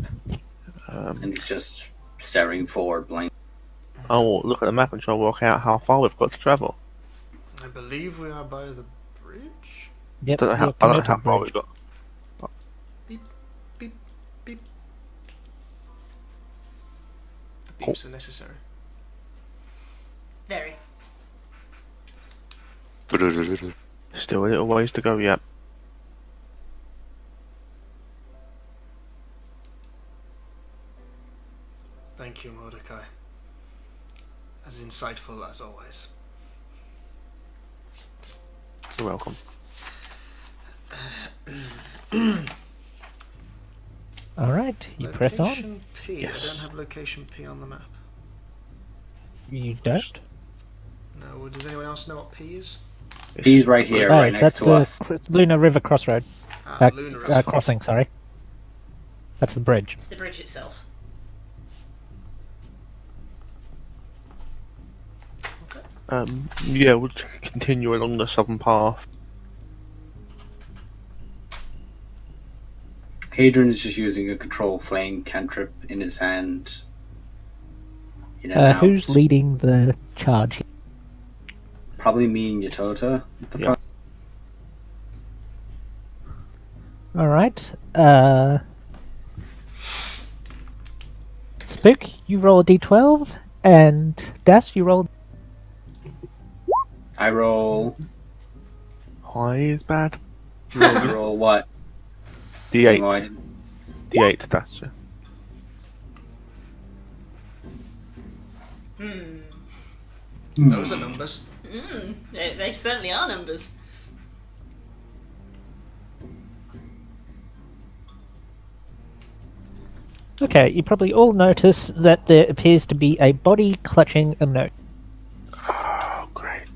and he's just staring forward blank. I will look at the map and try to work out how far we've got to travel. I believe we are by the bridge. Yep. I don't know you're how coming to the far bridge. we've got. Beep, beep, beep. The beeps are necessary. Very. Still a little ways to go yet. Thank you, Mordecai. As insightful as always. You're welcome. All right, you press on. Location P. Yes. I don't have location P on the map. You don't. No, well, does anyone else know what P is? He's right here, Oh, right next that's to the us. Luna River Crossroad. Lunar is Crossing, sorry. That's the bridge. It's the bridge itself. Yeah, we'll continue along the southern path. Hadrian is just using a control flame cantrip in his hand. In and out. Who's leading the charge? Probably me and Yatota at the Yeah. front. All right. Spook, you roll a d12, and Das, you roll. I roll. High is bad. I roll what? D8. No, I didn't. D8, that's it. Those are numbers. They certainly are numbers. Okay, you probably all notice that there appears to be a body clutching a note. Oh, great.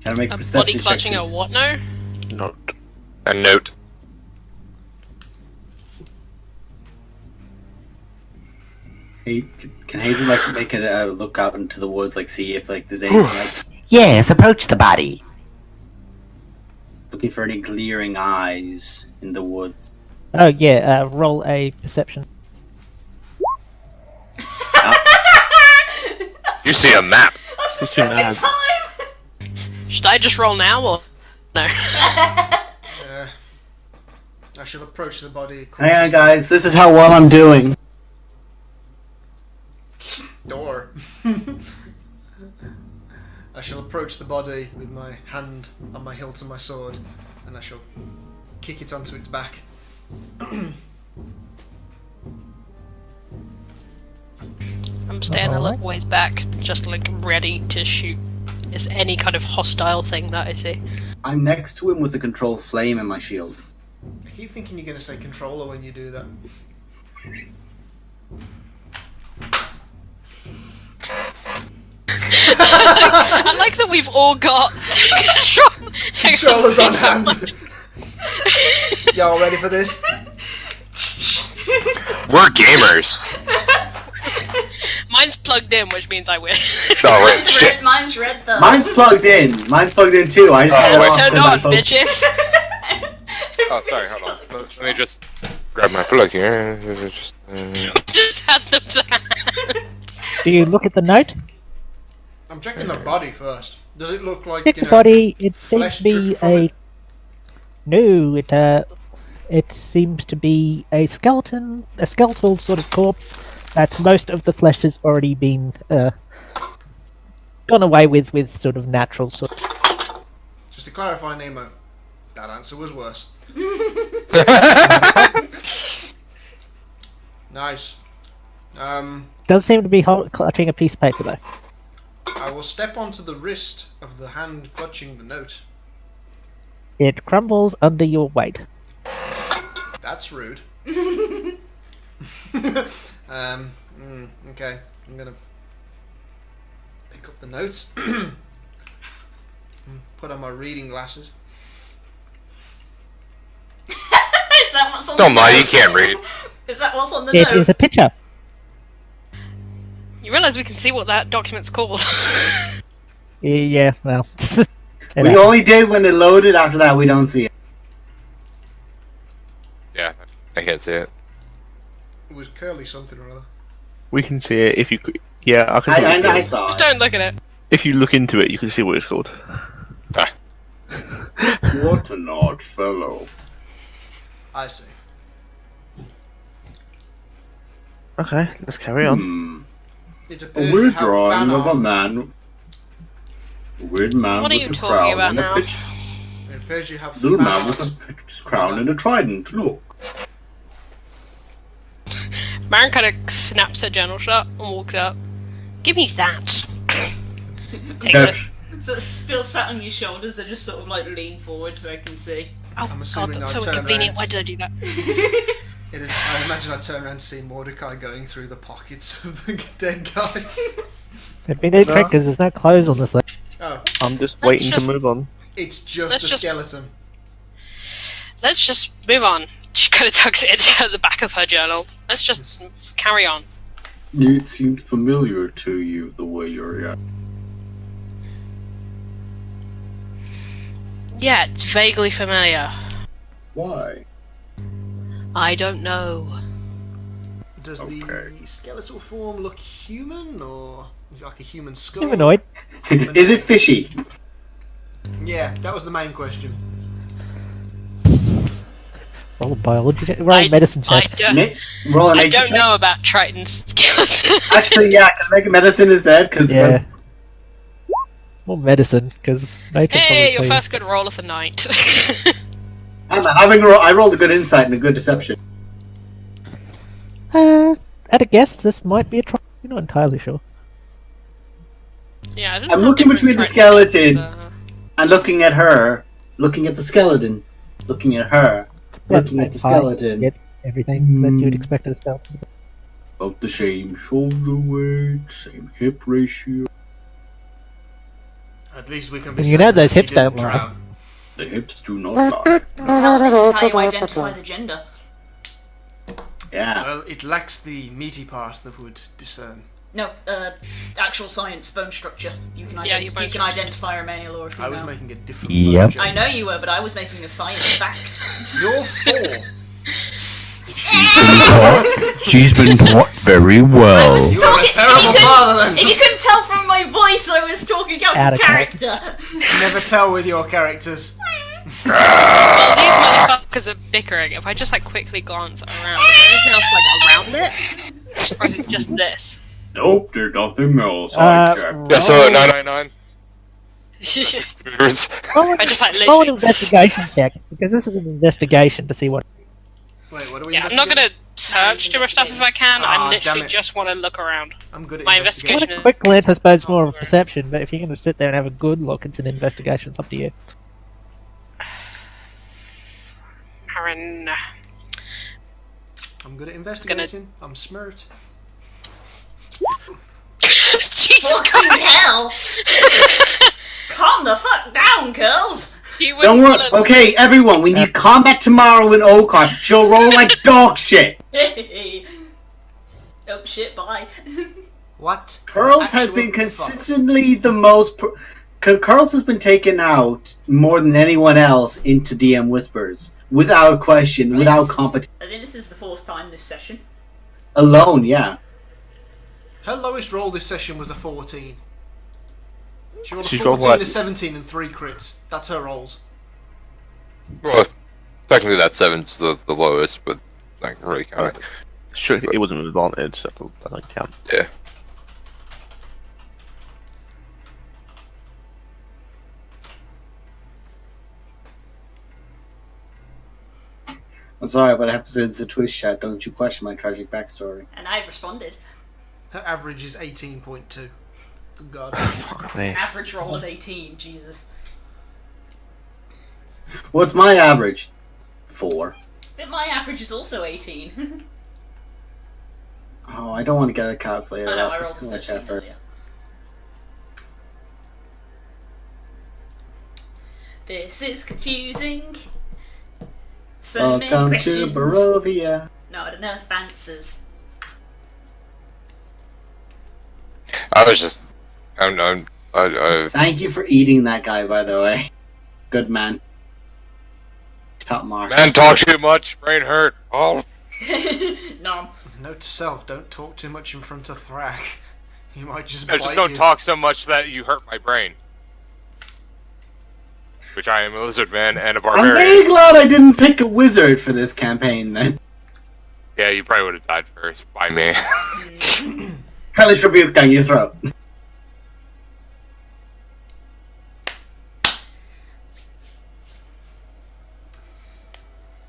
Can I make a A perception body check, clutching a please? what now? Note. A note. Hey, can Hayden like make a look out into the woods, like see if like there's anything like Yes, approach the body. looking for any glaring eyes in the woods? Oh yeah, roll a perception. You see a map. That's the It's too second mad. time! Should I just roll now or no? I shall approach the body. Hang on, guys. This is how well I'm doing. Door. I shall approach the body with my hand on my hilt of my sword, and I shall kick it onto its back. I'm staying a little ways back, just like ready to shoot. Is any kind of hostile thing that I see? I'm next to him with a control flame in my shield. I keep thinking you're going to say controller when you do that. I like that we've all got Controllers on hand. Y'all ready for this? We're gamers. Mine's plugged in, which means I win. Oh wait, Mine's shit. red, mine's red though. Mine's plugged in. Mine's plugged in too. I just Oh, had it wait. off Turn 'cause I on, focused- bitches. Oh, sorry. Hold on. Let me just grab my plug here. Just had them down. Do you look at the note? I'm checking the body first. Does it look like, Check you the know, body. It seems flesh to be dripping from a it? no. It seems to be a skeleton, a skeletal sort of corpse that most of the flesh has already been gone away with sort of natural sort of. Just to clarify, Nemo, that answer was worse. Nice. Does seem to be clutching a piece of paper though. I will step onto the wrist of the hand clutching the note. It crumbles under your weight. That's rude. Okay. I'm gonna pick up the notes. Put on my reading glasses. Is that what's on Don't the lie, note? you can't read. Is that what's on the It note? is a picture. You realise we can see what that document's called? Yeah, well. We only did when it loaded. After that, we don't see it. Yeah, I can't see it. It was curly something or other. We can see it if you. Yeah, I can. I saw Just it. don't look at it. If you look into it, you can see what it's called. What an odd fellow. I see. Okay, let's carry on. It A appears you weird have drawing of a Fanon. man. A weird man What are with you a talking crown about and a now? pitch. It appears you have Little man with Fanon. a crown and a trident. Look. Marin kind of snaps her journal shut and walks up. Give me that. Takes That- it. So it's still sat on your shoulders, I just sort of like lean forward so I can see. Oh I'm god, assuming that's I so turn inconvenient. around. Why did I do that? I imagine I turn around to see Mordecai going through the pockets of the dead guy. It'd be no trick because there's no clothes on this thing. Oh, I'm just Let's waiting just- to move on. it's just Let's a just- skeleton. Let's just move on. She kind of tucks it into the back of her journal. Let's just carry on. It seemed familiar to you the way you're reacting. Yeah, it's vaguely familiar. Why? I don't know. Does Okay. the skeletal form look human, or is it like a human skull? Humanoid. Is it fishy? Yeah, that was the main question. Roll a biology check. Roll a medicine I check. don't, Roll a I nature don't check. know about Triton's skeleton. Actually, yeah, can I make a medicine instead? Because Yeah. More medicine because nature. Hey, your probably first good roll of the night. I rolled a good insight and a good deception. At a guess, this might be a try. You're not entirely sure. Yeah, I don't I'm know how looking different between the Triton skeleton is, and looking at her, looking at the skeleton, looking at her, looking at the skeleton. Get everything that you'd expect of a skeleton. About the same shoulder weight, same hip ratio. At least we can be. You know certain those that he hips don't didn't lie. drown. The hips do not lie. Well, this is how you identify the gender. Yeah. Well, it lacks the meaty part that would discern. No, actual science, bone structure. You can, Yeah, you bone can structure. identify a male or a female. I was making a different Yep. joke. I know you were, but I was making a science fact. You're 4. She's been taught very well. was You are a talking- terrible if you couldn't- father then. If you couldn't tell from my voice, I was talking out Out of of character. Never tell with your characters. Well, these motherfuckers are bickering. If I just like quickly glance around, is there anything else like around it? Or is it just this? Nope, there's nothing else. I checked. Yeah, so 999. Roll, I just like roll an literally. investigation check, because this is an investigation to see what. Wait, what do we Yeah, I'm not gonna search too much stuff if I can. Ah, I literally damn it. just want to look around. I'm good at My investigation. investigation A quick glance, I suppose, is more of a perception, but if you're going to sit there and have a good look, it's an investigation. It's up to you. Aaron. I'm good at investigating. I'm smart. Jesus Fucking Christ! hell! Calm the fuck down, girls! You Don't wouldn't worry. wanna- Okay, everyone, we need combat tomorrow in Okon. She'll roll like dog shit. Oh shit, bye. What? Curls has Actual been fuck. consistently the most. Curls has been taken out more than anyone else into DM Whispers. Without question, without competition. I think this is the 4th time this session. Alone, yeah. Her lowest roll this session was a 14. She rolled a She's got 14, what? a 17, and 3 crits. That's her rolls. Well, technically that 7's the lowest, but not really counting. Sure, it wasn't an advantage, so that doesn't count. Yeah. I'm sorry, but I have to say it's a twist chat. Don't you question my tragic backstory. And I've responded. Her average is 18.2. Good God. Fuck me. Average roll of 18, Jesus. What's my average? 4. But my average is also 18. Oh, I don't want to get a calculator. I know, up. I It's rolled too a much 13 effort. earlier. This is confusing. So many Welcome questions. to Barovia. Not enough answers. I was just. I Thank you for eating that guy, by the way. Good man. Top mark. man, talk too much. Brain hurt. Oh. No. Note to self, don't talk too much in front of Thrak. He might just No, bite just don't you. talk so much that you hurt my brain. Which I am a lizard man and a I'm very barbarian. glad I didn't pick a wizard for this campaign then. Yeah, you probably would have died first by me. Hellish rebuke down your throat.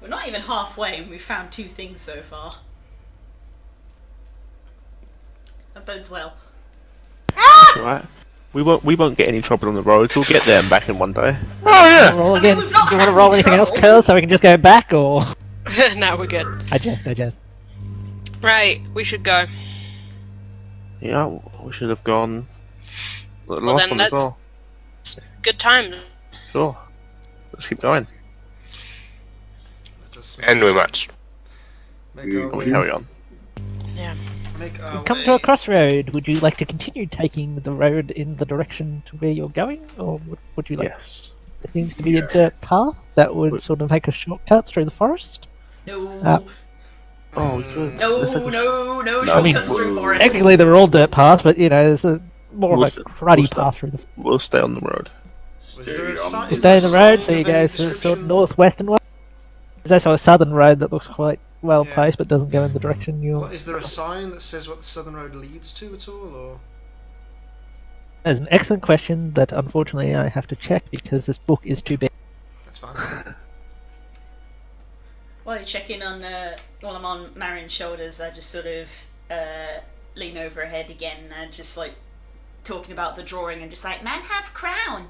We're not even halfway and we've found 2 things so far. That bodes well. Right. We won't get any trouble on the road. We'll get there and back in one day. Oh yeah. Roll again. we've Do not you want had to roll any anything else, trouble. Curl, so we can just go back, or? No, we're good. I jest. Right, we should go. Yeah, we should have gone. The Well, last then one as let's- well. Good time. Sure. Let's keep going. Let us And we matched. make our We way. carry on. Yeah. Make our Come way. to a crossroad. Would you like to continue taking the road in the direction to where you're going, or would you like? Yes. There seems to be a dirt path that would sort of make a shortcut through the forest. No. Oh, we could. No, let's take a- no, no I mean, shortcuts through forests. Technically, they're all dirt paths, but you know, there's a more We'll of a st- cruddy we'll st- path through the. We'll stay on the road. Was there a sign- You is stay there on the a road, sign so you of go any sort of description? northwestern way. There's also a southern road that looks quite well Yeah. placed, but doesn't go in the direction Well, you're. is there a sign that says what the southern road leads to at all, or? There's an excellent question that unfortunately I have to check because this book is too big. That's fine. While you check in on, while I'm on Marion's shoulders, I just sort of lean over her head again and just like talking about the drawing and just like, man have crown.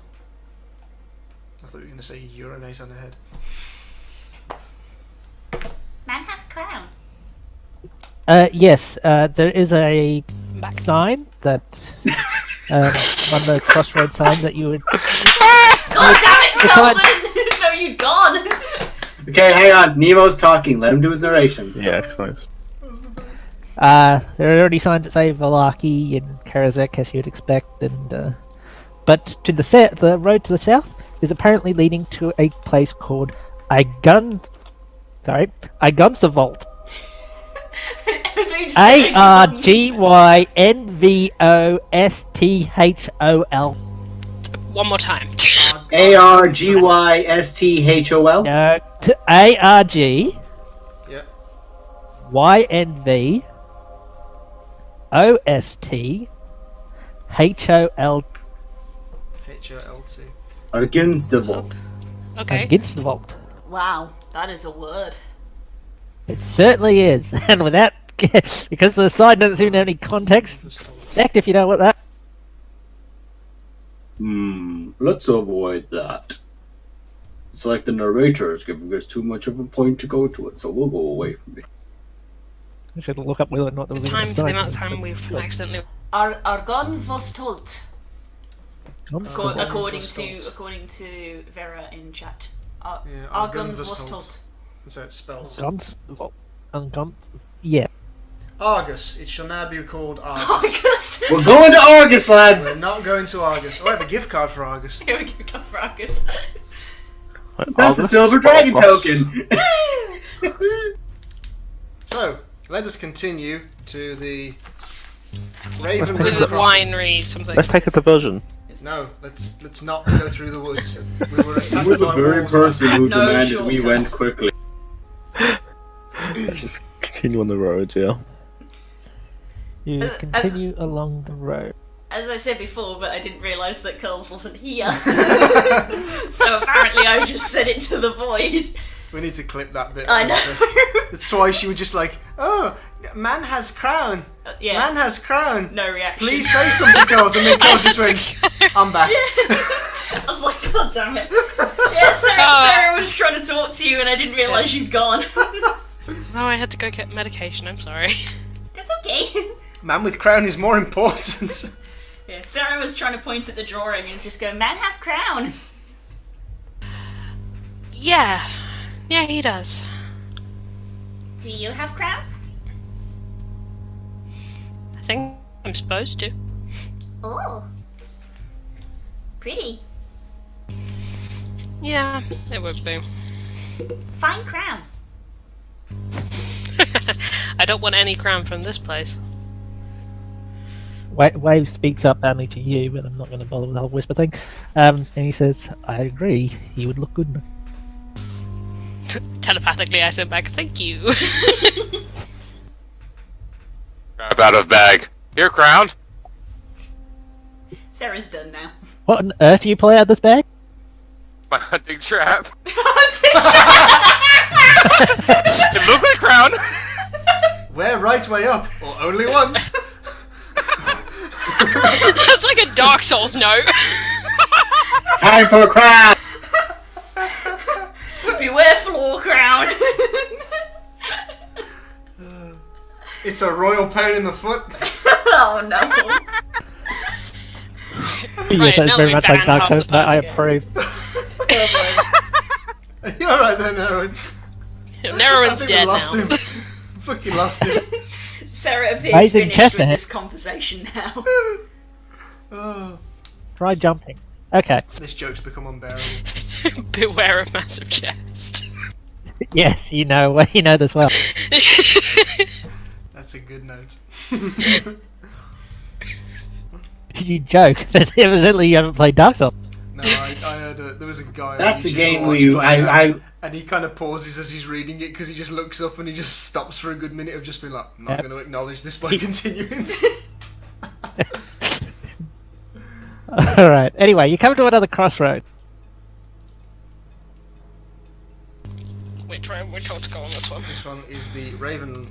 I thought you were going to say urinate on her head. Man have crown. Yes, there is a sign that on the crossroad sign that you would. God damn it, Besides- Carlson! No, you'd gone. Okay, hang on. Nemo's talking. Let him do his narration. Yeah, close. There are already signs that say Valaki and Karazek, as you'd expect, and but to the road to the south is apparently leading to a place called Argunstavolt. Argynvostol. One more time. Argystol. No, to Arg. Yeah. YNV OST HOL HOLT. Argunstavolt. Okay. Argunstavolt. Wow, that is a word. It certainly is, and without because the sign doesn't seem to have any context. Fact, if you know what that. Let's avoid that. It's like the narrator is giving us too much of a point to go to it, so we'll go away from it. I should look up whether or not there was a Time for sign. the amount of time we've accidentally. Argon Vostolt. Argunstavolt. According to Vera in chat. Yeah, Argon Argunstavolt. Vostolt. That's how it's spelled. Argunstavolt. Yeah. Argus. It shall now be called Argus. Argus. We're going to Argus, lads! We're not going to Argus. Oh, I have a gift card for Argus. Here we go for Argus. That's the silver dragon token! So, let us continue to the Raven Wizard River. Winery, something. Let's take a diversion. No, let's not go through the woods. We were attacked You were the by very wolves person who No demanded we went shortcuts. quickly. Let's just continue on the road, yeah. You As- continue along the road. As I said before, but I didn't realise that Curls wasn't here. So apparently I just said it to the void. We need to clip that bit. I know. It's twice you were just like, oh, man has crown. Yeah. Man has crown. No reaction. Please say something, Carls. And then Carls just went, I'm back. I was like, God damn it. Yeah, Sarah was trying to talk to you and I didn't realise you'd gone. No, I had to go get medication. I'm sorry. That's okay. Man with crown is more important. Yeah, Sarah was trying to point at the drawing and just go, man have crown. Yeah. Yeah, he does. Do you have crown? I think I'm supposed to. Oh. Pretty. Yeah, it would be. Fine crown. I don't want any crown from this place. Wave speaks up only to you, but I'm not going to bother with the whole whisper thing. And he says, I agree, he would look good. Telepathically, I sent back, thank you. Grab out of bag. Here, crown. Sarah's done now. What on earth do you pull out of this bag? My hunting trap. It looked like crown. We're right way up, or only once. That's like a Dark Souls note. Time for a crown! Beware floor crown. It's a royal pain in the foot. Oh no. Yes, that's now very we much like ban Dark half Souls, the but I bag. approve. You're alright then, Erwin. Nerowan's I think we dead lost now. him. Fucking lost him. Sarah appears Amazing finished chestnut. with this conversation now. Oh, Try jumping. Okay. this joke's become unbearable. Beware of massive chest. Yes, you know this well. That's a good note. You joke, but evidently you haven't played Dark Souls. No, I heard there was a guy. That's on a YouTube game who where you. watched playing I that, and he kind of pauses as he's reading it because he just looks up and he just stops for a good minute of just being like, I'm not Yep. going to acknowledge this by continuing. Alright, anyway, you come to another crossroad. Which road we're told to go on this one? This one is the Raven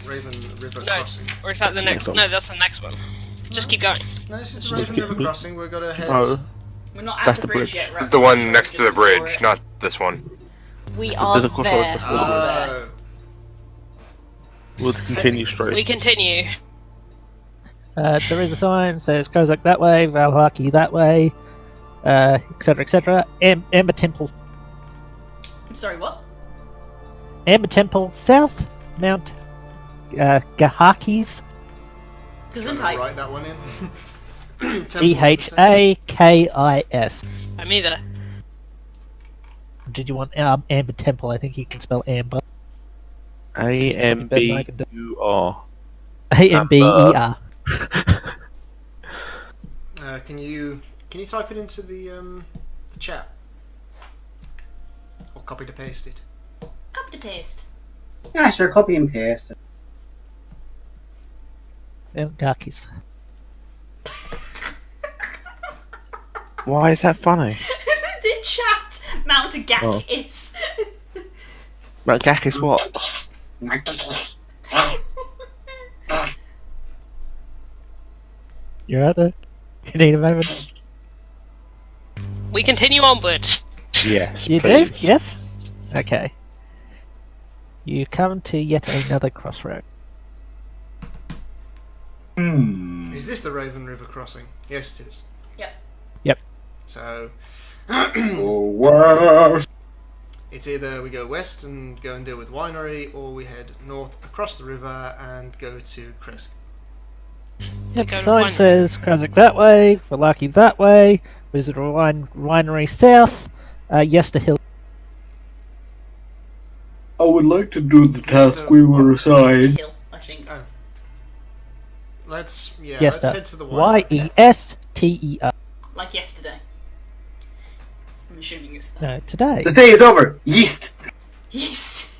River No, crossing. or is that the next one? No, that's the next one. Just keep going. No, this is the Just Raven keep- River crossing. We're gonna head. Oh, We're not at That's the the bridge bridge. yet, right? The one next to the Just before bridge, it. not this one. We are there's a crossroad there. before the bridge. We'll continue We straight. continue. There is a sign, says Kozak that way, Valhaki that way, etc, etc. Amber Temple I'm sorry, what? Amber Temple south, Mount Gahakis. Trying to Gesundheit. write that one in. Ehakis. I'm either. Did you want Amber Temple? I think you can spell Amber. AMBUR. AMBER. Can you type it into the chat? Or copy to paste it? Copy to paste. Yeah, sure, copy and paste. Gahakis. Why is that funny? The chat Mount Gak Oh. is. But Gak is what? You're out there. You need a moment. We continue onward. Yes, You please. do? Yes? Okay. You come to yet another crossroad. Is this the Raven River crossing? Yes, it is. Yep. Yep. So West. it's either we go west and go and deal with Winery, or we head north across the river and go to Kresk. Yep, go to sign Winery. says Krasik that way, Valaki that way, Wizard Winery south, Yester Hill. I would like to do the task we were Mr. assigned. Hill, I think. Oh. Let's Yester. head to the Winery. Yester. Like yesterday. I'm assuming it's that. No, today. This day is over. Yeast. Yes.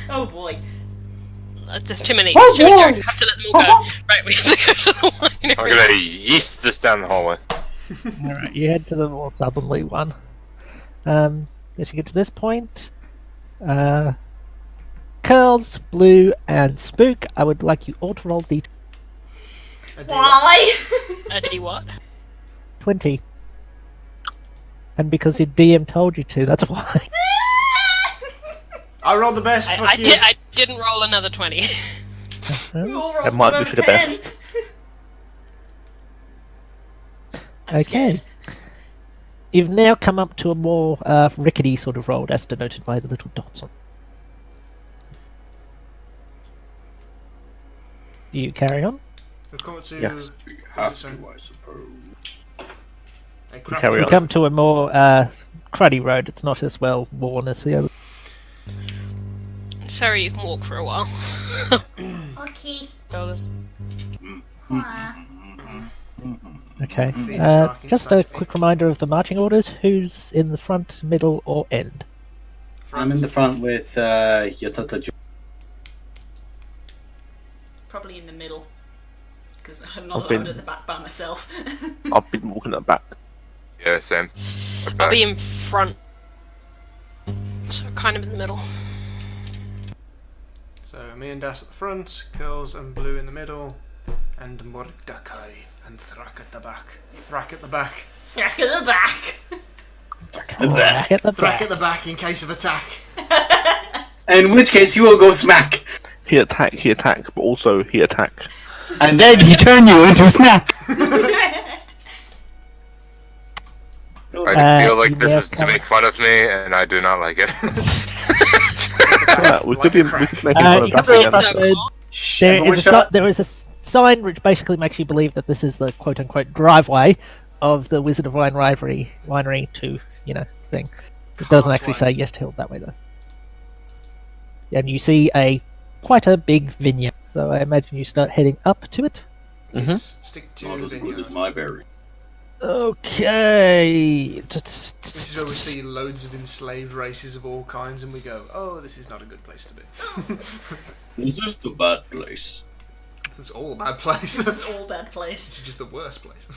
Oh boy. There's too many. Oh, Too many boy. jokes. We have to let them all go. Right, we have to go to the winery. I'm gonna yeast this down the hallway. Alright, you head to the more southerly one. As you get to this point, Curls, Blue, and Spook, I would like you all to roll D20. Why? D what? And because your DM told you to, that's why. I rolled the best. fuck you. I didn't roll another 20. We all That rolled might be above for the 10. best. I'm Okay. scared. You've now come up to a more rickety sort of road, as denoted by the little dots on. Do you carry on? We've come to Yes. We have to, I suppose. a crap carry You on. come to a more cruddy road. It's not as well worn as the other. Sorry, you can walk for a while. Okay. Okay. Feet is talking Just a slightly. quick reminder of the marching orders. Who's in the front, middle, or end? I'm in the front with Yotota. Probably in the middle. Because I'm not I've been- allowed at the back by myself. I've been walking at the back. Yeah, same. I'll be in front. So kind of in the middle. So me and Das at the front, Curls and Blue in the middle, and Mordecai and Thrak at the back. Thrak at the back. Thrack at the back. Back at the Thrak back. at the back in case of attack. In which case, you will go smack. He attack, but also he attack. And then he turn you into snack. I feel like you this may is have to come- make fun of me, and I do not like it. Yeah, we Like could be a crack. making fun you of come that to a again. crossroad. Shh, There everyone is, shut up. there is a sign which basically makes you believe that this is the quote-unquote driveway of the Wizard of Winery to, thing. It doesn't actually say Yes Hill that way, though. And you see quite a big vineyard. So I imagine you start heading up to it. Yes, stick to Not as good vineyard. as my berry. Okay. This is where we see loads of enslaved races of all kinds, and we go, "Oh, this is not a good place to be." This is the bad place. It's all a bad This places. is all bad place. It's just the worst place.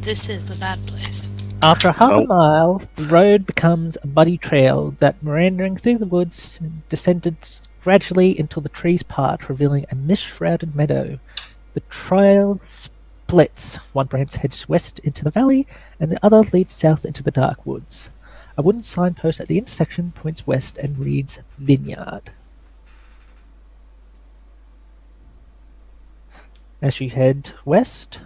This is the bad place. After half Oh. a mile, the road becomes a muddy trail that, meandering through the woods, descended gradually until the trees part, revealing a mist-shrouded meadow. The trail splits. One branch heads west into the valley, and the other leads south into the dark woods. A wooden signpost at the intersection points west and reads Vineyard. As you head west,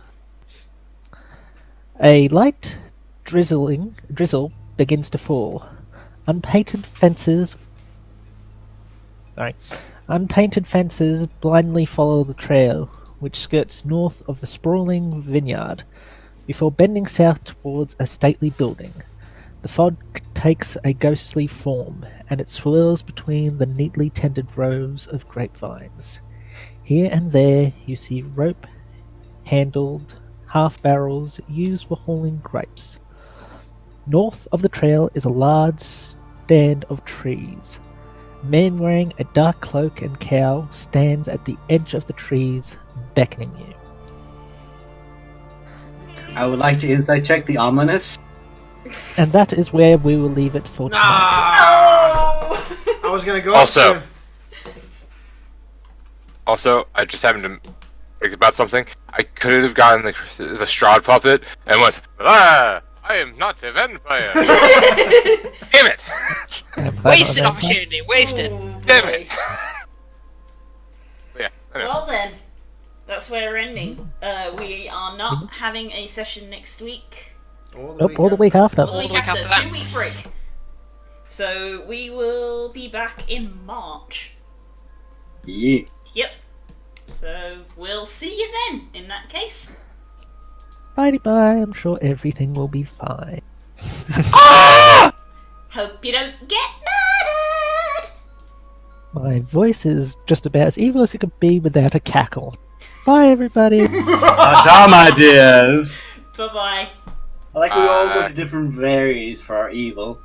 a light drizzle begins to fall. Unpainted Unpainted fences blindly follow the trail, which skirts north of a sprawling vineyard, before bending south towards a stately building. The fog takes a ghostly form, and it swirls between the neatly tended rows of grapevines. Here and there you see rope-handled half-barrels used for hauling grapes. North of the trail is a large stand of trees. A man wearing a dark cloak and cowl stands at the edge of the trees, beckoning you. I would like to insight check the ominous. And that is where we will leave it for tonight. I was gonna go Also- up to him. Also, I just happened to think about something. I could have gotten the Strahd puppet and went, I am not a vampire. Damn it! Wasted opportunity. Wasted. Damn it! Yeah. Anyway. Well then, that's where we're ending. We are not having a session next week. Nope, all the week after. Or the week week after, after that. 2-week break. So we will be back in March. Yeah. Yep. So we'll see you then, in that case. Bye-bye, I'm sure everything will be fine. Hope you don't get murdered! My voice is just about as evil as it could be without a cackle. Bye, everybody. Ta-ta, my dears. Bye-bye. I like we all go to different varies for our evil.